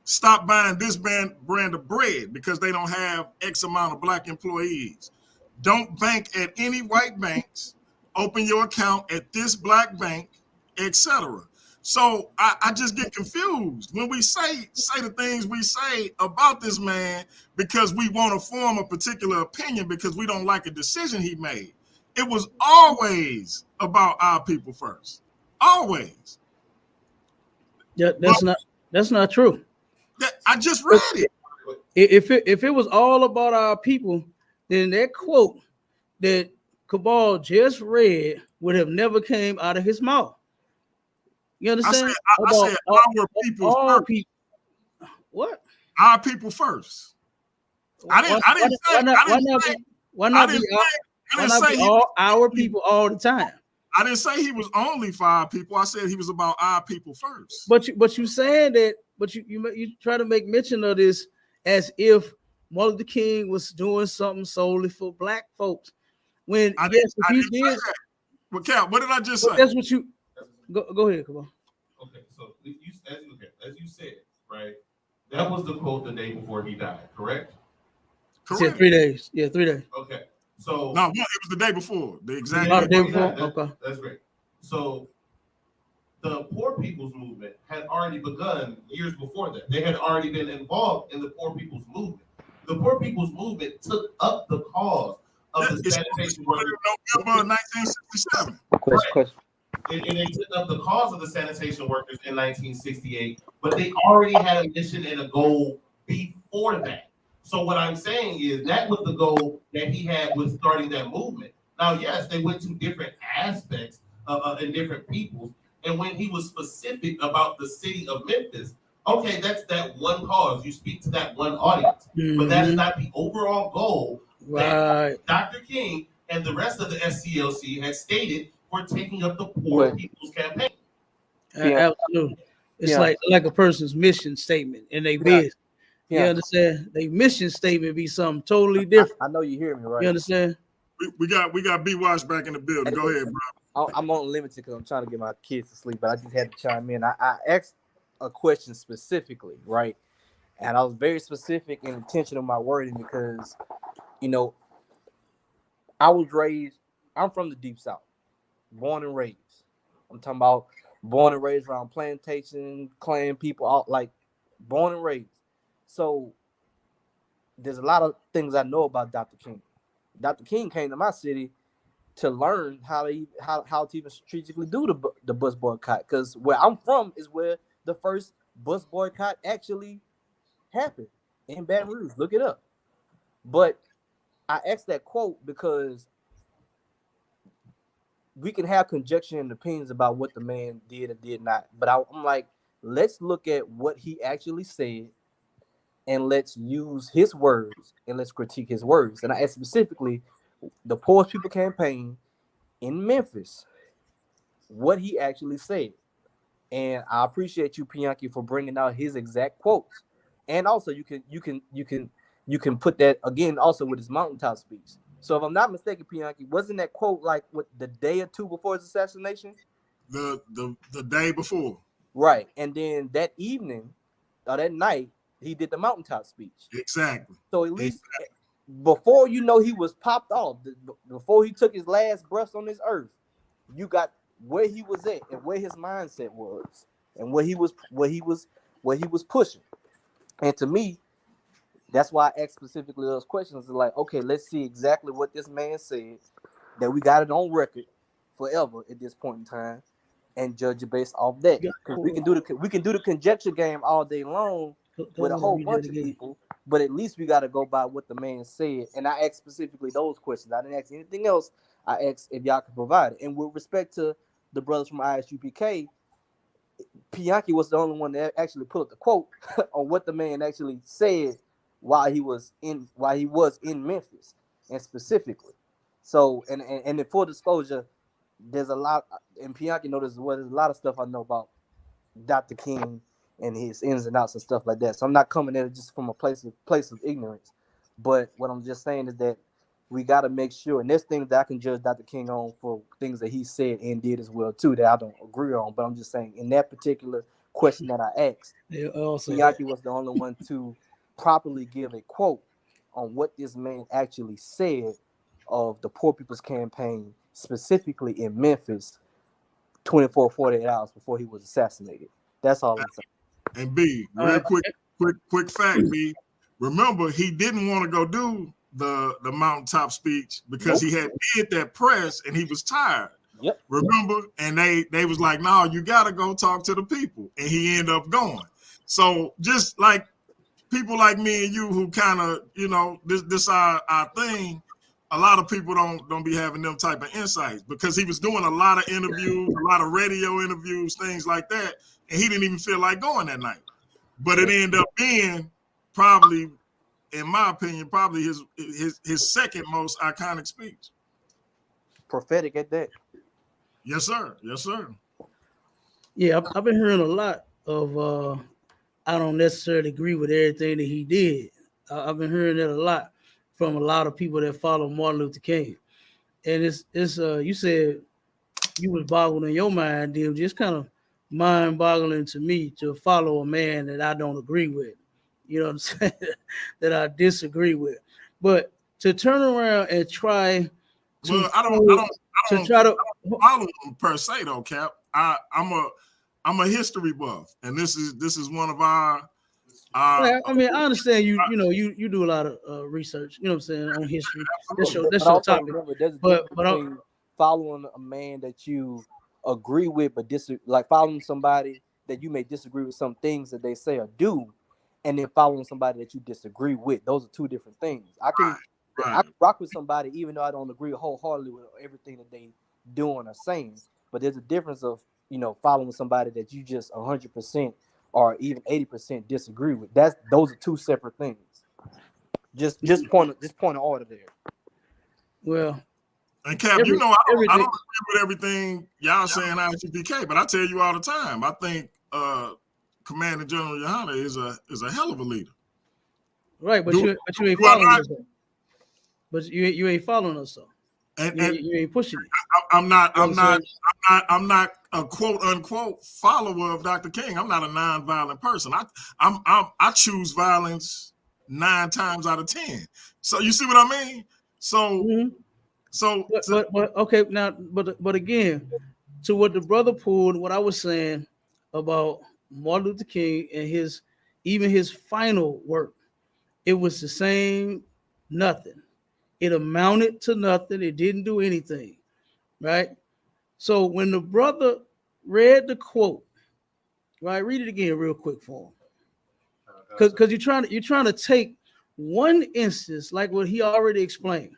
S1: Stop buying this brand of bread because they don't have X amount of Black employees. Don't bank at any white banks. Open your account at this Black bank, etc. So I just get confused when we say the things we say about this man because we want to form a particular opinion because we don't like a decision he made. It was always about our people first. Always.
S2: Yeah, that's not true.
S1: I just read it.
S2: If it was all about our people, then that quote that Cabal just read would have never came out of his mouth. You understand?
S1: I said our people first.
S2: People. What?
S1: Our people first. I didn't say
S2: all our people all the time.
S1: I didn't say he was only for our people. I said he was about our people first.
S2: But you saying that, but you try to make mention of this as if Martin Luther King was doing something solely for Black folks. When
S1: I didn't say that. Well, Cal, what did I just say?
S2: That's what you go ahead, come on.
S3: Okay, so as you said, right? That was the quote the day before he died, correct?
S2: Correct. 3 days. Yeah, 3 days.
S3: Okay. So
S1: no, it was the day before. The exact
S2: day before. Okay.
S3: That's great. So the Poor People's Movement had already begun years before that. They had already been involved in the Poor People's Movement. The Poor People's Movement took up the cause of the sanitation workers.
S1: November 1967.
S3: Right. And they took up the cause of the sanitation workers in 1968, but they already had a mission and a goal before that. So what I'm saying is that was the goal that he had with starting that movement. Now, yes, they went to different aspects and different peoples. And when he was specific about the city of Memphis, okay, that's that one cause. You speak to that one audience, but that is not the overall goal that Dr. King and the rest of the SCLC had stated for taking up the Poor People's Campaign.
S2: Absolutely. It's like a person's mission statement in their business. You understand? Their mission statement be something totally different.
S7: I know you hear me, right?
S2: You understand?
S1: We got B-Watch back in the building. Go ahead, bro.
S7: I'm on limited because I'm trying to get my kids to sleep, but I just had to chime in. I asked a question specifically, right? And I was very specific and intentional in my wording because, I'm from the Deep South, born and raised. I'm talking about born and raised around plantation, clan people, all like born and raised. So there's a lot of things I know about Dr. King. Dr. King came to my city to learn how to even strategically do the bus boycott, because where I'm from is where the first bus boycott actually happened, in Baton Rouge. Look it up. But I asked that quote because we can have conjecture and opinions about what the man did and did not. But I'm like, let's look at what he actually said and let's use his words and let's critique his words. And I asked specifically the Poorest People Campaign in Memphis, what he actually said. And I appreciate you, Pianki, for bringing out his exact quotes. And also, you can put that again also with his mountaintop speech. So if I'm not mistaken, Pianki, wasn't that quote like what the day or two before his assassination?
S1: The day before.
S7: Right. And then that evening or that night, he did the mountaintop speech.
S1: Exactly.
S7: So at least before he was popped off, before he took his last breath on this earth, you got where he was at and where his mindset was and what he was pushing. And to me, that's why I asked specifically those questions. Like, okay, let's see exactly what this man said, that we got it on record forever at this point in time, and judge it based off that. Because we can do the conjecture game all day long with a whole bunch of people, but at least we got to go by what the man said. And I asked specifically those questions. I didn't ask anything else. I asked if y'all could provide it. And with respect to the brothers from ISUPK, Pianki was the only one that actually put up the quote on what the man actually said while he was in Memphis, and specifically. So and in full disclosure, there's a lot, and Pianki knows as well. There's a lot of stuff I know about Dr. King and his ins and outs and stuff like that. So I'm not coming at it just from a place of ignorance. But what I'm just saying is that we got to make sure, and there's things that I can judge Dr. King on for things that he said and did as well too that I don't agree on. But I'm just saying, in that particular question that I asked, Pianki was the only one to properly give a quote on what this man actually said of the Poor People's Campaign, specifically in Memphis, 48 hours before he was assassinated. That's all I'm saying.
S1: And B, real quick fact, B. Remember, he didn't want to go do the mountaintop speech because he had did that press and he was tired.
S7: Yep.
S1: Remember? And they was like, no, you got to go talk to the people. And he ended up going. So just like people like me and you who kind of, this our thing, a lot of people don't be having them type of insights because he was doing a lot of interviews, a lot of radio interviews, things like that. And he didn't even feel like going that night. But it ended up being probably, in my opinion, probably his second most iconic speech.
S7: Prophetic at that.
S1: Yes, sir. Yes, sir.
S2: Yeah, I've been hearing a lot of I don't necessarily agree with everything that he did. I've been hearing that a lot from a lot of people that follow Martin Luther King. And it's you said you was boggled in your mind, deal. Just kind of mind-boggling to me to follow a man that I don't agree with. You know what I'm saying? that I disagree with. But to turn around and try to
S1: I don't follow him per se though, Cap. I'm a history buff, and this is one of our.
S2: I understand you do a lot of research. You know what I'm saying, on history. That's your topic.
S7: Remember, there's a difference between following a man that you agree with, but like following somebody that you may disagree with some things that they say or do, and then following somebody that you disagree with. Those are two different things. I can rock with somebody even though I don't agree wholeheartedly with everything that they doing or saying. But there's a difference of following somebody that you just 100% or even 80% disagree with. Those are two separate things. Just point of order there.
S2: Well,
S1: and Cap, I don't agree with everything y'all saying ISUPK, but I tell you all the time, I think Commander General Yohana is a hell of a leader.
S2: Right, but you ain't following us. But you ain't following us, though. And you ain't pushing it.
S1: I'm not a quote unquote follower of Dr. King. I'm not a non-violent person. I choose violence 9 times out of 10. So you see what I mean? So So,
S2: but okay, now, but again, to what the brother pulled, what I was saying about Martin Luther King and his final work, it was the same nothing. It amounted to nothing. It didn't do anything, right? So when the brother read the quote, right, read it again real quick for him, because you're trying to take one instance like what he already explained,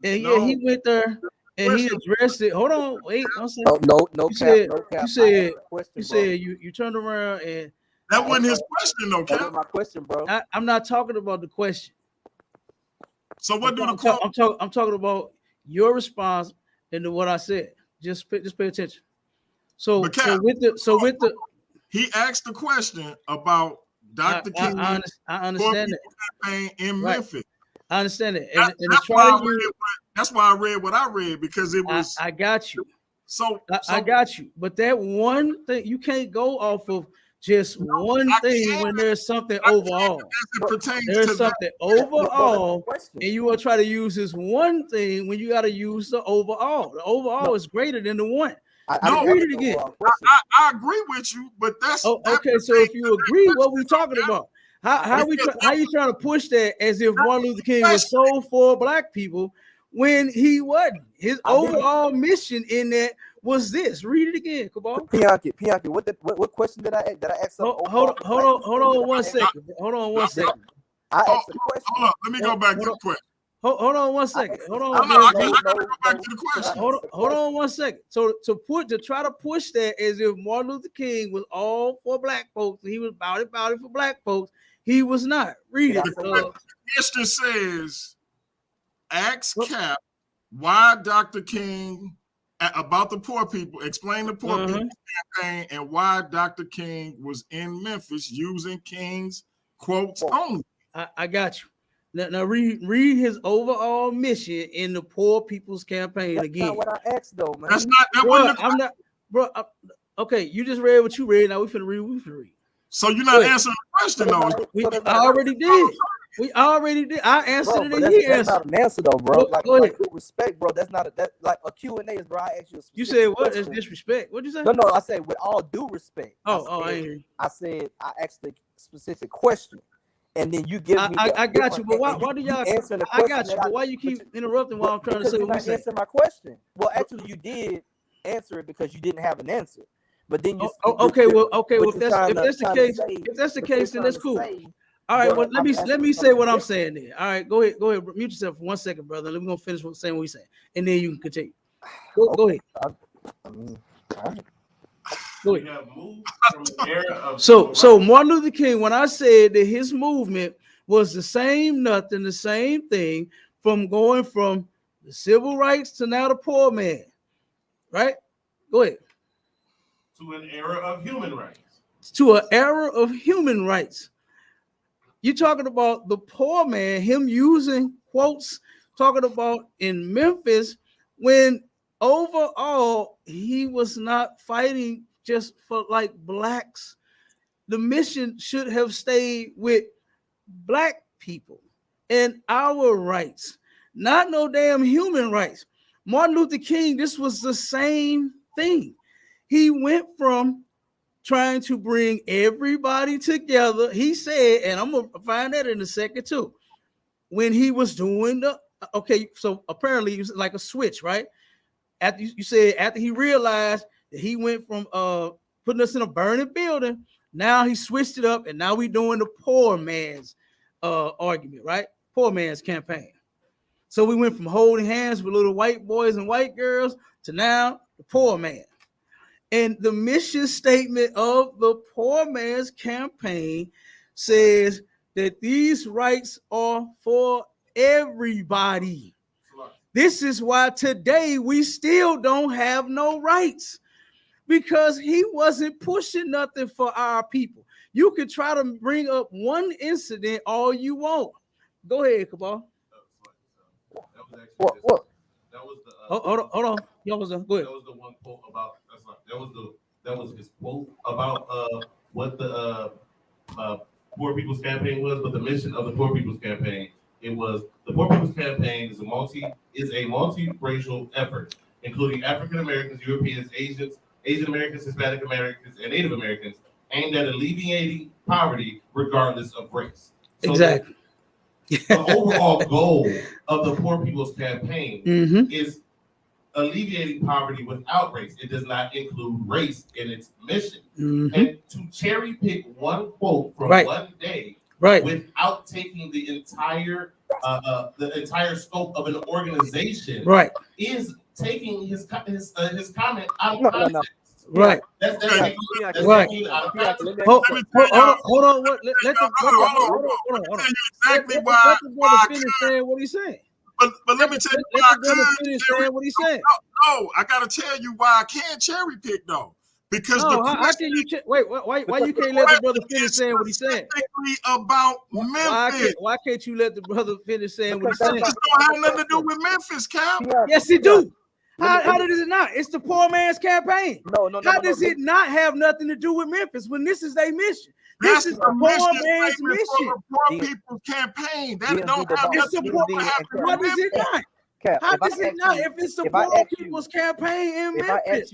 S2: and yeah, he went there and he addressed it. Hold on, wait, I'm saying
S7: no
S2: you said you turned around and
S1: that wasn't his question, though, Cap.
S7: That was my question, bro.
S2: I'm not talking about the question.
S1: So what do the quote?
S2: I'm talking about your response and what I said. Just pay attention. So
S1: he asked the question about Dr. King.
S2: I understand that
S1: campaign in Memphis.
S2: I understand it.
S1: That's why I read what I read, because it was.
S2: I got you.
S1: So
S2: I got you. But that one thing, you can't go off of just one thing when there's something overall. There's something overall, and you will try to use this one thing when you got to use the overall. The overall is greater than the one. Read it again.
S1: I agree with you, but that's
S2: okay. So if you agree, what we talking about? How you trying to push that as if Martin Luther King was so for black people when he wasn't? His overall mission in that was this. Read it again, Cabal.
S7: Pianki, what question did I ask? Did I ask something?
S2: Hold on 1 second. Hold on 1 second.
S7: I asked the question.
S1: Hold on, let me go back to the question.
S2: Hold on 1 second. Hold on.
S1: I gotta go back to the question.
S2: Hold on 1 second. So to try to push that as if Martin Luther King was all for black folks, he was about it for black folks. He was not. Read it.
S1: The question says, ask Cap why Dr. King about the poor people, explain the poor people campaign and why Dr. King was in Memphis using King's quotes only.
S2: I got you. Now read his overall mission in the poor people's campaign again.
S7: That's not what I asked though, man.
S1: That's not that wasn't
S2: I'm not, bro. Okay, you just read what you read. Now we finna read.
S1: So you're not answering the question though.
S2: I already did. We already did. I answered it and he answered.
S7: That's not an answer though, bro.
S2: Like
S7: with respect, bro. That's not like a Q&A is, bro. I asked you.
S2: You said what? That's disrespect. What'd you say?
S7: No. I said with all due respect.
S2: I
S7: said I asked the specific question, and then you give me.
S2: I got you, but why do y'all answer the question? I got you, but why you keep interrupting while I'm trying to say what you said?
S7: Answer my question. Well, actually, you did answer it because you didn't have an answer. But then you.
S2: Okay. If that's the case, then that's cool. All right, well, let me say what I'm saying then. All right, go ahead. Mute yourself for 1 second, brother. Let me go finish saying what we saying, and then you can continue. Go ahead. Go ahead. So Martin Luther King, when I said that his movement was the same thing from going from the civil rights to now the poor man, right? Go ahead.
S3: To an era of human rights.
S2: To an era of human rights. You're talking about the poor man, him using quotes, talking about in Memphis, when overall he was not fighting just for like blacks. The mission should have stayed with black people and our rights, not no damn human rights. Martin Luther King, this was the same thing. He went from trying to bring everybody together. He said, and I'm gonna find that in a second too, when he was doing so apparently it was like a switch, right? After you said after he realized that he went from putting us in a burning building, now he switched it up, and now we doing the poor man's argument, right? Poor man's campaign. So we went from holding hands with little white boys and white girls to now the poor man. And the mission statement of the poor man's campaign says that these rights are for everybody. This is why today we still don't have no rights, because he wasn't pushing nothing for our people. You can try to bring up one incident all you want. Go ahead, Cabal.
S7: What?
S3: That was the.
S2: Hold on. Go ahead.
S3: That was the one quote about. That was his quote about what the Poor People's Campaign was, but the mission of the Poor People's Campaign, it was the The Poor People's Campaign is a multiracial effort, including African Americans, Europeans, Asians, Asian Americans, Hispanic Americans, and Native Americans, aimed at alleviating poverty regardless of race. So
S2: exactly.
S3: The overall goal of the Poor People's Campaign is alleviating poverty without race. It does not include race in its mission. And to cherry pick one quote from one day without taking the entire scope of an organization is taking his comment out of context.
S2: Right.
S3: That's
S2: right. Hold on. Let the brother
S1: exactly why
S2: finish saying what he's saying.
S1: But let me tell you why I can't
S2: finish saying what he's saying.
S1: No, I gotta tell you why I can't cherry pick though. Because
S2: how can you why you can't let the brother finish saying what he's saying?
S1: About Memphis.
S2: Why can't you let the brother finish saying what he's saying?
S1: This don't have nothing to do with Memphis, Cap.
S2: Yes, it do. How does it not? It's the poor man's campaign.
S7: No.
S2: How does it not have nothing to do with Memphis when this is their mission? This is the poor man's mission.
S1: The Poor People's Campaign. That don't have nothing to do with
S2: Why does it not? How does it not? If it's the Poor People's Campaign in Memphis,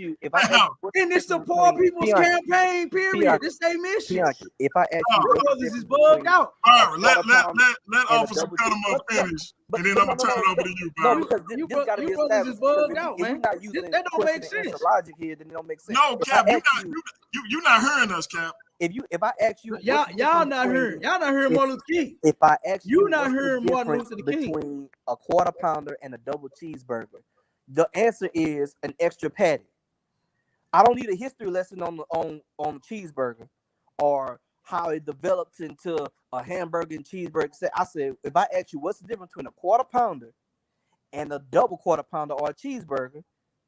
S2: then it's the Poor People's Campaign, period. This is their mission.
S7: If I ask you,
S2: brothers is bugged out.
S1: All right, let Officer Cunningham finish, and then I'm gonna turn it over to you,
S7: no, because this gotta be
S2: brothers is bugged out, man.
S7: That
S2: don't make sense.
S7: Logic here, then it don't make sense.
S1: No, Cap, you're not hearing us, Cap.
S7: If I ask you,
S2: y'all not hearing Martin Luther King.
S7: If I ask
S2: you not hearing Martin Luther King
S7: between a quarter pounder and a double cheeseburger, the answer is an extra patty. I don't need a history lesson on the cheeseburger or how it developed into a hamburger and cheeseburger. I said, if I ask you what's the difference between a quarter pounder and a double quarter pounder or a cheeseburger,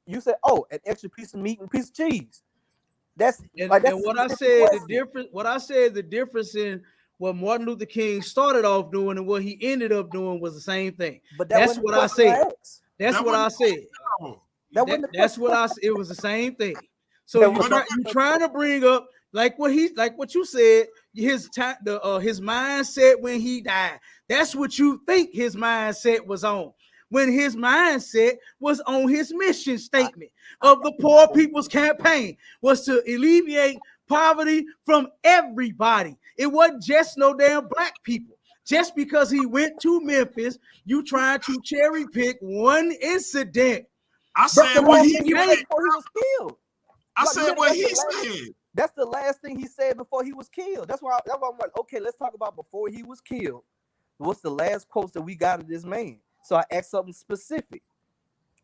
S7: you say, oh, an extra piece of meat and piece of cheese. That's
S2: what I said. The difference in what Martin Luther King started off doing and what he ended up doing was the same thing.
S7: But
S2: that's what I said. That's what I said. It was the same thing. So you're trying to bring up like what you said. His mindset when he died. That's what you think his mindset was on. When his mindset was on his mission statement of the Poor People's Campaign was to alleviate poverty from everybody. It wasn't just no damn black people. Just because he went to Memphis, you trying to cherry pick one incident.
S1: I said what he
S7: was killed.
S1: I said what he said.
S7: That's the last thing he said before he was killed. That's why I'm like, okay, let's talk about before he was killed. What's the last quote that we got of this man? So I asked something specific.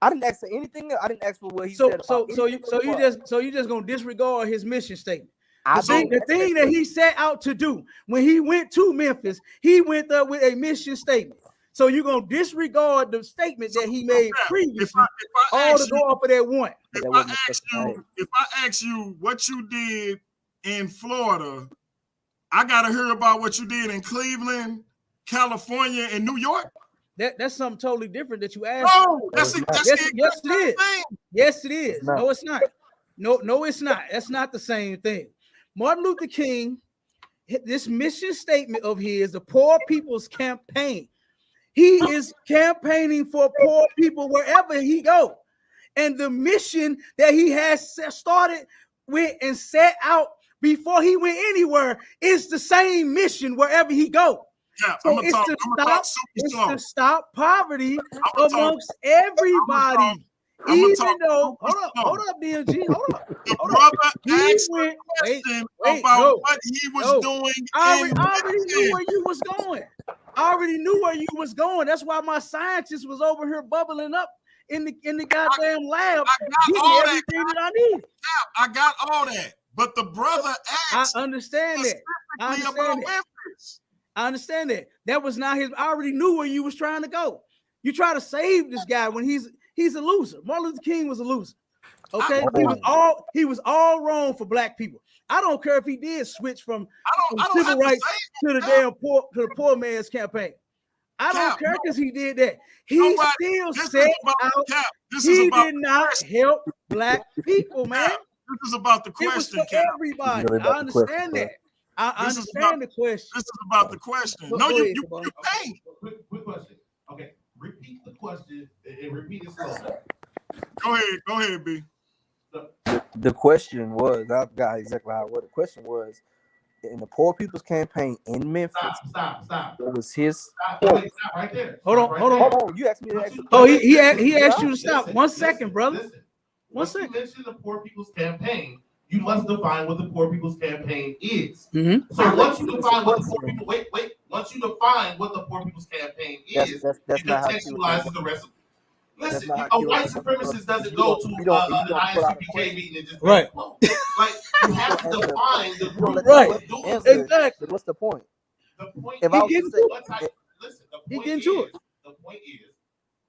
S7: I didn't ask for anything. I didn't ask for what he said.
S2: So you just gonna disregard his mission statement. The thing that he set out to do when he went to Memphis, he went there with a mission statement. So you're gonna disregard the statement that he made previously, all to go off of that one.
S1: If I ask you what you did in Florida, I gotta hear about what you did in Cleveland, California, and New York.
S2: That's something totally different that you asked.
S1: No,
S2: yes, it is. Yes, it is. No, it's not. No, it's not. That's not the same thing. Martin Luther King, this mission statement of his, the Poor People's Campaign, he is campaigning for poor people wherever he go. And the mission that he has started with and set out before he went anywhere is the same mission wherever he go.
S1: Yeah,
S2: so it's to stop poverty amongst everybody. Even though, hold up, DMG, hold up.
S1: The brother asked a question about what he was doing.
S2: I already knew where you was going. I already knew where you was going. That's why my scientist was over here bubbling up in the goddamn lab.
S1: I got all
S2: everything that I needed.
S1: Yeah, I got all that. But the brother asked.
S2: I understand that. I understand that. That was not his. I already knew where you was trying to go. You try to save this guy when he's a loser. Martin Luther King was a loser. Okay, he was all wrong for black people. I don't care if he did switch from civil rights to the poor man's campaign. I don't care because he did that. He still said out he did not help black people, man.
S1: This is about the question,
S2: it was for everybody. I understand that. I understand the question.
S1: This is about the question. No, you can't.
S3: Quick question. Okay, question and repeat it slowly.
S1: Go ahead, B.
S7: The question was, I got exactly what the question was. In the Poor People's Campaign in Memphis.
S3: Stop.
S7: It was his.
S3: Stop right there.
S2: Hold on.
S7: You asked me to ask.
S2: He asked you to stop. 1 second, brother.
S3: Listen.
S2: 1 second.
S3: You mention the Poor People's Campaign, you must define what the Poor People's Campaign is.
S2: Mm-hmm.
S3: So once you define what the Poor People, once you define what the Poor People's Campaign is,
S7: that's
S3: it
S7: not
S3: contextualizes the rest of it. Listen, a white supremacist doesn't go to an ISUPK meeting and just
S2: right.
S3: Like you have to define the group.
S2: Right.
S7: Exactly. What's the point?
S3: The point
S7: if I was
S3: is,
S7: to say,
S3: listen. The point is,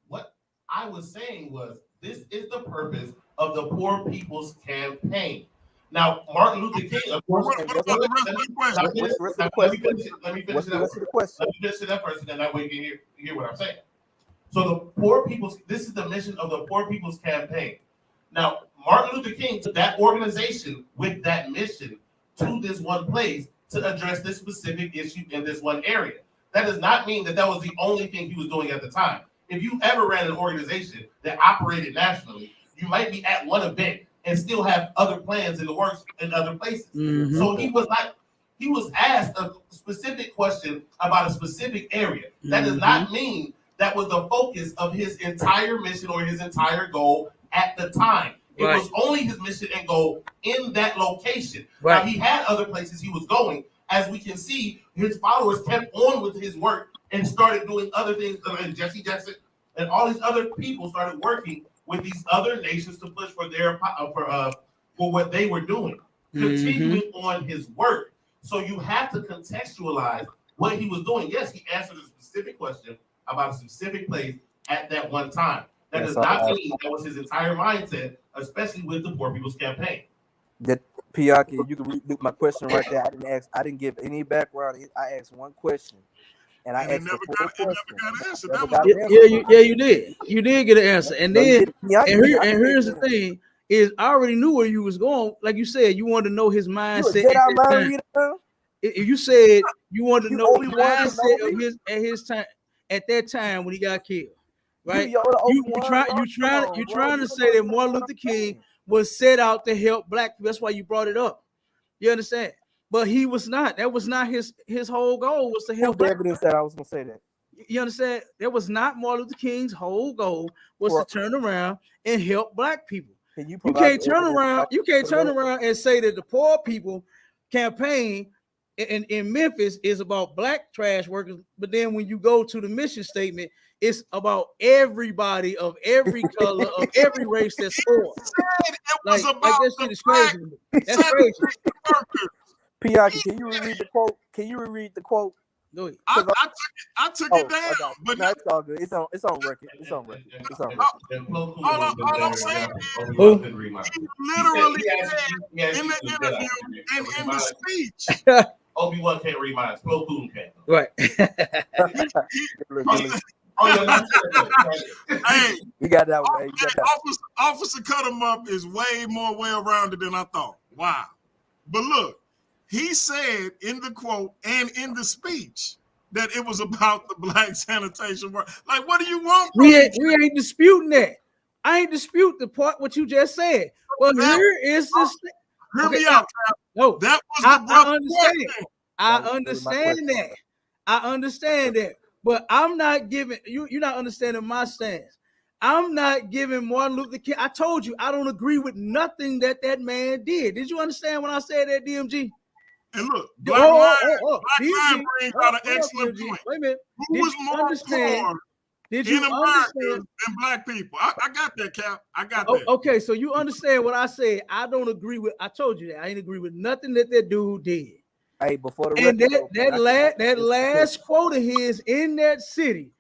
S3: what I was saying was, this is the purpose of the Poor People's Campaign. Now, Martin Luther King, of course.
S7: What's the rest of the question?
S3: Let me finish
S7: What's the rest of the question?
S3: Let me finish that first, and then that way you can hear what I'm saying. So the Poor People's, this is the mission of the Poor People's Campaign. Now, Martin Luther King took that organization with that mission to this one place to address this specific issue in this one area. That does not mean that was the only thing he was doing at the time. If you ever ran an organization that operated nationally, you might be at one event and still have other plans in the works in other places. Mm-hmm. So he was asked a specific question about a specific area. That does not mean that was the focus of his entire mission or his entire goal at the time. It was only his mission and goal in that location. Right. Now, he had other places he was going. As we can see, his followers kept on with his work and started doing other things. And Jesse Jackson and all these other people started working with these other nations to push for their for what they were doing, continuing on his work. So you have to contextualize what he was doing. Yes, he answered a specific question about a specific place at that one time. That does not mean that was his entire mindset, especially with the Poor People's Campaign.
S7: That Piaki, you can read my question right there. I didn't give any background. I asked one question, and I asked the question.
S2: You did. You did get an answer, and then here's the thing: is I already knew where you was going. Like you said, you wanted to know his mindset. You said you wanted to know the mindset of his time at that time when he got killed, right? You trying to say that Martin Luther King was set out to help black people. That's why you brought it up. You understand? But he was not. That was not his whole goal. Was to help.
S7: The evidence that I was gonna say that.
S2: You understand? That was not Martin Luther King's whole goal. Was to turn around and help black people. You can't turn around. You can't turn around and say that the Poor People Campaign in Memphis is about black trash workers, but then when you go to the mission statement, it's about everybody of every color, of every race that's poor. Like that shit is crazy. That's crazy.
S7: Piaki, can you reread the quote? Can you reread the quote?
S2: Go ahead.
S1: I took it down, but
S7: no, it's all good. It's on record. It's on record.
S1: All I'm saying is, he literally said in the interview and in the speech.
S3: Obi-Wan can't read minds. Plo Koon can.
S2: Right.
S1: Hey,
S7: you got that one.
S1: Officer Cut Him Up is way more well-rounded than I thought. Wow. But look, he said in the quote and in the speech that it was about the black sanitation work. Like, what do you want?
S2: We ain't disputing that. I ain't dispute the part what you just said. But here is the.
S1: Hear me out.
S2: No,
S1: that was the
S2: I understand. I understand that. But I'm not giving you're not understanding my stance. I'm not giving Martin Luther King. I told you I don't agree with nothing that man did. Did you understand when I said that, DMG?
S1: And look, Black Lives brings out an excellent point.
S2: Wait a minute.
S1: Who was more poor in America than black people? I got that, Cap. I got that.
S2: Okay, so you understand what I said. I don't agree with. I told you that. I ain't agree with nothing that dude did.
S7: Hey, before the
S2: and that last quote of his in that city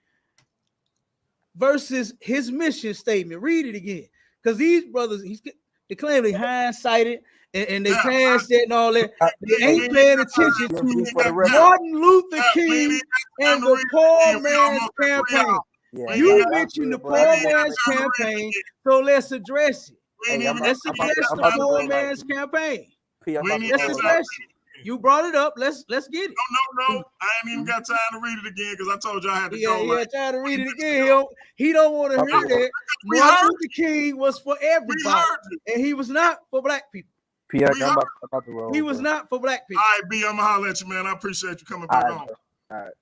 S2: versus his mission statement. Read it again, because these brothers, they claim they hindsighted and they passed it and all that. They ain't paying attention to Martin Luther King and the Poor Man's Campaign. You mentioned the Poor Man's Campaign, so let's address it. Let's address the Poor Man's Campaign. Let's address it. You brought it up. Let's get it.
S1: No. I ain't even got time to read it again because I told you I had to go.
S2: Yeah, trying to read it again. He don't want to hear that. Martin Luther King was for everybody, and he was not for black people.
S7: Pierre, I'm about to roll.
S2: He was not for black people.
S1: All right, B, I'm gonna holler at you, man. I appreciate you coming back on.
S7: All right.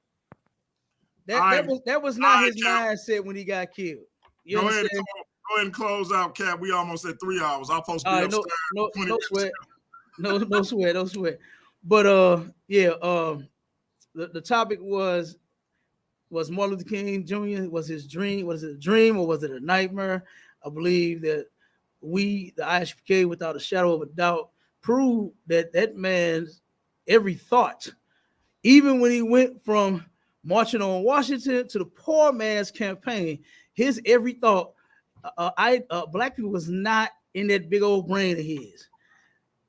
S2: That was not his mindset when he got killed. You
S1: go
S2: understand?
S1: Go ahead and close out, Cap. We almost at 3 hours. I'm supposed to be upstairs.
S2: No sweat. No sweat. But the topic was Martin Luther King Jr. was his dream. Was it a dream or was it a nightmare? I believe that we, the ISPK, without a shadow of a doubt, proved that man's every thought, even when he went from marching on Washington to the poor man's campaign, his every thought, black people was not in that big old brain of his.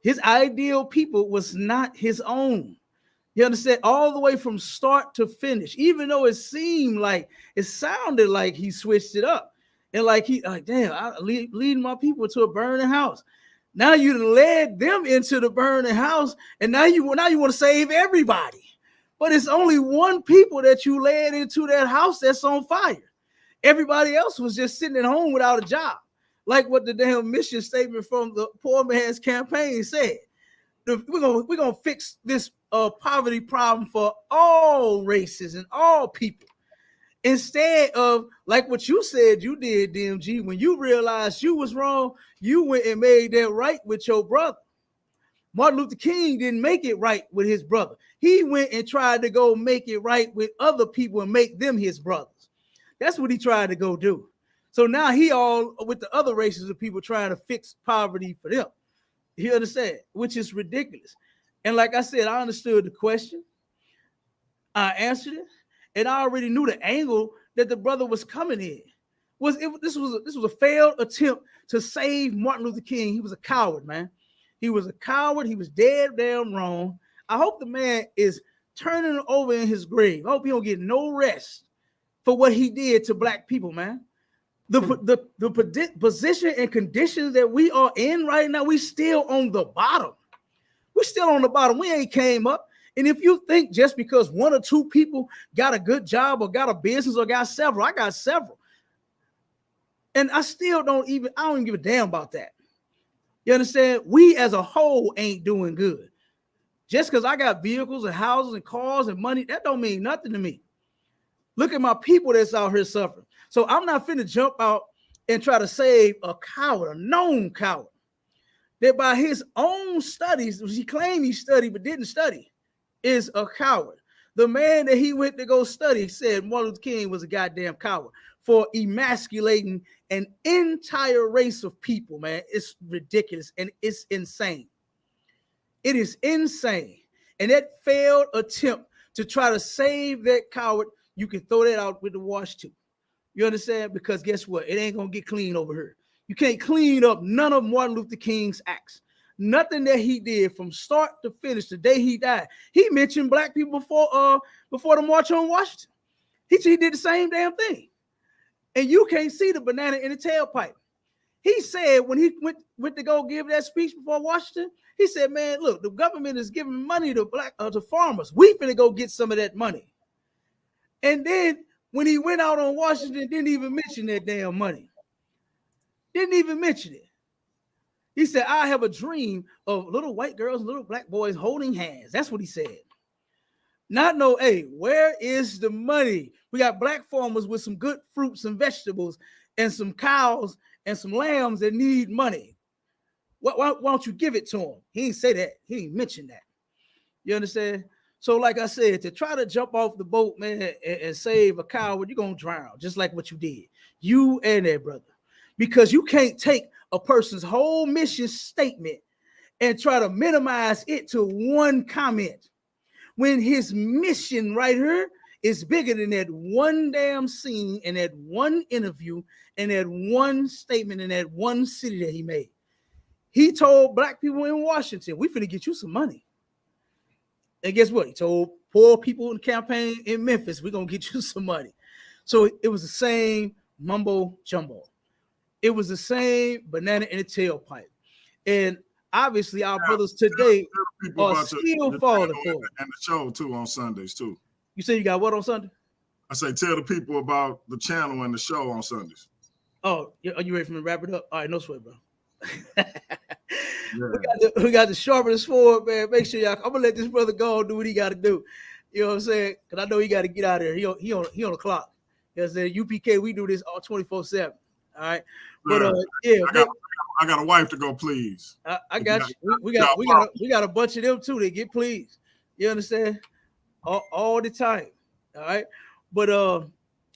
S2: His ideal people was not his own. You understand? All the way from start to finish, even though it sounded like he switched it up. And damn, I leading my people to a burning house. Now you done led them into the burning house, and now you want to save everybody. But it's only one people that you led into that house that's on fire. Everybody else was just sitting at home without a job. Like what the damn mission statement from the poor man's campaign said. We're gonna fix this poverty problem for all races and all people. Instead of like what you said you did, DMG, when you realized you was wrong, you went and made that right with your brother. Martin Luther King didn't make it right with his brother. He went and tried to go make it right with other people and make them his brothers. That's what he tried to go do. So now he all with the other races of people trying to fix poverty for them. You understand? Which is ridiculous. And like I said, I understood the question. I answered it. And I already knew the angle that the brother was coming in. This was a failed attempt to save Martin Luther King. He was a coward, man. He was a coward. He was dead damn wrong. I hope the man is turning over in his grave. I hope he don't get no rest for what he did to black people, man. The position and conditions that we are in right now, we still on the bottom. We're still on the bottom. We ain't came up. And if you think just because one or two people got a good job or got a business or got several, I got several. And I don't even give a damn about that. You understand? We as a whole ain't doing good. Just because I got vehicles and houses and cars and money, that don't mean nothing to me. Look at my people that's out here suffering. So I'm not finna jump out and try to save a coward, a known coward, that by his own studies, he claimed he studied but didn't study, is a coward. The man that he went to go study said Martin Luther King was a goddamn coward for emasculating an entire race of people, man. It's ridiculous and it's insane. It is insane. And that failed attempt to try to save that coward, you can throw that out with the wash too. You understand? Because guess what? It ain't gonna get clean over here. You can't clean up none of Martin Luther King's acts. Nothing that he did from start to finish, the day he died. He mentioned black people before the March on Washington. He did the same damn thing. And you can't see the banana in the tailpipe. He said when he went to go give that speech before Washington, he said, man, look, the government is giving money to to farmers. We finna go get some of that money. And then when he went out on Washington, didn't even mention that damn money. Didn't even mention it. He said, I have a dream of little white girls and little black boys holding hands. That's what he said. Not no, hey, where is the money? We got black farmers with some good fruits and vegetables and some cows and some lambs that need money. Why don't you give it to them? He didn't say that. He didn't mention that. You understand? So like I said, to try to jump off the boat, man, and save a coward, you're going to drown, just like what you did. You and that brother. Because you can't take a person's whole mission statement and try to minimize it to one comment when his mission right here is bigger than that one damn scene and that one interview and that one statement in that one city that he made. He told black people in Washington, we finna get you some money. And guess what? He told poor people in the campaign in Memphis, we're gonna get you some money. So it was the same mumbo jumbo. It was the same banana in the tailpipe. And obviously our brothers today are still falling for it.
S1: And the show too on Sundays too.
S2: You say you got what on Sunday?
S1: I say tell the people about the channel and the show on Sundays.
S2: Oh, are you ready for me to wrap it up? All right, no sweat, bro. We got the sharpest sword, man. Make sure y'all. I'm gonna let this brother go and do what he got to do. You know what I'm saying? Because I know he got to get out of here. He on the clock. You know what I'm saying? UPK, we do this all 24/7. All right, but
S1: I got a wife to go please.
S2: I got you. We got a bunch of them too. They get pleased. You understand? All the time. All right, but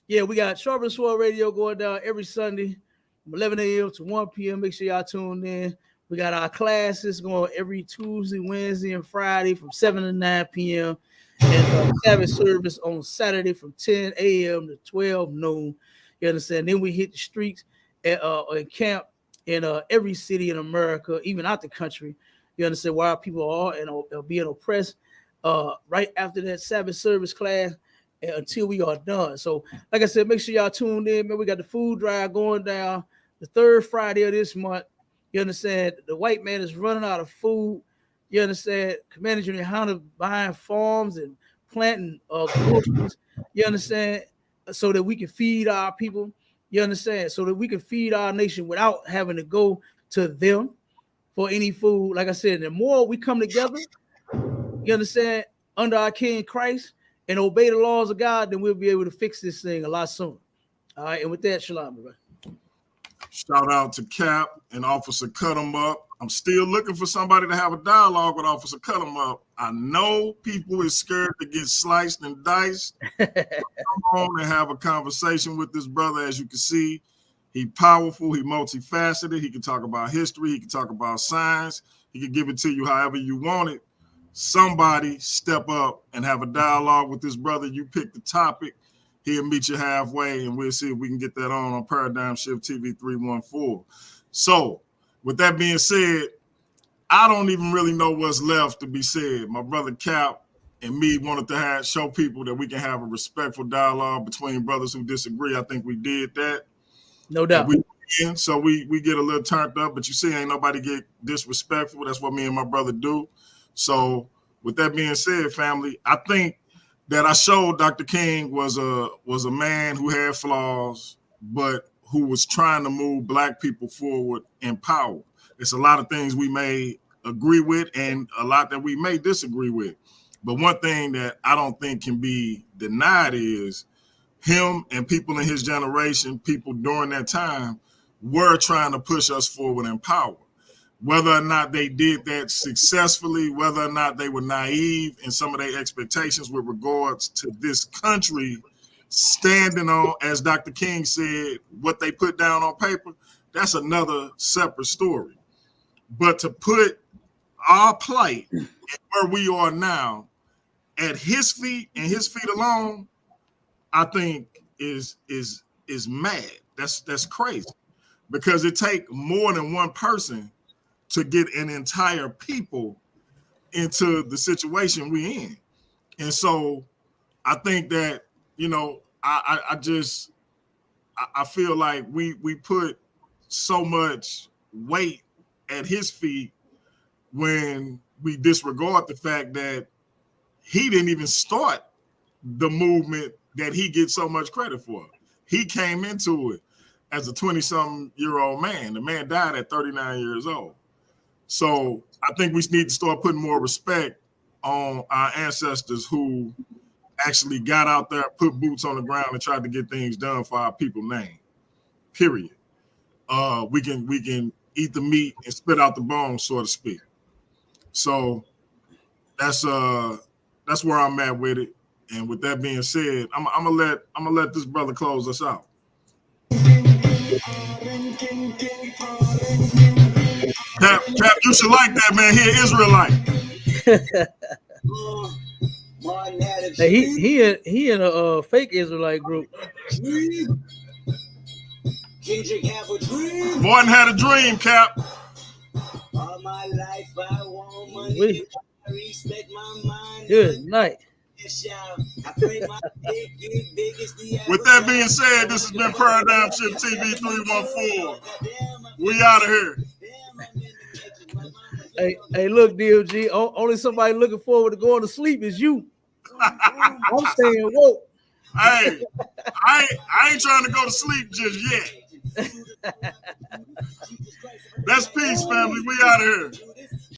S2: yeah, we got Sharper Sword Radio going down every Sunday from 11 a.m. to 1 p.m. Make sure y'all tune in. We got our classes going every Tuesday, Wednesday, and Friday from 7 to 9 p.m. and Sabbath service on Saturday from 10 a.m. to 12 noon. You understand? Then we hit the streets and camp in every city in America, even out the country. You understand? Why people are and being oppressed right after that Sabbath service class until we are done. So, like I said, make sure y'all tuned in. Man, we got the food drive going down the third Friday of this month. You understand? The white man is running out of food. You understand? Commander Junior Hunter buying farms and planting groceries. You understand? So that we can feed our people. You understand? So that we can feed our nation without having to go to them for any food. Like I said, the more we come together, you understand, under our King Christ and obey the laws of God, then we'll be able to fix this thing a lot sooner. All right. And with that, shalom, everybody.
S1: Shout out to Cap and Officer Cut 'em Up. I'm still looking for somebody to have a dialogue with Officer Cut 'em Up. I know people is scared to get sliced and diced. Come on and have a conversation with this brother. As you can see, he powerful, he multifaceted. He can talk about history. He can talk about science. He can give it to you however you want it. Somebody step up and have a dialogue with this brother. You pick the topic. He'll meet you halfway, and we'll see if we can get that on Paradigm Shift TV 314. So, with that being said, I don't even really know what's left to be said. My brother Cap and me wanted to show people that we can have a respectful dialogue between brothers who disagree. I think we did that.
S2: No doubt.
S1: So we get a little turned up, but you see, ain't nobody get disrespectful. That's what me and my brother do. So, with that being said, family, I think that I showed Dr. King was a man who had flaws, but who was trying to move Black people forward in power. It's a lot of things we may agree with and a lot that we may disagree with. But one thing that I don't think can be denied is him and people in his generation, people during that time, were trying to push us forward in power. Whether or not they did that successfully, whether or not they were naive in some of their expectations with regards to this country standing on, as Dr. King said, what they put down on paper, that's another separate story. But to put our plight and where we are now at his feet and his feet alone, I think is mad. That's crazy, because it takes more than one person to get an entire people into the situation we in. And so I think that, I feel like we put so much weight at his feet when we disregard the fact that he didn't even start the movement that he gets so much credit for. He came into it as a 20-something-year-old man. The man died at 39 years old. So I think we need to start putting more respect on our ancestors who actually got out there, put boots on the ground, and tried to get things done for our people name. Period. We can eat the meat and spit out the bones, so to speak. So that's where I'm at with it. And with that being said, I'm gonna let this brother close us out. Cap, you should like that, man. He an
S2: Israelite. He in a fake Israelite group.
S1: Martin had a dream, Cap.
S4: All my life I want money. Respect my mind.
S2: Good night.
S1: With that being said, this has been Paradigm Shift TV 314. We out of here.
S2: Hey, look, DMG. Only somebody looking forward to going to sleep is you. I'm staying woke.
S1: Hey, I ain't trying to go to sleep just yet. That's peace, family. We out of here.